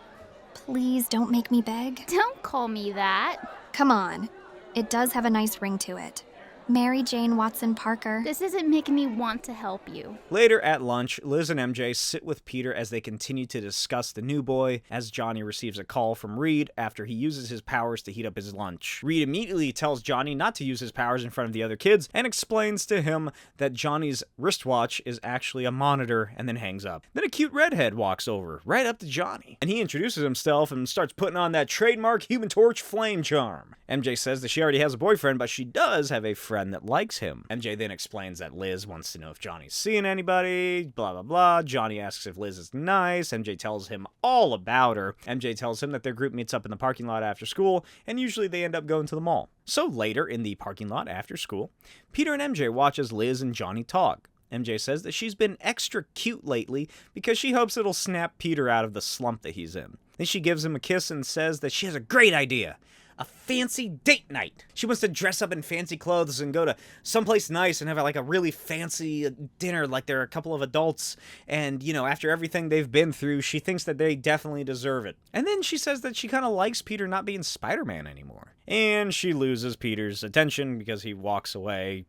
please don't make me beg. Don't call me that. Come on. It does have a nice ring to it. Mary Jane Watson Parker. This isn't making me want to help you. Later at lunch, Liz and MJ sit with Peter as they continue to discuss the new boy, as Johnny receives a call from Reed after he uses his powers to heat up his lunch. Reed immediately tells Johnny not to use his powers in front of the other kids, and explains to him that Johnny's wristwatch is actually a monitor, and then hangs up. Then a cute redhead walks over, right up to Johnny, and he introduces himself and starts putting on that trademark Human Torch flame charm. MJ says that she already has a boyfriend, but she does have a friend that likes him. MJ then explains that Liz wants to know if Johnny's seeing anybody, blah blah blah. Johnny asks if Liz is nice. MJ tells him all about her. MJ tells him that their group meets up in the parking lot after school, and usually they end up going to the mall. So later in the parking lot after school, Peter and MJ watch as Liz and Johnny talk. MJ says that she's been extra cute lately because she hopes it'll snap Peter out of the slump that he's in. Then she gives him a kiss and says that she has a great idea. A fancy date night. She wants to dress up in fancy clothes and go to someplace nice and have like a really fancy dinner like there are a couple of adults. And, you know, after everything they've been through, she thinks that they definitely deserve it. And then she says that she kind of likes Peter not being Spider-Man anymore. And she loses Peter's attention because he walks away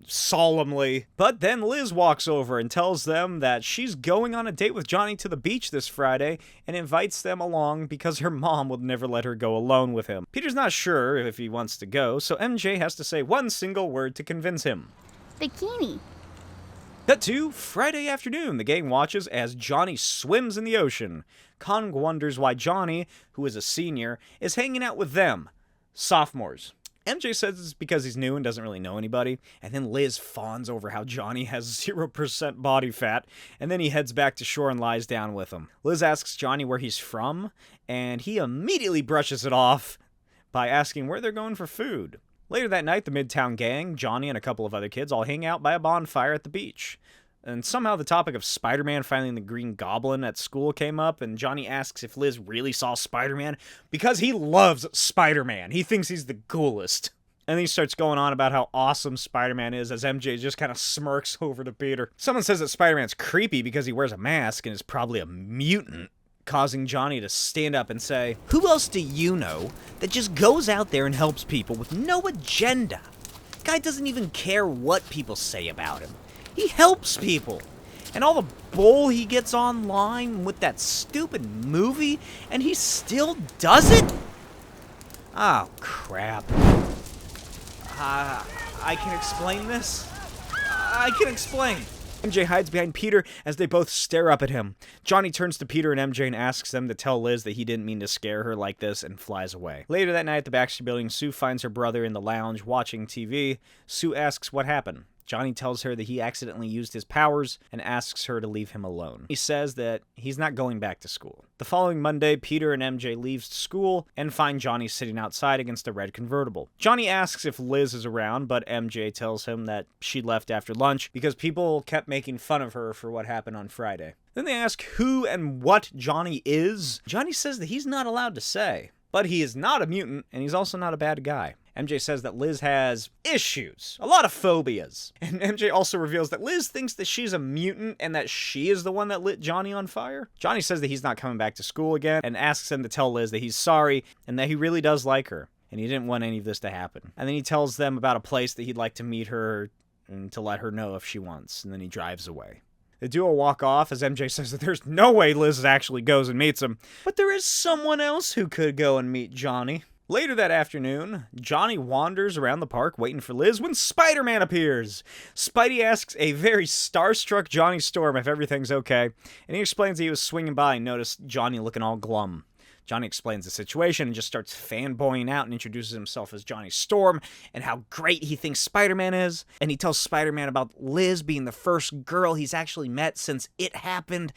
solemnly. But then Liz walks over and tells them that she's going on a date with Johnny to the beach this Friday and invites them along because her mom would never let her go alone with him. Peter's not sure if he wants to go, so MJ has to say one single word to convince him. Bikini. Cut to Friday afternoon. The gang watches as Johnny swims in the ocean. Kong wonders why Johnny, who is a senior, is hanging out with them, sophomores. MJ says it's because he's new and doesn't really know anybody, and then Liz fawns over how Johnny has 0% body fat, and then he heads back to shore and lies down with him. Liz asks Johnny where he's from, and he immediately brushes it off by asking where they're going for food. Later that night, the Midtown gang, Johnny and a couple of other kids, all hang out by a bonfire at the beach. And somehow the topic of Spider-Man finding the Green Goblin at school came up, and Johnny asks if Liz really saw Spider-Man because he loves Spider-Man. He thinks he's the coolest. And then he starts going on about how awesome Spider-Man is as MJ just kind of smirks over to Peter. Someone says that Spider-Man's creepy because he wears a mask and is probably a mutant, causing Johnny to stand up and say, "Who else do you know that just goes out there and helps people with no agenda? Guy doesn't even care what people say about him. He helps people. And all the bull he gets online with that stupid movie, and he still does it? Oh, crap. I can explain this? I can explain." MJ hides behind Peter as they both stare up at him. Johnny turns to Peter and MJ and asks them to tell Liz that he didn't mean to scare her like this and flies away. Later that night at the Baxter Building, Sue finds her brother in the lounge watching TV. Sue asks what happened. Johnny tells her that he accidentally used his powers and asks her to leave him alone. He says that he's not going back to school. The following Monday, Peter and MJ leave school and find Johnny sitting outside against a red convertible. Johnny asks if Liz is around, but MJ tells him that she left after lunch because people kept making fun of her for what happened on Friday. Then they ask who and what Johnny is. Johnny says that he's not allowed to say, but he is not a mutant and he's also not a bad guy. MJ says that Liz has issues, a lot of phobias. And MJ also reveals that Liz thinks that she's a mutant and that she is the one that lit Johnny on fire. Johnny says that he's not coming back to school again and asks him to tell Liz that he's sorry and that he really does like her and he didn't want any of this to happen. And then he tells them about a place that he'd like to meet her and to let her know if she wants, and then he drives away. The duo walk off as MJ says that there's no way Liz actually goes and meets him, but there is someone else who could go and meet Johnny. Later that afternoon, Johnny wanders around the park waiting for Liz when Spider-Man appears. Spidey asks a very starstruck Johnny Storm if everything's okay, and he explains that he was swinging by and noticed Johnny looking all glum. Johnny explains the situation and just starts fanboying out and introduces himself as Johnny Storm and how great he thinks Spider-Man is. And he tells Spider-Man about Liz being the first girl he's actually met since it happened.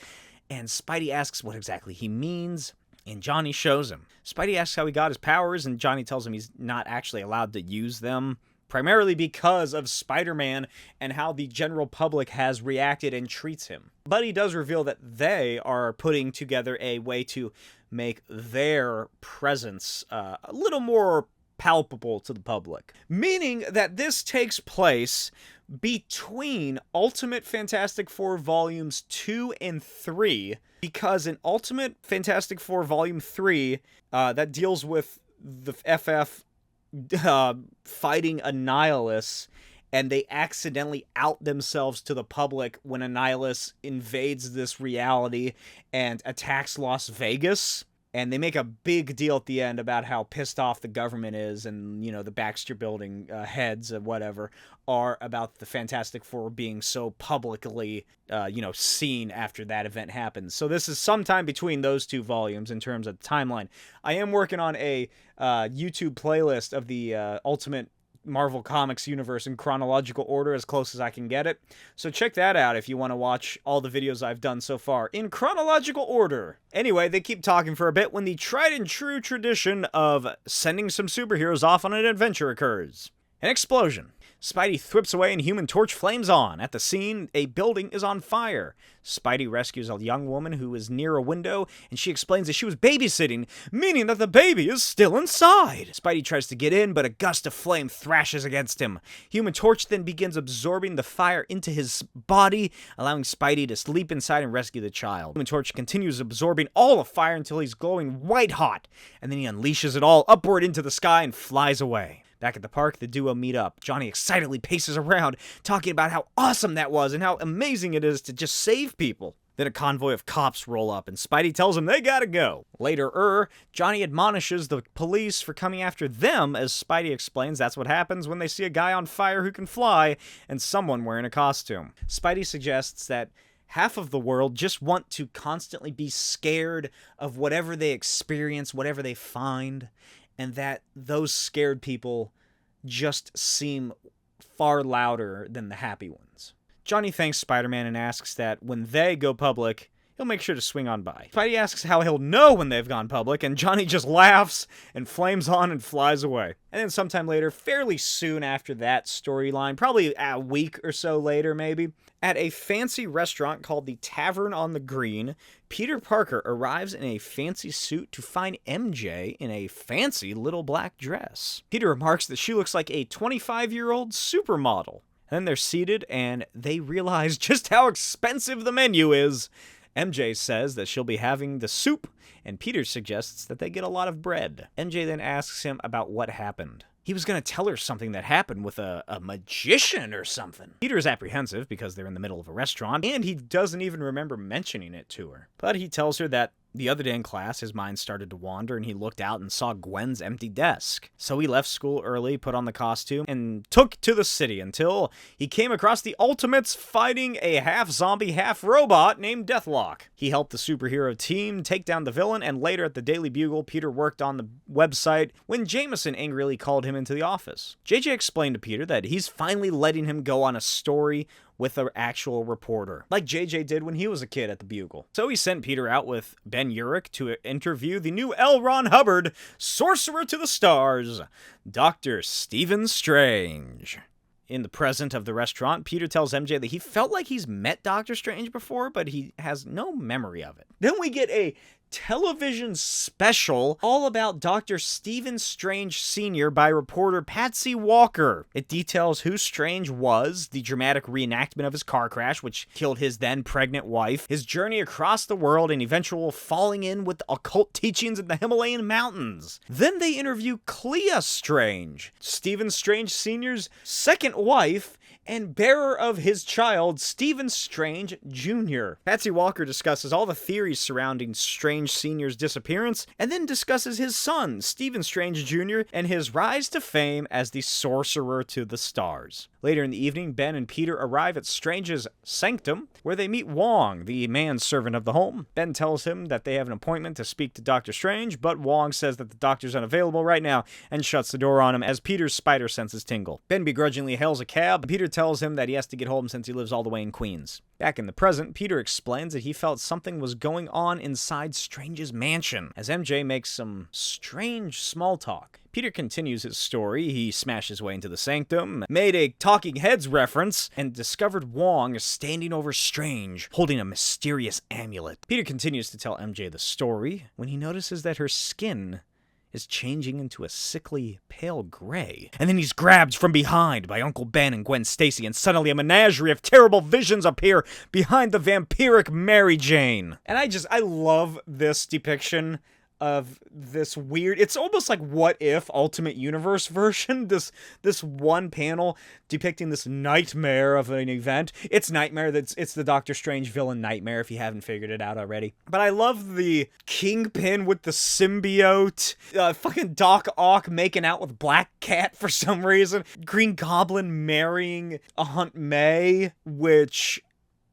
And Spidey asks what exactly he means, and Johnny shows him. Spidey asks how he got his powers, and Johnny tells him he's not actually allowed to use them, primarily because of Spider-Man and how the general public has reacted and treats him. But he does reveal that they are putting together a way to make their presence a little more palpable to the public. Meaning that this takes place between Ultimate Fantastic Four Volumes 2 and 3, because in Ultimate Fantastic Four Volume 3, that deals with the FF fighting Annihilus, and they accidentally out themselves to the public when Annihilus invades this reality and attacks Las Vegas. And they make a big deal at the end about how pissed off the government is, and, you know, the Baxter Building heads and whatever are about the Fantastic Four being so publicly, seen after that event happens. So this is sometime between those two volumes in terms of timeline. I am working on a YouTube playlist of the Ultimate Marvel Comics universe in chronological order as close as I can get it. So check that out if you want to watch all the videos I've done so far in chronological order. Anyway, they keep talking for a bit when the tried and true tradition of sending some superheroes off on an adventure occurs. An explosion. Spidey thwips away and Human Torch flames on. At the scene, a building is on fire. Spidey rescues a young woman who is near a window, and she explains that she was babysitting, meaning that the baby is still inside. Spidey tries to get in, but a gust of flame thrashes against him. Human Torch then begins absorbing the fire into his body, allowing Spidey to leap inside and rescue the child. Human Torch continues absorbing all the fire until he's glowing white hot, and then he unleashes it all upward into the sky and flies away. Back at the park, the duo meet up. Johnny excitedly paces around, talking about how awesome that was and how amazing it is to just save people. Then a convoy of cops roll up, and Spidey tells them they gotta go. Later, Johnny admonishes the police for coming after them, as Spidey explains that's what happens when they see a guy on fire who can fly and someone wearing a costume. Spidey suggests that half of the world just want to constantly be scared of whatever they experience, whatever they find, and that those scared people just seem far louder than the happy ones. Johnny thanks Spider-Man and asks that when they go public, he'll make sure to swing on by. Spidey asks how he'll know when they've gone public, and Johnny just laughs and flames on and flies away. And then sometime later, fairly soon after that storyline, probably a week or so later maybe, at a fancy restaurant called the Tavern on the Green, Peter Parker arrives in a fancy suit to find MJ in a fancy little black dress. Peter remarks that she looks like a 25-year-old supermodel. And then they're seated and they realize just how expensive the menu is. MJ says that she'll be having the soup, and Peter suggests that they get a lot of bread. MJ then asks him about what happened. He was going to tell her something that happened with a magician or something. Peter is apprehensive because they're in the middle of a restaurant, and he doesn't even remember mentioning it to her. But he tells her that the other day in class, his mind started to wander, and he looked out and saw Gwen's empty desk. So he left school early, put on the costume, and took to the city until he came across the Ultimates fighting a half-zombie, half-robot named Deathlock. He helped the superhero team take down the villain, and later at the Daily Bugle, Peter worked on the website when Jameson angrily called him into the office. JJ explained to Peter that he's finally letting him go on a story with an actual reporter, like JJ did when he was a kid at the Bugle. So he sent Peter out with Ben Urich to interview the new L. Ron Hubbard, Sorcerer to the Stars, Dr. Stephen Strange. In the present of the restaurant, Peter tells MJ that he felt like he's met Doctor Strange before, but he has no memory of it. Then we get a television special all about Dr. Stephen Strange Sr. by reporter Patsy Walker. It details who Strange was, the dramatic reenactment of his car crash, which killed his then pregnant wife, his journey across the world, and eventual falling in with occult teachings in the Himalayan mountains. Then they interview Clea Strange, Stephen Strange Sr.'s second wife, and bearer of his child, Stephen Strange Jr. Patsy Walker discusses all the theories surrounding Strange Sr.'s disappearance, and then discusses his son, Stephen Strange Jr., and his rise to fame as the sorcerer to the stars. Later in the evening, Ben and Peter arrive at Strange's sanctum, where they meet Wong, the manservant of the home. Ben tells him that they have an appointment to speak to Dr. Strange, but Wong says that the doctor's unavailable right now and shuts the door on him as Peter's spider senses tingle. Ben begrudgingly hails a cab. Peter tells him that he has to get home since he lives all the way in Queens. Back in the present, Peter explains that he felt something was going on inside Strange's mansion, as MJ makes some strange small talk. Peter continues his story. He smashed his way into the sanctum, made a Talking Heads reference, and discovered Wong standing over Strange, holding a mysterious amulet. Peter continues to tell MJ the story when he notices that her skin is changing into a sickly, pale gray. And then he's grabbed from behind by Uncle Ben and Gwen Stacy, and suddenly a menagerie of terrible visions appear behind the vampiric Mary Jane. And I love this depiction of this weird, it's almost like What If Ultimate Universe version, this one panel depicting this nightmare of an event. It's the Doctor Strange villain nightmare, if you haven't figured it out already. But I love the Kingpin with the symbiote, fucking Doc Ock making out with Black Cat for some reason, Green Goblin marrying Aunt May, which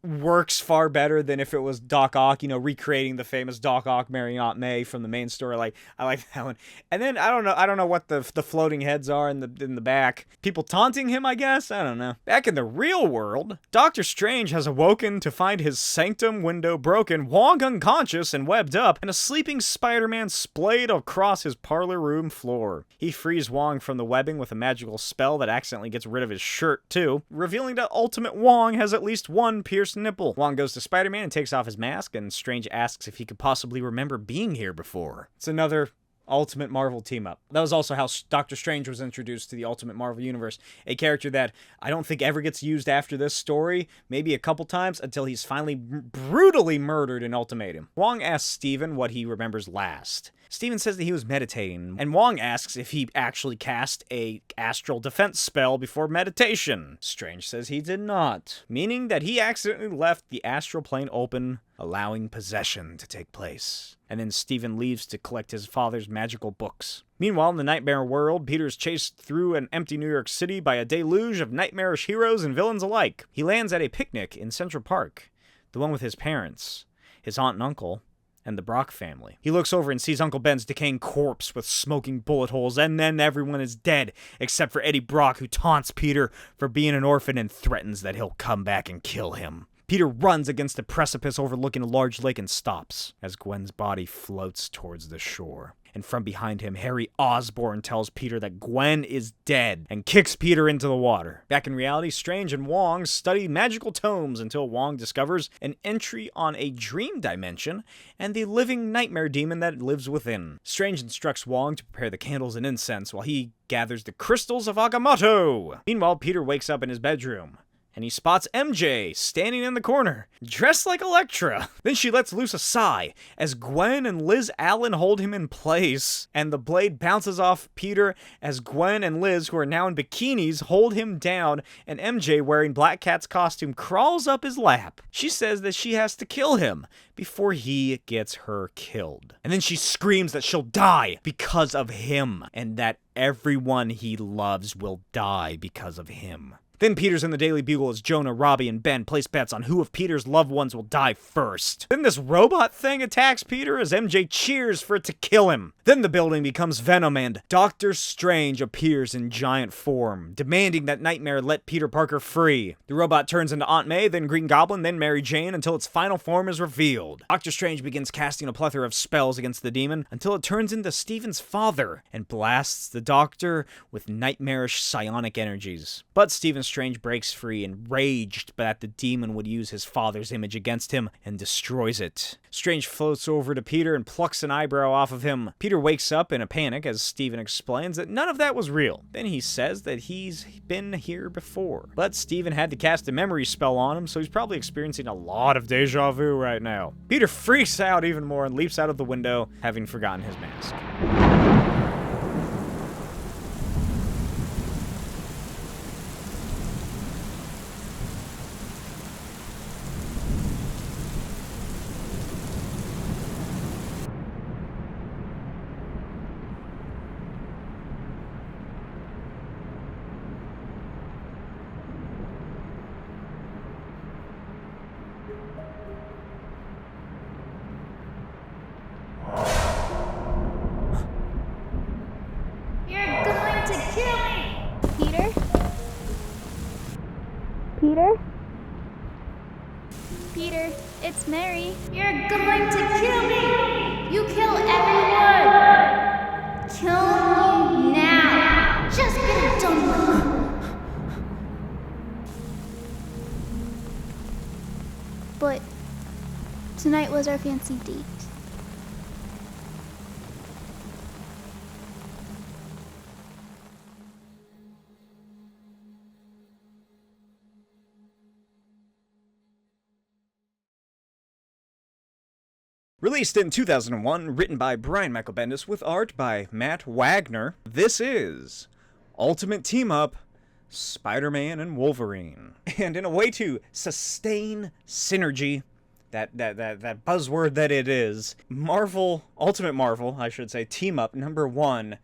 works far better than if it was Doc Ock, recreating the famous Doc Ock marrying Aunt May from the main story. I like that one. And then I don't know what the floating heads are in the back. People taunting him, I guess. I don't know. Back in the real world, Doctor Strange has awoken to find his sanctum window broken, Wong unconscious and webbed up, and a sleeping Spider-Man splayed across his parlor room floor. He frees Wong from the webbing with a magical spell that accidentally gets rid of his shirt too, revealing that Ultimate Wong has at least one pierced nipple. Wong goes to Spider-Man and takes off his mask, and Strange asks if he could possibly remember being here before. It's another Ultimate Marvel team-up. That was also how Doctor Strange was introduced to the Ultimate Marvel Universe, a character that I don't think ever gets used after this story, maybe a couple times, until he's finally brutally murdered in Ultimatum. Wong asks Steven what he remembers last. Steven says that he was meditating, and Wong asks if he actually cast a astral defense spell before meditation. Strange says he did not, meaning that he accidentally left the astral plane open, allowing possession to take place. And then Steven leaves to collect his father's magical books. Meanwhile, in the nightmare world, Peter is chased through an empty New York City by a deluge of nightmarish heroes and villains alike. He lands at a picnic in Central Park, the one with his parents, his aunt and uncle, and the Brock family. He looks over and sees Uncle Ben's decaying corpse with smoking bullet holes, and then everyone is dead, except for Eddie Brock, who taunts Peter for being an orphan and threatens that he'll come back and kill him. Peter runs against a precipice overlooking a large lake and stops as Gwen's body floats towards the shore. And from behind him, Harry Osborn tells Peter that Gwen is dead and kicks Peter into the water. Back in reality, Strange and Wong study magical tomes until Wong discovers an entry on a dream dimension and the living nightmare demon that lives within. Strange instructs Wong to prepare the candles and incense while he gathers the crystals of Agamotto. Meanwhile, Peter wakes up in his bedroom, and he spots MJ standing in the corner, dressed like Elektra. Then she lets loose a sigh as Gwen and Liz Allen hold him in place, and the blade bounces off Peter as Gwen and Liz, who are now in bikinis, hold him down, and MJ, wearing Black Cat's costume, crawls up his lap. She says that she has to kill him before he gets her killed. And then she screams that she'll die because of him, and that everyone he loves will die because of him. Then Peter's in the Daily Bugle as Jonah, Robbie, and Ben place bets on who of Peter's loved ones will die first. Then this robot thing attacks Peter as MJ cheers for it to kill him. Then the building becomes Venom and Doctor Strange appears in giant form, demanding that Nightmare let Peter Parker free. The robot turns into Aunt May, then Green Goblin, then Mary Jane until its final form is revealed. Doctor Strange begins casting a plethora of spells against the demon until it turns into Stephen's father and blasts the Doctor with nightmarish psionic energies. But Stephen Strange breaks free, enraged that the demon would use his father's image against him, and destroys it. Strange floats over to Peter and plucks an eyebrow off of him. Peter wakes up in a panic as Stephen explains that none of that was real. Then he says that he's been here before. But Stephen had to cast a memory spell on him, so he's probably experiencing a lot of deja vu right now. Peter freaks out even more and leaps out of the window, having forgotten his mask. Peter, it's Mary. You're going to kill me! You kill everyone! Kill me now! Just get it done with! But tonight was our fancy date. Released in 2001, written by Brian Michael Bendis with art by Matt Wagner, this is Ultimate Team Up, Spider-Man and Wolverine. And in a way to sustain synergy, that buzzword that it is, Ultimate Marvel, I should say, Team Up #1,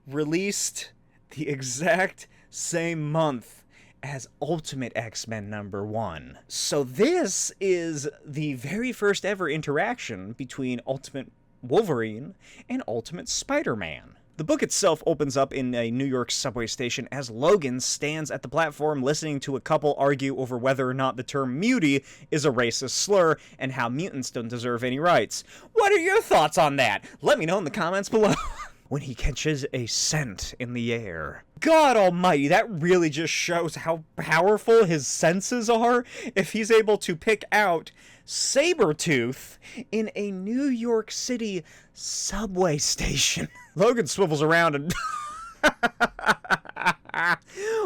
released the exact same month as Ultimate X-Men #1. So this is the very first ever interaction between Ultimate Wolverine and Ultimate Spider-Man. The book itself opens up in a New York subway station as Logan stands at the platform listening to a couple argue over whether or not the term mutie is a racist slur and how mutants don't deserve any rights. What are your thoughts on that? Let me know in the comments below. When he catches a scent in the air. God almighty, that really just shows how powerful his senses are if he's able to pick out Sabretooth in a New York City subway station. Logan swivels around and...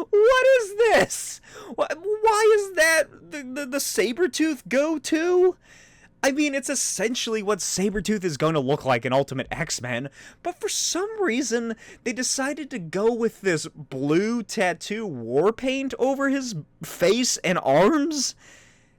What is this? Why is that the Sabretooth go-to? I mean, it's essentially what Sabretooth is going to look like in Ultimate X-Men, but for some reason, they decided to go with this blue tattoo war paint over his face and arms?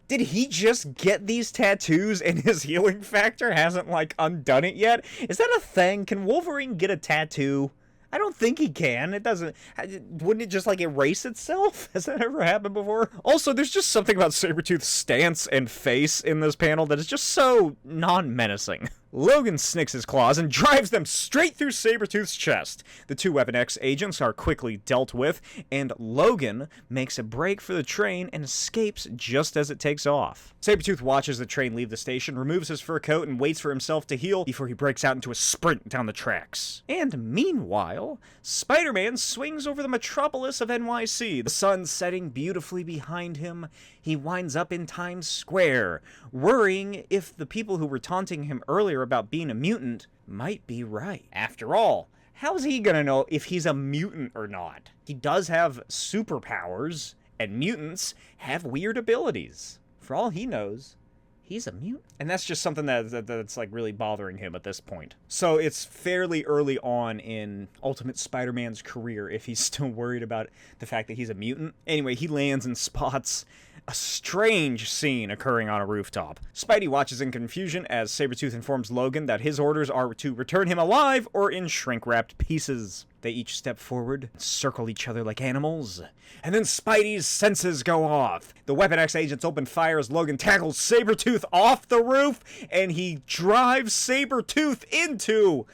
Did he just get these tattoos and his healing factor hasn't, like, undone it yet? Is that a thing? Can Wolverine get a tattoo? I don't think he can. It doesn't... Wouldn't it just, like, erase itself? Has that ever happened before? Also, there's just something about Sabretooth's stance and face in this panel that is just so non-menacing. Logan snicks his claws and drives them straight through Sabretooth's chest. The two Weapon X agents are quickly dealt with, and Logan makes a break for the train and escapes just as it takes off. Sabretooth watches the train leave the station, removes his fur coat, and waits for himself to heal before he breaks out into a sprint down the tracks. And meanwhile, Spider-Man swings over the metropolis of NYC, the sun setting beautifully behind him. He winds up in Times Square, worrying if the people who were taunting him earlier about being a mutant might be right. After all, how's he gonna know if he's a mutant or not? He does have superpowers, and mutants have weird abilities. For all he knows, he's a mutant. And that's just something that's like really bothering him at this point. So it's fairly early on in Ultimate Spider-Man's career if he's still worried about the fact that he's a mutant. Anyway, he lands and spots a strange scene occurring on a rooftop. Spidey watches in confusion as Sabretooth informs Logan that his orders are to return him alive or in shrink-wrapped pieces. They each step forward, circle each other like animals, and then Spidey's senses go off. The Weapon X agents open fire as Logan tackles Sabretooth off the roof, and he drives Sabretooth into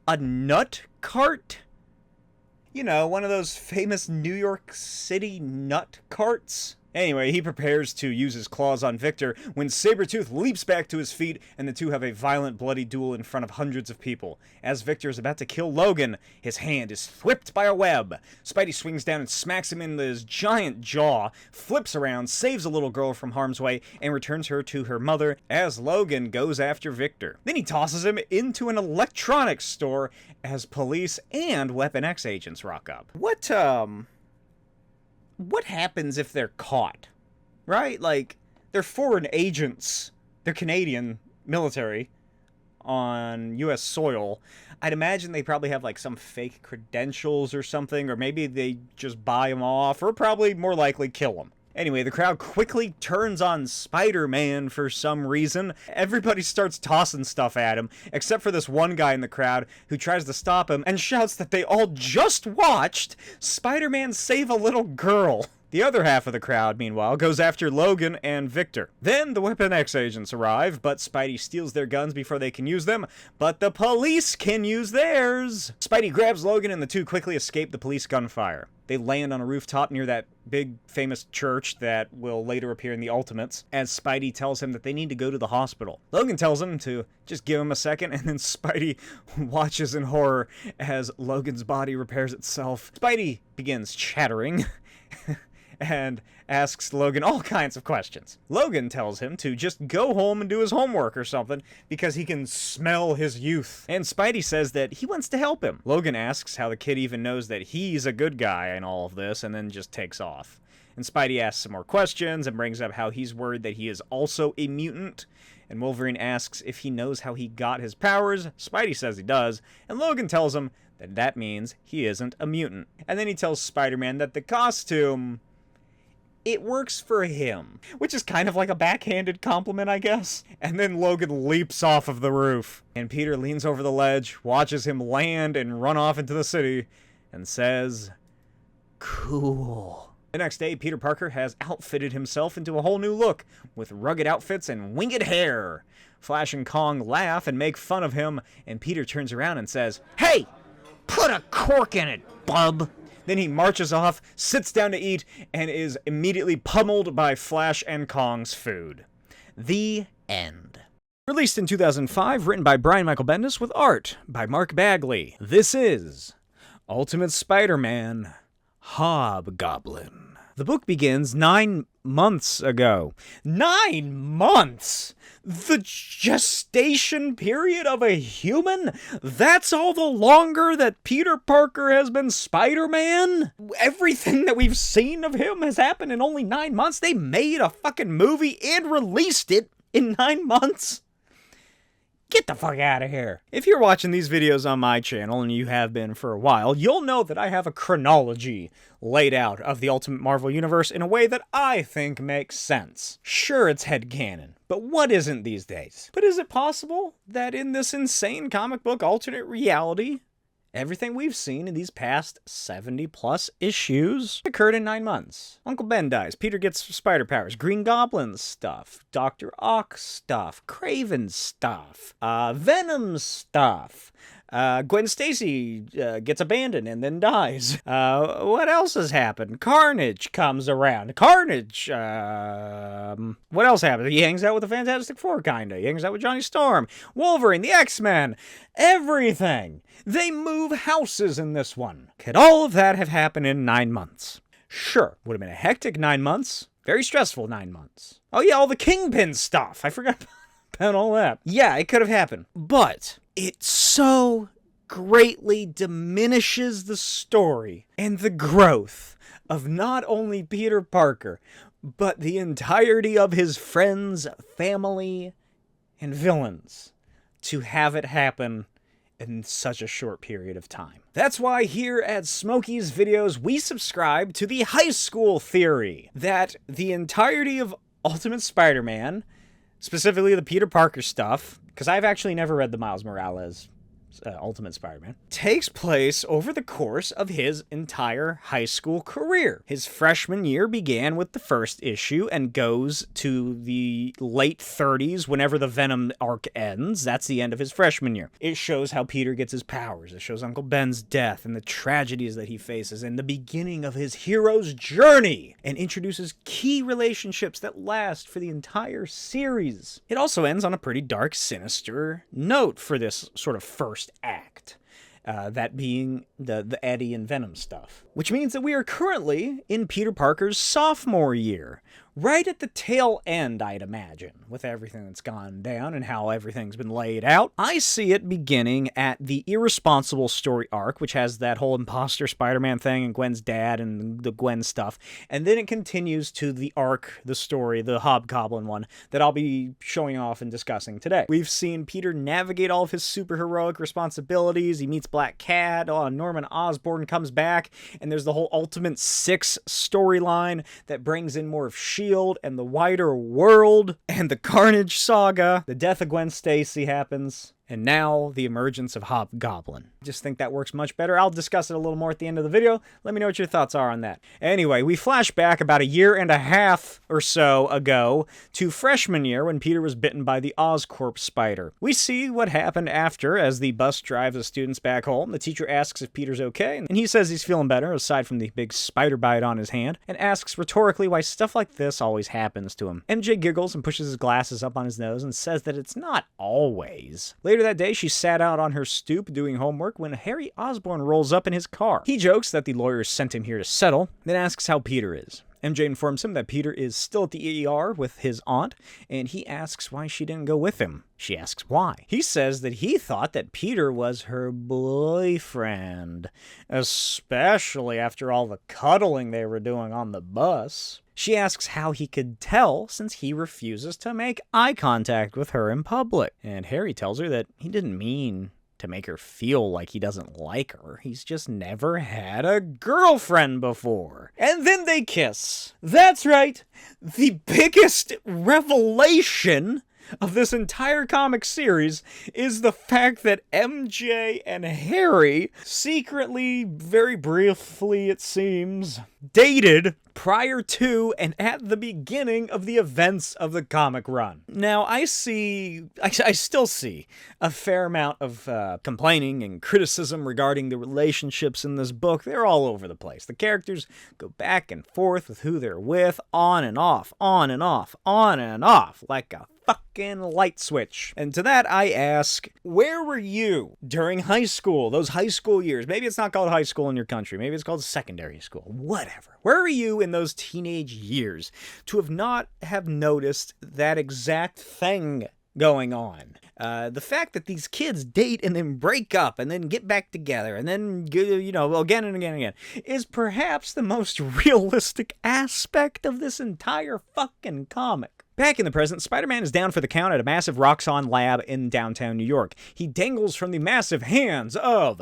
a nut cart. You know, one of those famous New York City nut carts. Anyway, he prepares to use his claws on Victor when Sabretooth leaps back to his feet and the two have a violent, bloody duel in front of hundreds of people. As Victor is about to kill Logan, his hand is whipped by a web. Spidey swings down and smacks him in his giant jaw, flips around, saves a little girl from harm's way, and returns her to her mother as Logan goes after Victor. Then he tosses him into an electronics store as police and Weapon X agents rock up. What happens if they're caught? Right? Like, they're foreign agents. They're Canadian military on U.S. soil. I'd imagine they probably have, like, some fake credentials or something, or maybe they just buy them off, or probably more likely kill them. Anyway, the crowd quickly turns on Spider-Man for some reason. Everybody starts tossing stuff at him, except for this one guy in the crowd who tries to stop him and shouts that they all just watched Spider-Man save a little girl. The other half of the crowd, meanwhile, goes after Logan and Victor. Then the Weapon X agents arrive, but Spidey steals their guns before they can use them, but the police can use theirs. Spidey grabs Logan and the two quickly escape the police gunfire. They land on a rooftop near that big famous church that will later appear in the Ultimates, as Spidey tells him that they need to go to the hospital. Logan tells him to just give him a second, and then Spidey watches in horror as Logan's body repairs itself. Spidey begins chattering and asks Logan all kinds of questions. Logan tells him to just go home and do his homework or something because he can smell his youth. And Spidey says that he wants to help him. Logan asks how the kid even knows that he's a good guy in all of this and then just takes off. And Spidey asks some more questions and brings up how he's worried that he is also a mutant. And Wolverine asks if he knows how he got his powers. Spidey says he does. And Logan tells him that that means he isn't a mutant. And then he tells Spider-Man that the costume, it works for him, which is kind of like a backhanded compliment, I guess. And then Logan leaps off of the roof, and Peter leans over the ledge, watches him land and run off into the city, and says, "Cool." The next day, Peter Parker has outfitted himself into a whole new look, with rugged outfits and winged hair. Flash and Kong laugh and make fun of him, and Peter turns around and says, "Hey, put a cork in it, bub." Then he marches off, sits down to eat, and is immediately pummeled by Flash and Kong's food. The end. Released in 2005, written by Brian Michael Bendis with art by Mark Bagley. This is Ultimate Spider-Man Hobgoblin. The book begins 9 months ago. 9 months? The gestation period of a human? That's all the longer that Peter Parker has been Spider-Man? Everything that we've seen of him has happened in only 9 months? They made a fucking movie and released it in 9 months? Get the fuck out of here. If you're watching these videos on my channel, and you have been for a while, you'll know that I have a chronology laid out of the Ultimate Marvel Universe in a way that I think makes sense. Sure, it's headcanon, but what isn't these days? But is it possible that in this insane comic book alternate reality, everything we've seen in these past 70-plus issues occurred in 9 months? Uncle Ben dies, Peter gets spider powers, Green Goblin stuff, Dr. Ock stuff, Kraven stuff, Venom stuff, Gwen Stacy gets abandoned and then dies. What else has happened? Carnage comes around. Carnage, what else happens? He hangs out with the Fantastic Four, kinda. He hangs out with Johnny Storm, Wolverine, the X-Men, everything. They move houses in this one. Could all of that have happened in 9 months? Sure, would have been a hectic 9 months. Very stressful 9 months. Oh yeah, all the Kingpin stuff. I forgot about all that. Yeah, it could have happened. But it so greatly diminishes the story and the growth of not only Peter Parker, but the entirety of his friends, family, and villains to have it happen in such a short period of time. That's why here at Smokey's Videos, we subscribe to the high school theory that the entirety of Ultimate Spider-Man, specifically the Peter Parker stuff, because I've actually never read the Miles Morales Ultimate Spider-Man, takes place over the course of his entire high school career. His freshman year began with the first issue and goes to the late 30s whenever the Venom arc ends. That's the end of his freshman year. It shows how Peter gets his powers. It shows Uncle Ben's death and the tragedies that he faces and the beginning of his hero's journey, and introduces key relationships that last for the entire series. It also ends on a pretty dark, sinister note for this sort of first act, that being the Eddie and Venom stuff. Which means that we are currently in Peter Parker's sophomore year, right at the tail end, I'd imagine, with everything that's gone down and how everything's been laid out. I see it beginning at the Irresponsible story arc, which has that whole imposter Spider-Man thing and Gwen's dad and the Gwen stuff, and then it continues to the arc, the story, the Hobgoblin one, that I'll be showing off and discussing today. We've seen Peter navigate all of his superheroic responsibilities. He meets Black Cat, Norman Osborn comes back, and there's the whole Ultimate Six storyline that brings in more of S.H.I.E.L.D. and the wider world, and the Carnage saga. The death of Gwen Stacy happens, and now the emergence of Hobgoblin. I just think that works much better. I'll discuss it a little more at the end of the video. Let me know what your thoughts are on that. Anyway, we flash back about a year and a half or so ago to freshman year when Peter was bitten by the Oscorp spider. We see what happened after as the bus drives the students back home. The teacher asks if Peter's okay, and he says he's feeling better aside from the big spider bite on his hand, and asks rhetorically why stuff like this always happens to him. MJ giggles and pushes his glasses up on his nose and says that it's not always. Later that day, she sat out on her stoop doing homework when Harry Osborn rolls up in his car. He jokes that the lawyers sent him here to settle, then asks how Peter is. MJ informs him that Peter is still at the ER with his aunt, and he asks why she didn't go with him. She asks why. He says that he thought that Peter was her boyfriend, especially after all the cuddling they were doing on the bus. She asks how he could tell since he refuses to make eye contact with her in public. And Harry tells her that he didn't mean to make her feel like he doesn't like her. He's just never had a girlfriend before. And then they kiss. That's right. The biggest revelation of this entire comic series is the fact that MJ and Harry secretly, very briefly it seems, dated prior to and at the beginning of the events of the comic run. Now, I still see a fair amount of complaining and criticism regarding the relationships in this book. They're all over the place. The characters go back and forth with who they're with, on and off, on and off, on and off, like a fucking light switch. And to that I ask, where were you during high school, those high school years? Maybe it's not called high school in your country. Maybe it's called secondary school. Whatever. Where were you in those teenage years to have not have noticed that exact thing going on? The fact that these kids date and then break up and then get back together and then, again and again and again is perhaps the most realistic aspect of this entire fucking comic. Back in the present, Spider-Man is down for the count at a massive Roxxon lab in downtown New York. He dangles from the massive hands of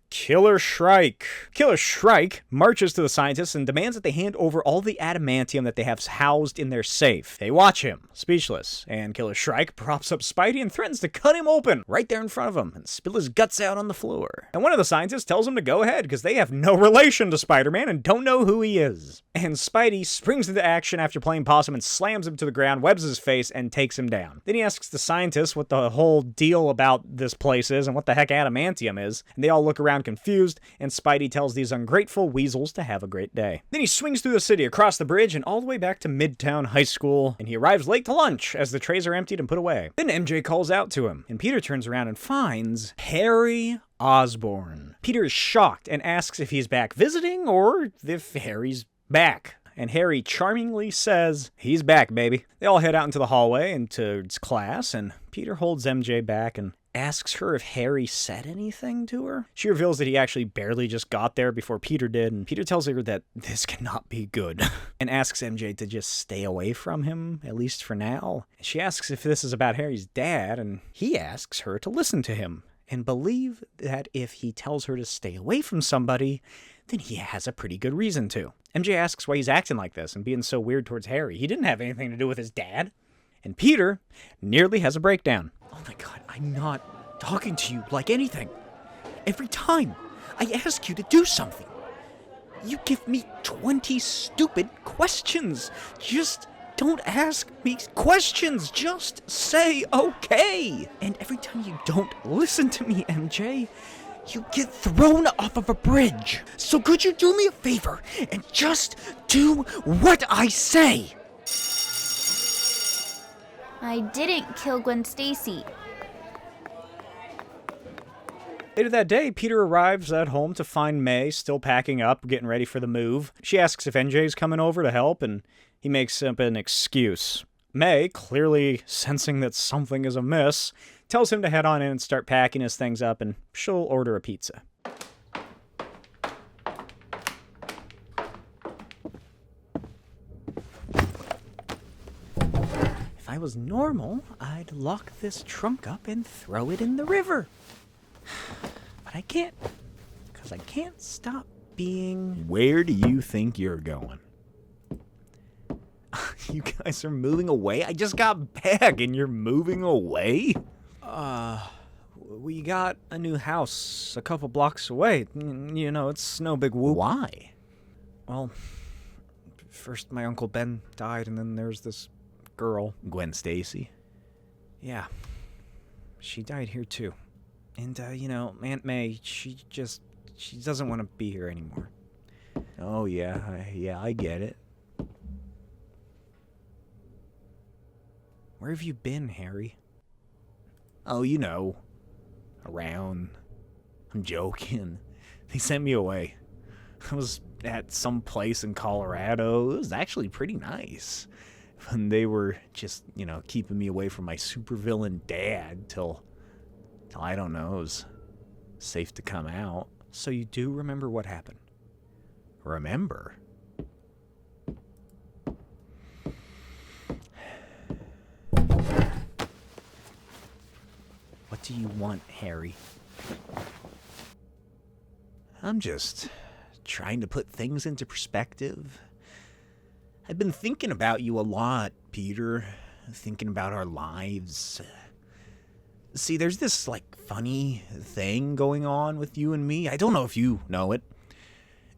Killer Shrike. Killer Shrike marches to the scientists and demands that they hand over all the adamantium that they have housed in their safe. They watch him, speechless, and Killer Shrike props up Spidey and threatens to cut him open right there in front of him and spill his guts out on the floor. And one of the scientists tells him to go ahead because they have no relation to Spider-Man and don't know who he is. And Spidey springs into action after playing possum and slams him to the ground, webs his face, and takes him down. Then he asks the scientists what the whole deal about this place is and what the heck adamantium is, and they all look around confused, and Spidey tells these ungrateful weasels to have a great day. Then he swings through the city, across the bridge, and all the way back to Midtown High School, and he arrives late to lunch as the trays are emptied and put away. Then MJ calls out to him, and Peter turns around and finds Harry Osborn. Peter is shocked and asks if he's back visiting or if Harry's back. And Harry charmingly says, he's back, baby. They all head out into the hallway into class, and Peter holds MJ back and asks her if Harry said anything to her. She reveals that he actually barely just got there before Peter did, and Peter tells her that this cannot be good, and asks MJ to just stay away from him, at least for now. She asks if this is about Harry's dad, and he asks her to listen to him, and believe that if he tells her to stay away from somebody, then he has a pretty good reason to. MJ asks why he's acting like this and being so weird towards Harry. He didn't have anything to do with his dad. And Peter nearly has a breakdown. Oh my god, I'm not talking to you like anything. Every time I ask you to do something, you give me 20 stupid questions. Just don't ask me questions. Just say okay. And every time you don't listen to me, MJ, you get thrown off of a bridge. So could you do me a favor and just do what I say? I didn't kill Gwen Stacy. Later that day, Peter arrives at home to find May still packing up, getting ready for the move. She asks if NJ's coming over to help, and he makes up an excuse. May, clearly sensing that something is amiss, tells him to head on in and start packing his things up, and she'll order a pizza. If I was normal, I'd lock this trunk up and throw it in the river. But I can't, because I can't stop being... Where do you think you're going? You guys are moving away? I just got back and you're moving away? We got a new house a couple blocks away. You know, it's no big whoop. Why? Well, first my Uncle Ben died, and then there's this girl. Gwen Stacy? Yeah. She died here too. And, you know, Aunt May, she doesn't want to be here anymore. Oh, yeah, I get it. Where have you been, Harry? Oh, you know, around. I'm joking. They sent me away. I was at some place in Colorado. It was actually pretty nice. And they were just, you know, keeping me away from my supervillain dad till I don't know, it was safe to come out. So you do remember what happened? Remember? What do you want, Harry? I'm just trying to put things into perspective. I've been thinking about you a lot, Peter. Thinking about our lives. See, there's this, like, funny thing going on with you and me. I don't know if you know it.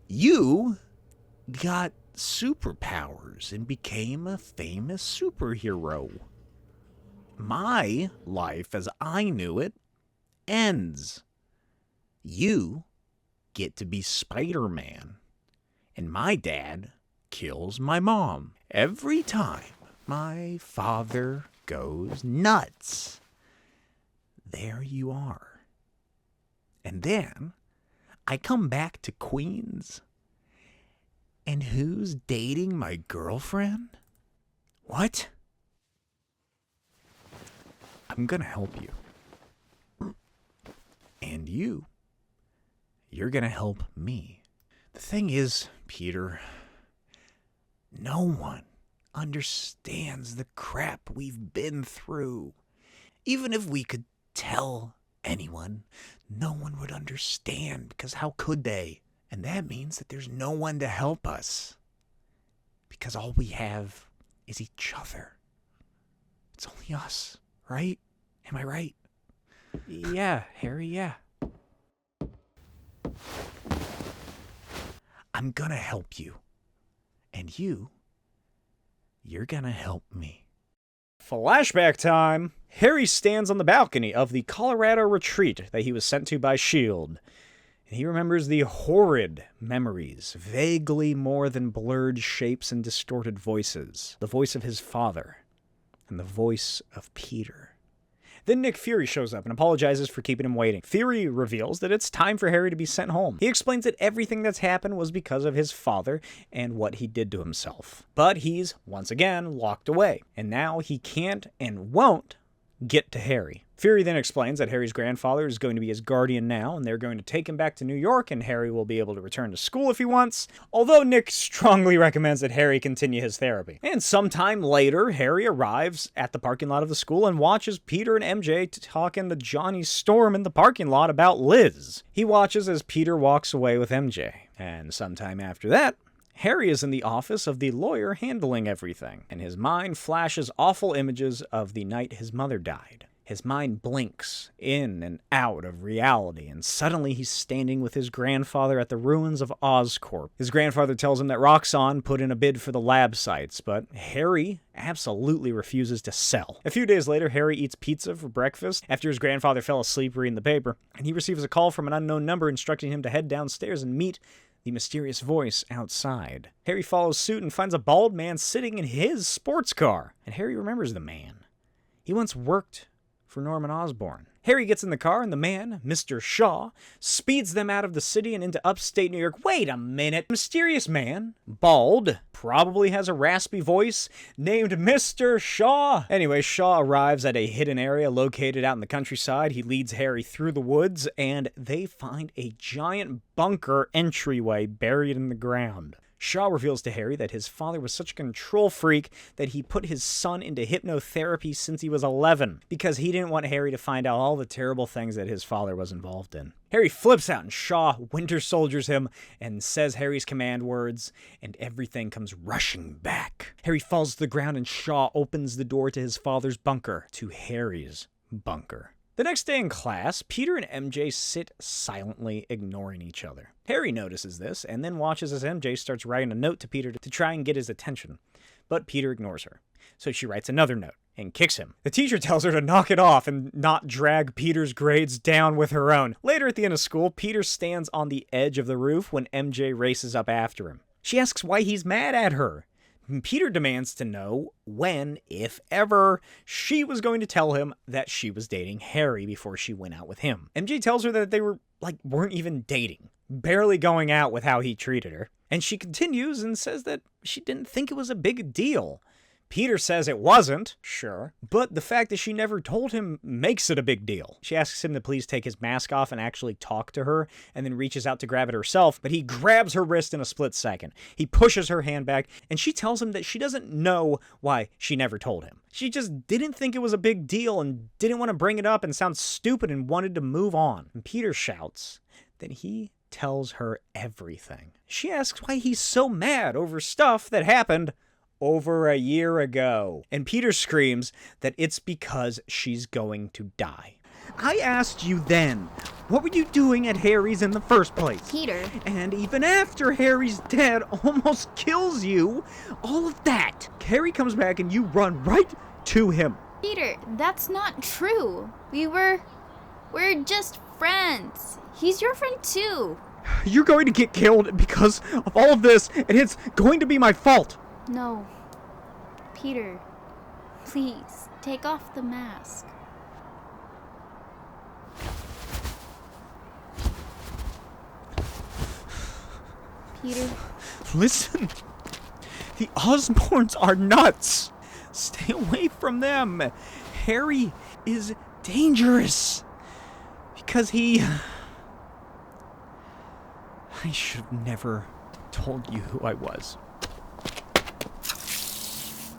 You got superpowers and became a famous superhero. My life, as I knew it, ends. You get to be Spider-Man. And my dad kills my mom. Every time my father goes nuts, there you are. And then I come back to Queens, and who's dating my girlfriend? What? I'm gonna help you. And you're gonna help me. The thing is, Peter, no one understands the crap we've been through. Even if we could tell anyone, no one would understand, because how could they? And that means that there's no one to help us, because all we have is each other. It's only us, right? Am I right? Yeah, Harry, yeah. I'm gonna help you. And you're gonna help me. Flashback time! Harry stands on the balcony of the Colorado retreat that he was sent to by S.H.I.E.L.D. And he remembers the horrid memories, vaguely more than blurred shapes and distorted voices. The voice of his father, and the voice of Peter. Then Nick Fury shows up and apologizes for keeping him waiting. Fury reveals that it's time for Harry to be sent home. He explains that everything that's happened was because of his father and what he did to himself. But he's, once again, locked away. And now he can't and won't get to Harry. Fury then explains that Harry's grandfather is going to be his guardian now, and they're going to take him back to New York, and Harry will be able to return to school if he wants, although Nick strongly recommends that Harry continue his therapy. And sometime later, Harry arrives at the parking lot of the school and watches Peter and MJ talking to Johnny Storm in the parking lot about Liz. He watches as Peter walks away with MJ, and sometime after that, Harry is in the office of the lawyer handling everything, and his mind flashes awful images of the night his mother died. His mind blinks in and out of reality, and suddenly he's standing with his grandfather at the ruins of Oscorp. His grandfather tells him that Roxxon put in a bid for the lab sites, but Harry absolutely refuses to sell. A few days later, Harry eats pizza for breakfast after his grandfather fell asleep reading the paper, and he receives a call from an unknown number instructing him to head downstairs and meet the mysterious voice outside. Harry follows suit and finds a bald man sitting in his sports car, and Harry remembers the man. He once worked for Norman Osborn. Harry gets in the car, and the man, Mr. Shaw, speeds them out of the city and into upstate New York. Wait a minute! Mysterious man, bald, probably has a raspy voice, named Mr. Shaw. Anyway, Shaw arrives at a hidden area located out in the countryside. He leads Harry through the woods, and they find a giant bunker entryway buried in the ground. Shaw reveals to Harry that his father was such a control freak that he put his son into hypnotherapy since he was 11, because he didn't want Harry to find out all the terrible things that his father was involved in. Harry flips out, and Shaw Winter Soldiers him and says Harry's command words, and everything comes rushing back. Harry falls to the ground, and Shaw opens the door to his father's bunker, to Harry's bunker. The next day in class, Peter and MJ sit silently ignoring each other. Harry notices this and then watches as MJ starts writing a note to Peter to try and get his attention. But Peter ignores her, so she writes another note and kicks him. The teacher tells her to knock it off and not drag Peter's grades down with her own. Later at the end of school, Peter stands on the edge of the roof when MJ races up after him. She asks why he's mad at her. Peter demands to know when, if ever, she was going to tell him that she was dating Harry before she went out with him. MJ tells her that they weren't even dating, barely going out with how he treated her. And she continues and says that she didn't think it was a big deal. Peter says it wasn't, sure, but the fact that she never told him makes it a big deal. She asks him to please take his mask off and actually talk to her, and then reaches out to grab it herself, but he grabs her wrist in a split second. He pushes her hand back, and she tells him that she doesn't know why she never told him. She just didn't think it was a big deal and didn't want to bring it up and sound stupid and wanted to move on. And Peter shouts that he tells her everything. She asks why he's so mad over stuff that happened over a year ago. And Peter screams that it's because she's going to die. I asked you then, what were you doing at Harry's in the first place? Peter. And even after Harry's dad almost kills you, all of that. Harry comes back and you run right to him. Peter, that's not true. We're just friends. He's your friend too. You're going to get killed because of all of this, and it's going to be my fault. No. Peter, please, take off the mask. Peter. Listen. The Osborns are nuts. Stay away from them. Harry is dangerous. Because I should have never told you who I was.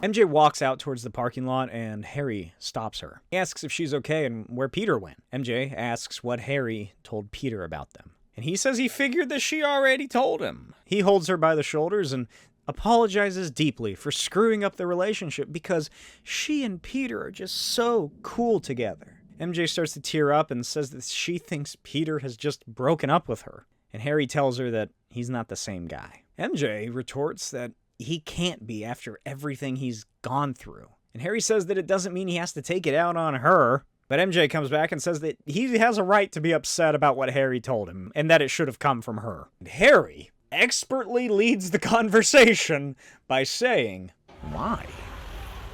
MJ walks out towards the parking lot, and Harry stops her. He asks if she's okay and where Peter went. MJ asks what Harry told Peter about them. And he says he figured that she already told him. He holds her by the shoulders and apologizes deeply for screwing up the relationship because she and Peter are just so cool together. MJ starts to tear up and says that she thinks Peter has just broken up with her. And Harry tells her that he's not the same guy. MJ retorts that he can't be after everything he's gone through. And Harry says that it doesn't mean he has to take it out on her. But MJ comes back and says that he has a right to be upset about what Harry told him, and that it should have come from her. And Harry expertly leads the conversation by saying, "Why?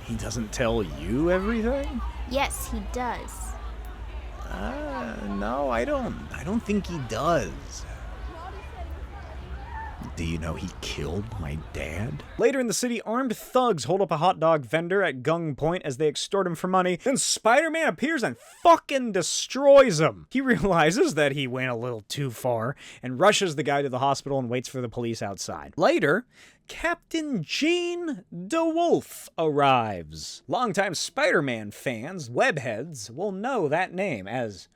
He doesn't tell you everything?" Yes, he does. No, I don't think he does. Do you know he killed my dad? Later in the city, armed thugs hold up a hot dog vendor at gunpoint as they extort him for money. Then Spider-Man appears and fucking destroys him. He realizes that he went a little too far and rushes the guy to the hospital and waits for the police outside. Later, Captain Jean DeWolf arrives. Longtime Spider-Man fans, webheads, will know that name as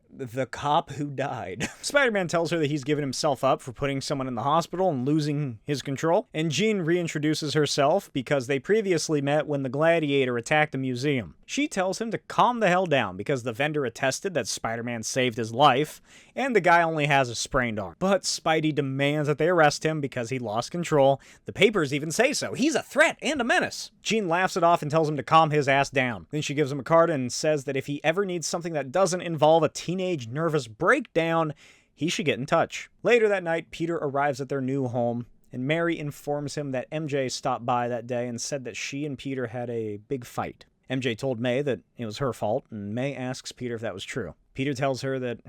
The cop who died. Spider-Man tells her that he's given himself up for putting someone in the hospital and losing his control, and Jean reintroduces herself because they previously met when the Gladiator attacked the museum. She tells him to calm the hell down because the vendor attested that Spider-Man saved his life, and the guy only has a sprained arm. But Spidey demands that they arrest him because he lost control. The papers even say so. He's a threat and a menace. Jean laughs it off and tells him to calm his ass down. Then she gives him a card and says that if he ever needs something that doesn't involve a teenage nervous breakdown, he should get in touch. Later that night, Peter arrives at their new home, and Mary informs him that MJ stopped by that day and said that she and Peter had a big fight. MJ told May that it was her fault, and May asks Peter if that was true. Peter tells her that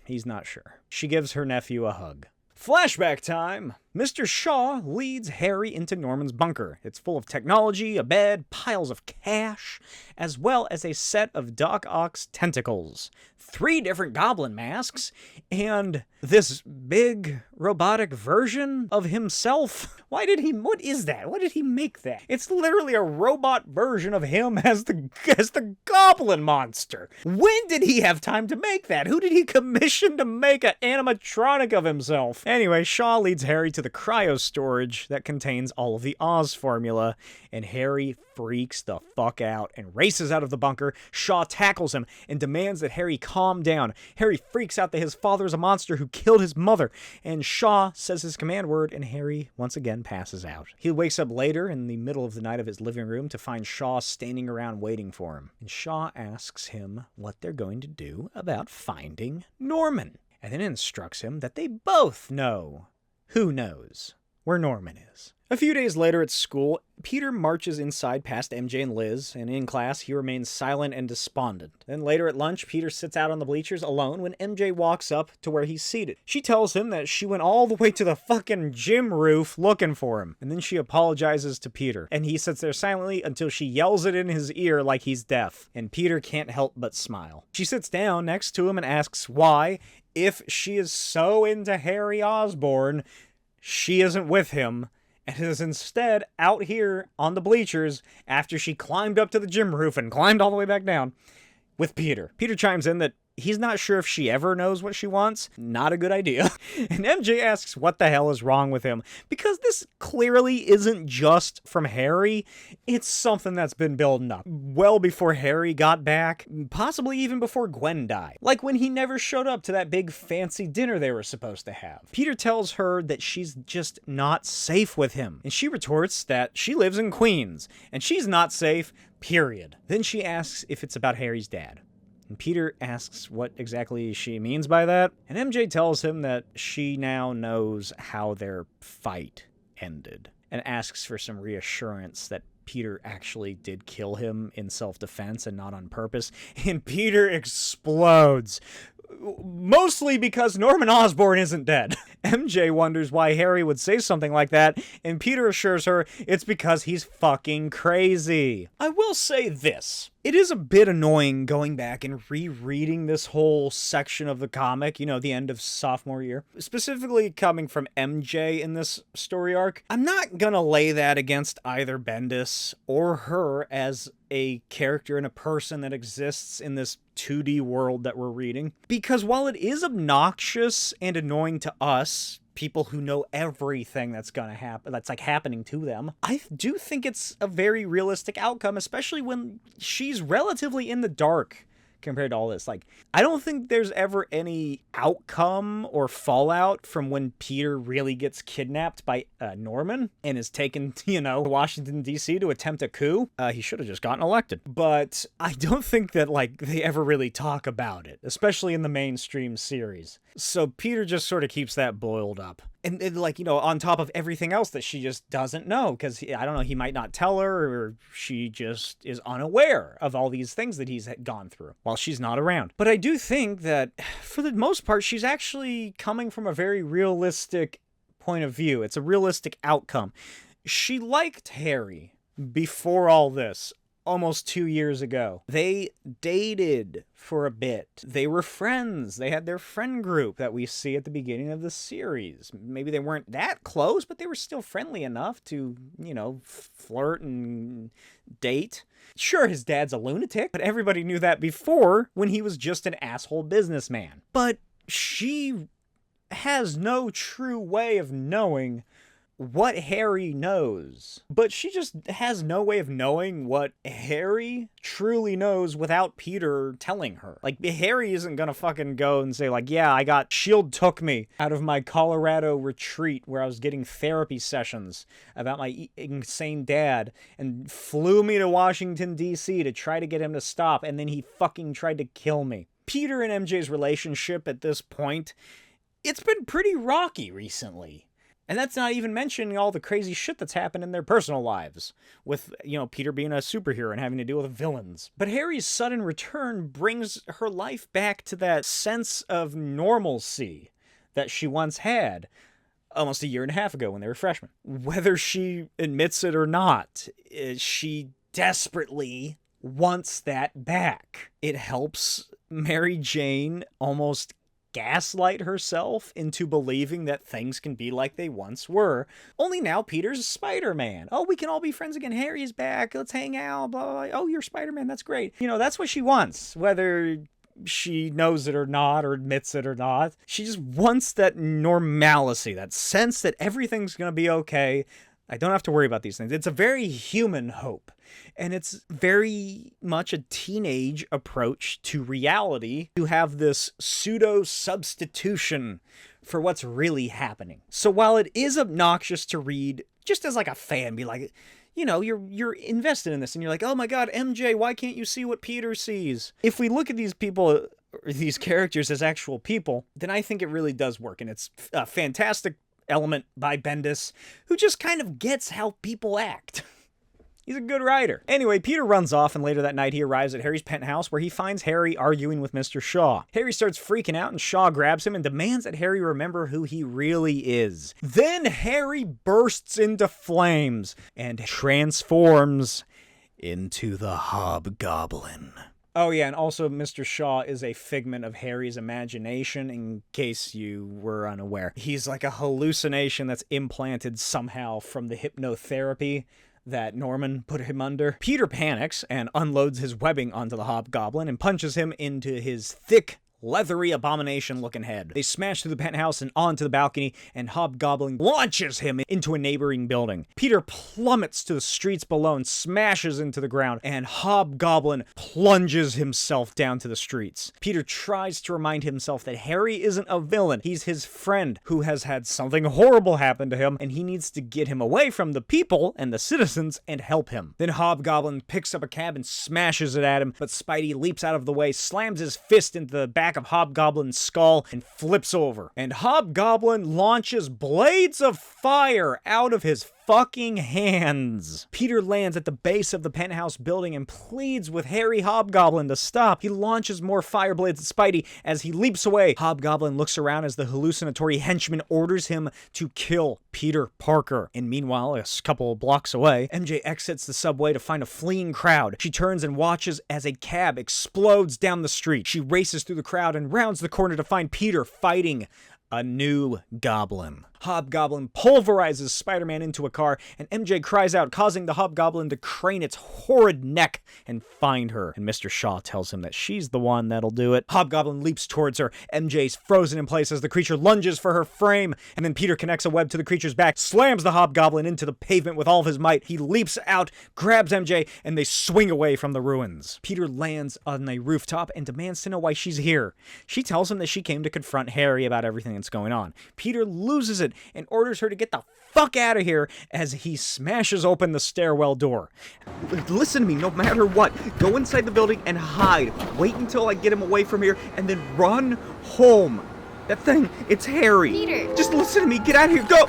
he's not sure. She gives her nephew a hug. Flashback time! Mr. Shaw leads Harry into Norman's bunker. It's full of technology, a bed, piles of cash, as well as a set of Doc Ock's tentacles, 3 different goblin masks, and this big robotic version of himself. What is that? Why did he make that? It's literally a robot version of him as the goblin monster. When did he have time to make that? Who did he commission to make an animatronic of himself? Anyway, Shaw leads Harry to the cryo storage that contains all of the Oz formula, and Harry freaks the fuck out and races out of the bunker. Shaw tackles him and demands that Harry calm down. Harry freaks out that his father is a monster who killed his mother, and Shaw says his command word, and Harry once again passes out. He wakes up later in the middle of the night of his living room to find Shaw standing around waiting for him, and Shaw asks him what they're going to do about finding Norman, and then instructs him that they both know who knows where Norman is. A few days later at school, Peter marches inside past MJ and Liz, and in class he remains silent and despondent. Then later at lunch, Peter sits out on the bleachers alone when MJ walks up to where he's seated. She tells him that she went all the way to the fucking gym roof looking for him, and then she apologizes to Peter, and he sits there silently until she yells it in his ear like he's deaf, and Peter can't help but smile. She sits down next to him and asks why, if she is so into Harry Osborn, she isn't with him, and is instead out here on the bleachers after she climbed up to the gym roof and climbed all the way back down with Peter. Peter chimes in that he's not sure if she ever knows what she wants. Not a good idea. And MJ asks what the hell is wrong with him, because this clearly isn't just from Harry. It's something that's been building up well before Harry got back, possibly even before Gwen died. Like when he never showed up to that big fancy dinner they were supposed to have. Peter tells her that she's just not safe with him, and she retorts that she lives in Queens, and she's not safe, period. Then she asks if it's about Harry's dad. And Peter asks what exactly she means by that, and MJ tells him that she now knows how their fight ended, and asks for some reassurance that Peter actually did kill him in self-defense and not on purpose, and Peter explodes. Mostly because Norman Osborn isn't dead. MJ wonders why Harry would say something like that, and Peter assures her it's because he's fucking crazy. I will say this. It is a bit annoying going back and rereading this whole section of the comic, you know, the end of sophomore year. Specifically coming from MJ in this story arc. I'm not gonna lay that against either Bendis or her as a character and a person that exists in this 2D world that we're reading. Because while it is obnoxious and annoying to us, people who know everything that's gonna happen, that's like happening to them, I do think it's a very realistic outcome, especially when she's relatively in the dark compared to all this. Like, I don't think there's ever any outcome or fallout from when Peter really gets kidnapped by Norman and is taken, you know, to Washington, D.C. to attempt a coup. He should have just gotten elected. But I don't think that, like, they ever really talk about it, especially in the mainstream series. So Peter just sort of keeps that boiled up. And like, you know, on top of everything else that she just doesn't know, because, I don't know, he might not tell her, or she just is unaware of all these things that he's gone through while she's not around. But I do think that, for the most part, she's actually coming from a very realistic point of view. It's a realistic outcome. She liked Harry before all this. almost 2 years ago. They dated for a bit. They were friends. They had their friend group that we see at the beginning of the series. Maybe they weren't that close, but they were still friendly enough to, you know, flirt and date. Sure, his dad's a lunatic, but everybody knew that before when he was just an asshole businessman. But she has no true way of knowing what Harry knows. But she just has no way of knowing what Harry truly knows without Peter telling her. Like, Harry isn't gonna fucking go and say, like, yeah, S.H.I.E.L.D. took me out of my Colorado retreat where I was getting therapy sessions about my insane dad and flew me to Washington, D.C. to try to get him to stop, and then he fucking tried to kill me. Peter and MJ's relationship at this point, it's been pretty rocky recently. And that's not even mentioning all the crazy shit that's happened in their personal lives, with, you know, Peter being a superhero and having to deal with villains. But Harry's sudden return brings her life back to that sense of normalcy that she once had almost a year and a half ago when they were freshmen. Whether she admits it or not, she desperately wants that back. It helps Mary Jane almost gaslight herself into believing that things can be like they once were. Only now Peter's Spider-Man. Oh, we can all be friends again. Harry's back. Let's hang out. Blah, blah, blah. Oh, you're Spider-Man. That's great. You know, that's what she wants, whether she knows it or not, or admits it or not. She just wants that normalcy, that sense that everything's going to be okay. I don't have to worry about these things. It's a very human hope. And it's very much a teenage approach to reality to have this pseudo-substitution for what's really happening. So while it is obnoxious to read, just as like a fan, be like, you know, you're invested in this, and you're like, oh my god, MJ, why can't you see what Peter sees? If we look at these people, or these characters as actual people, then I think it really does work, and it's a fantastic element by Bendis, who just kind of gets how people act. He's a good writer. Anyway, Peter runs off, and later that night he arrives at Harry's penthouse where he finds Harry arguing with Mr. Shaw. Harry starts freaking out, and Shaw grabs him and demands that Harry remember who he really is. Then Harry bursts into flames and transforms into the Hobgoblin. Oh yeah, and also Mr. Shaw is a figment of Harry's imagination, in case you were unaware. He's like a hallucination that's implanted somehow from the hypnotherapy that Norman put him under. Peter panics and unloads his webbing onto the Hobgoblin and punches him into his thick, leathery abomination-looking head. They smash through the penthouse and onto the balcony, and Hobgoblin launches him into a neighboring building. Peter plummets to the streets below and smashes into the ground, and Hobgoblin plunges himself down to the streets. Peter tries to remind himself that Harry isn't a villain. He's his friend who has had something horrible happen to him, and he needs to get him away from the people and the citizens and help him. Then Hobgoblin picks up a cab and smashes it at him, but Spidey leaps out of the way, slams his fist into the back of Hobgoblin's skull, and flips over. And Hobgoblin launches blades of fire out of his fucking hands. Peter lands at the base of the penthouse building and pleads with Harry Hobgoblin to stop. He launches more fire blades at Spidey as he leaps away. Hobgoblin looks around as the hallucinatory henchman orders him to kill Peter Parker. And meanwhile, a couple of blocks away, MJ exits the subway to find a fleeing crowd. She turns and watches as a cab explodes down the street. She races through the crowd and rounds the corner to find Peter fighting a new goblin. Hobgoblin pulverizes Spider-Man into a car, and MJ cries out, causing the Hobgoblin to crane its horrid neck and find her. And Mr. Shaw tells him that she's the one that'll do it. Hobgoblin leaps towards her. MJ's frozen in place as the creature lunges for her frame, and then Peter connects a web to the creature's back, slams the Hobgoblin into the pavement with all of his might. He leaps out, grabs MJ, and they swing away from the ruins. Peter lands on a rooftop and demands to know why she's here. She tells him that she came to confront Harry about everything that's going on. Peter loses it and orders her to get the fuck out of here as he smashes open the stairwell door. Listen to me, no matter what. Go inside the building and hide. Wait until I get him away from here and then run home. That thing, it's Harry. Peter. Just listen to me. Get out of here. Go.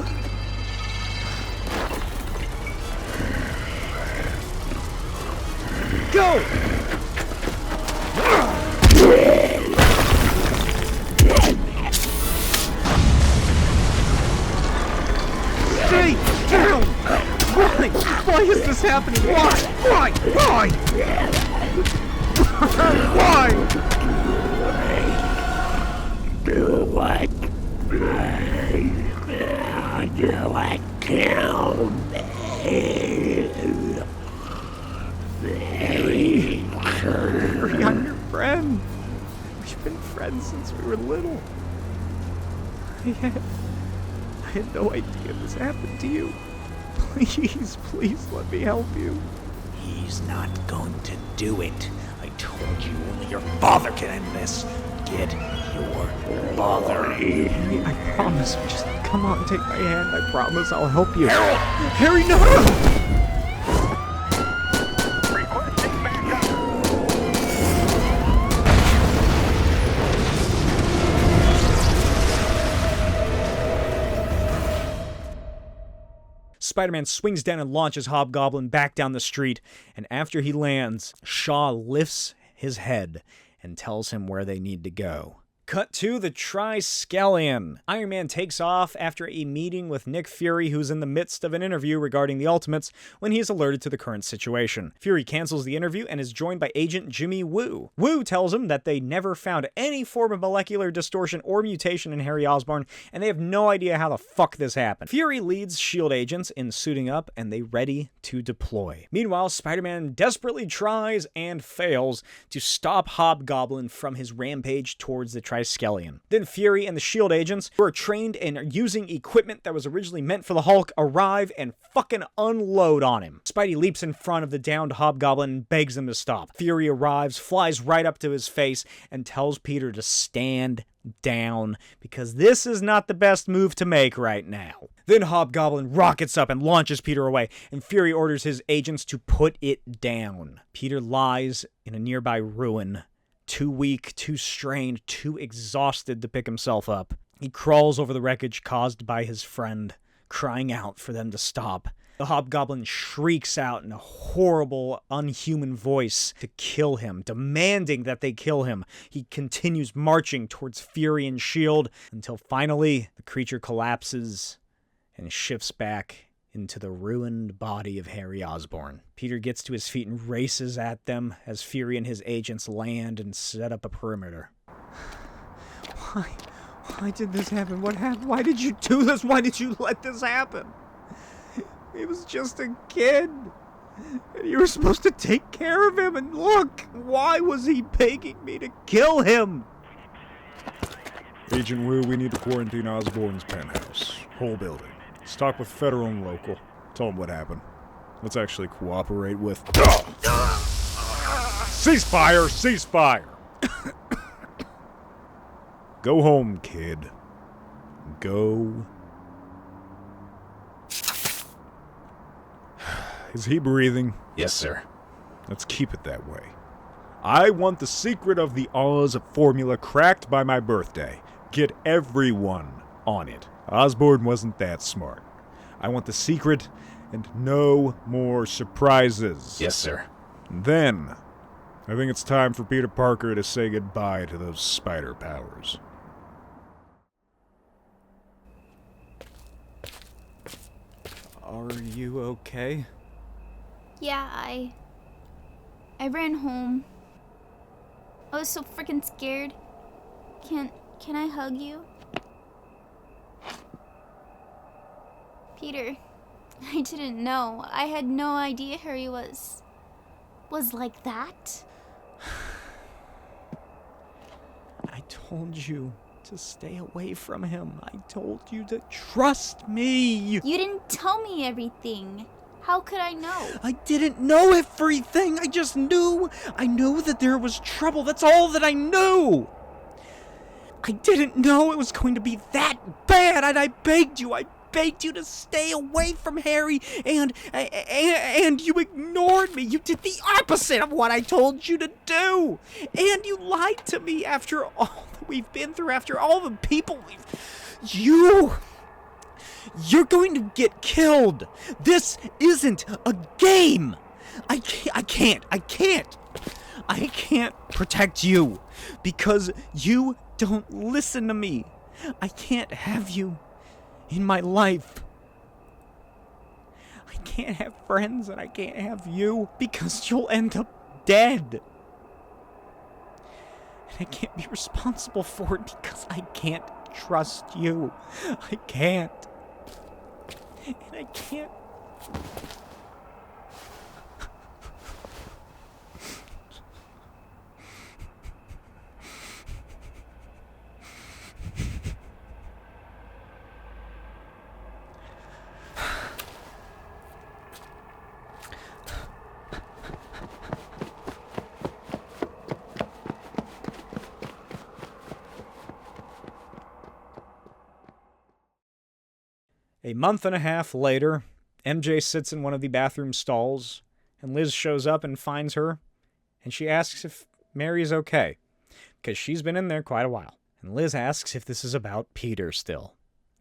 Go. Stay down! Run! Why is this happening? Why? Why? Why? Why? Do what? Do what? Kill me. Harry, I'm your friend. We've been friends since we were little. I had no idea this happened to you. Please, please let me help you. He's not going to do it. I told you only your father can end this. Get your father. Harry, I promise. Just come on, take my hand. I promise I'll help you. Harold! Harry, no! Spider-Man swings down and launches Hobgoblin back down the street, and after he lands, Shaw lifts his head and tells him where they need to go. Cut to the Triskelion. Iron Man takes off after a meeting with Nick Fury, who's in the midst of an interview regarding the Ultimates, when he is alerted to the current situation. Fury cancels the interview and is joined by Agent Jimmy Woo. Woo tells him that they never found any form of molecular distortion or mutation in Harry Osborn, and they have no idea how the fuck this happened. Fury leads S.H.I.E.L.D. agents in suiting up, and they ready to deploy. Meanwhile, Spider-Man desperately tries and fails to stop Hobgoblin from his rampage towards the Triskelion. Then Fury and the S.H.I.E.L.D. agents, who are trained in using equipment that was originally meant for the Hulk, arrive and fucking unload on him. Spidey leaps in front of the downed Hobgoblin and begs them to stop. Fury arrives, flies right up to his face, and tells Peter to stand down, because this is not the best move to make right now. Then Hobgoblin rockets up and launches Peter away, and Fury orders his agents to put it down. Peter lies in a nearby ruin, too weak, too strained, too exhausted to pick himself up. He crawls over the wreckage caused by his friend, crying out for them to stop. The Hobgoblin shrieks out in a horrible, unhuman voice to kill him, demanding that they kill him. He continues marching towards Fury and S.H.I.E.L.D. until finally the creature collapses and shifts back into the ruined body of Harry Osborn. Peter gets to his feet and races at them as Fury and his agents land and set up a perimeter. Why did this happen? What happened? Why did you do this? Why did you let this happen? He was just a kid. And you were supposed to take care of him, and look, why was he begging me to kill him? Agent Wu, we need to quarantine Osborn's penthouse. Whole building. Talk with federal and local. Tell them what happened. Let's actually cooperate with... Ceasefire! Ceasefire! Go home, kid. Go. Is he breathing? Yes, sir. Let's keep it that way. I want the secret of the Oz formula cracked by my birthday. Get everyone on it. Osborn wasn't that smart. I want the secret and no more surprises. Yes, sir. And then, I think it's time for Peter Parker to say goodbye to those spider powers. Are you okay? Yeah, I ran home. I was so freaking scared. Can I hug you? Peter, I didn't know. I had no idea Harry was like that. I told you to stay away from him. I told you to trust me. You didn't tell me everything. How could I know? I didn't know everything. I just knew. I knew that there was trouble. That's all that I knew. I didn't know it was going to be that bad, and I begged you to stay away from Harry, and you ignored me. You did the opposite of what I told you to do. And you lied to me after all that we've been through, after all the people You're going to get killed. This isn't a game. I can't protect you because you don't listen to me. I can't have you in my life. I can't have friends and I can't have you because you'll end up dead. And I can't be responsible for it because I can't trust you. I can't. And I can't. A month and a half later, MJ sits in one of the bathroom stalls, and Liz shows up and finds her, and she asks if Mary's okay, because she's been in there quite a while. And Liz asks if this is about Peter still.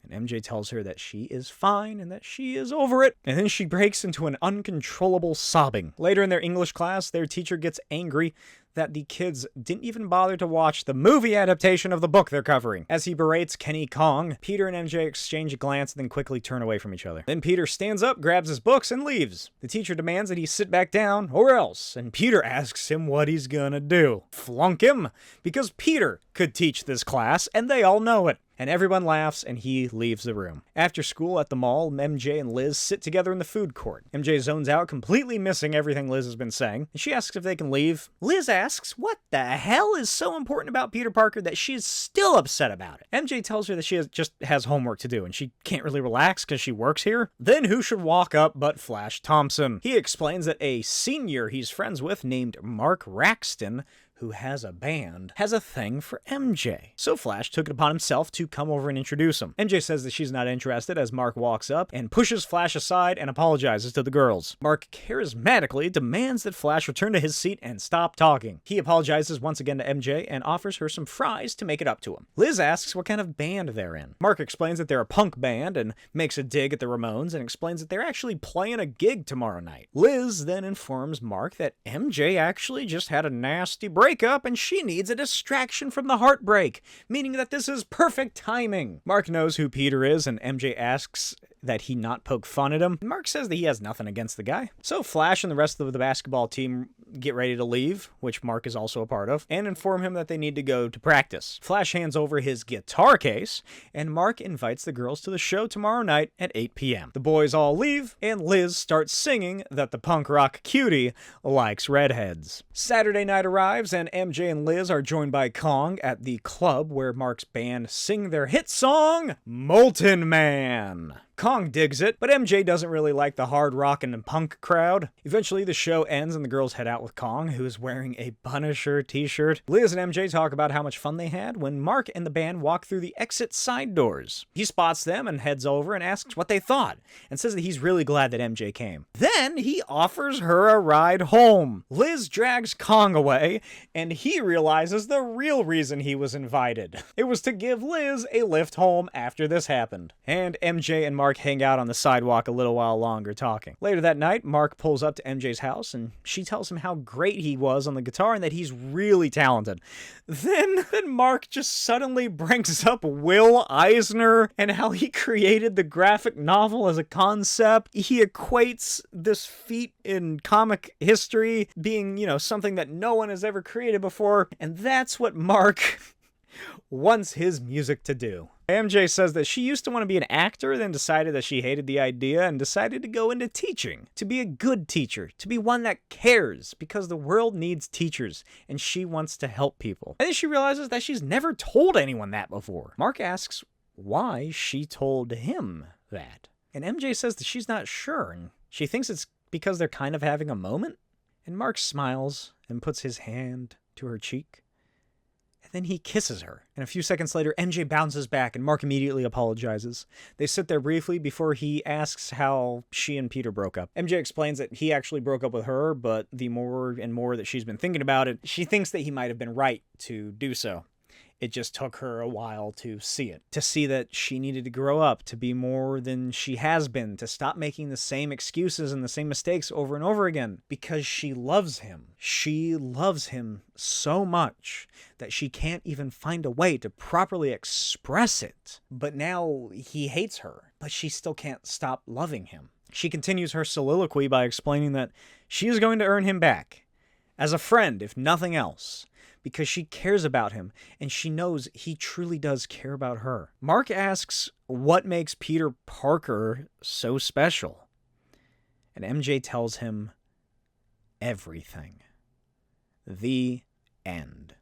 And MJ tells her that she is fine and that she is over it. And then she breaks into an uncontrollable sobbing. Later in their English class, their teacher gets angry that the kids didn't even bother to watch the movie adaptation of the book they're covering. As he berates Kenny Kong, Peter and MJ exchange a glance and then quickly turn away from each other. Then Peter stands up, grabs his books, and leaves. The teacher demands that he sit back down, or else, and Peter asks him what he's gonna do. Flunk him? Because Peter could teach this class, and they all know it. And everyone laughs, and he leaves the room. After school at the mall, MJ and Liz sit together in the food court. MJ zones out, completely missing everything Liz has been saying, and she asks if they can leave. Liz asks what the hell is so important about Peter Parker that she's still upset about it. MJ tells her that she just has homework to do, and she can't really relax because she works here. Then who should walk up but Flash Thompson? He explains that a senior he's friends with named Mark Raxton, who has a band, has a thing for MJ. So Flash took it upon himself to come over and introduce him. MJ says that she's not interested as Mark walks up and pushes Flash aside and apologizes to the girls. Mark charismatically demands that Flash return to his seat and stop talking. He apologizes once again to MJ and offers her some fries to make it up to him. Liz asks what kind of band they're in. Mark explains that they're a punk band and makes a dig at the Ramones and explains that they're actually playing a gig tomorrow night. Liz then informs Mark that MJ actually just had a nasty break up and she needs a distraction from the heartbreak, meaning that this is perfect timing. Mark knows who Peter is, and MJ asks that he not poke fun at him. Mark says that he has nothing against the guy. So Flash and the rest of the basketball team get ready to leave, which Mark is also a part of, and inform him that they need to go to practice. Flash hands over his guitar case, and Mark invites the girls to the show tomorrow night at 8 p.m. The boys all leave, and Liz starts singing that the punk rock cutie likes redheads. Saturday night arrives, and MJ and Liz are joined by Kong at the club where Mark's band sing their hit song, Molten Man. Kong digs it, but MJ doesn't really like the hard rock and punk crowd. Eventually, the show ends and the girls head out with Kong, who is wearing a Punisher t-shirt. Liz and MJ talk about how much fun they had when Mark and the band walk through the exit side doors. He spots them and heads over and asks what they thought, and says that he's really glad that MJ came. Then he offers her a ride home. Liz drags Kong away, and he realizes the real reason he was invited. It was to give Liz a lift home after this happened. And MJ and Mark hang out on the sidewalk a little while longer talking. Later that night, Mark pulls up to MJ's house and she tells him how great he was on the guitar and that he's really talented. Then Mark just suddenly brings up Will Eisner and how he created the graphic novel as a concept. He equates this feat in comic history being, something that no one has ever created before, and that's what Mark wants his music to do. MJ says that she used to want to be an actor, then decided that she hated the idea and decided to go into teaching, to be a good teacher, to be one that cares, because the world needs teachers, and she wants to help people. And then she realizes that she's never told anyone that before. Mark asks why she told him that. And MJ says that she's not sure, and she thinks it's because they're kind of having a moment. And Mark smiles and puts his hand to her cheek. Then he kisses her, and a few seconds later, MJ bounces back, and Mark immediately apologizes. They sit there briefly before he asks how she and Peter broke up. MJ explains that he actually broke up with her, but the more and more that she's been thinking about it, she thinks that he might have been right to do so. It just took her a while to see it, to see that she needed to grow up, to be more than she has been, to stop making the same excuses and the same mistakes over and over again, because she loves him. She loves him so much that she can't even find a way to properly express it. But now he hates her, but she still can't stop loving him. She continues her soliloquy by explaining that she is going to earn him back, as a friend if nothing else, because she cares about him and she knows he truly does care about her. Mark asks what makes Peter Parker so special, and MJ tells him everything. The end.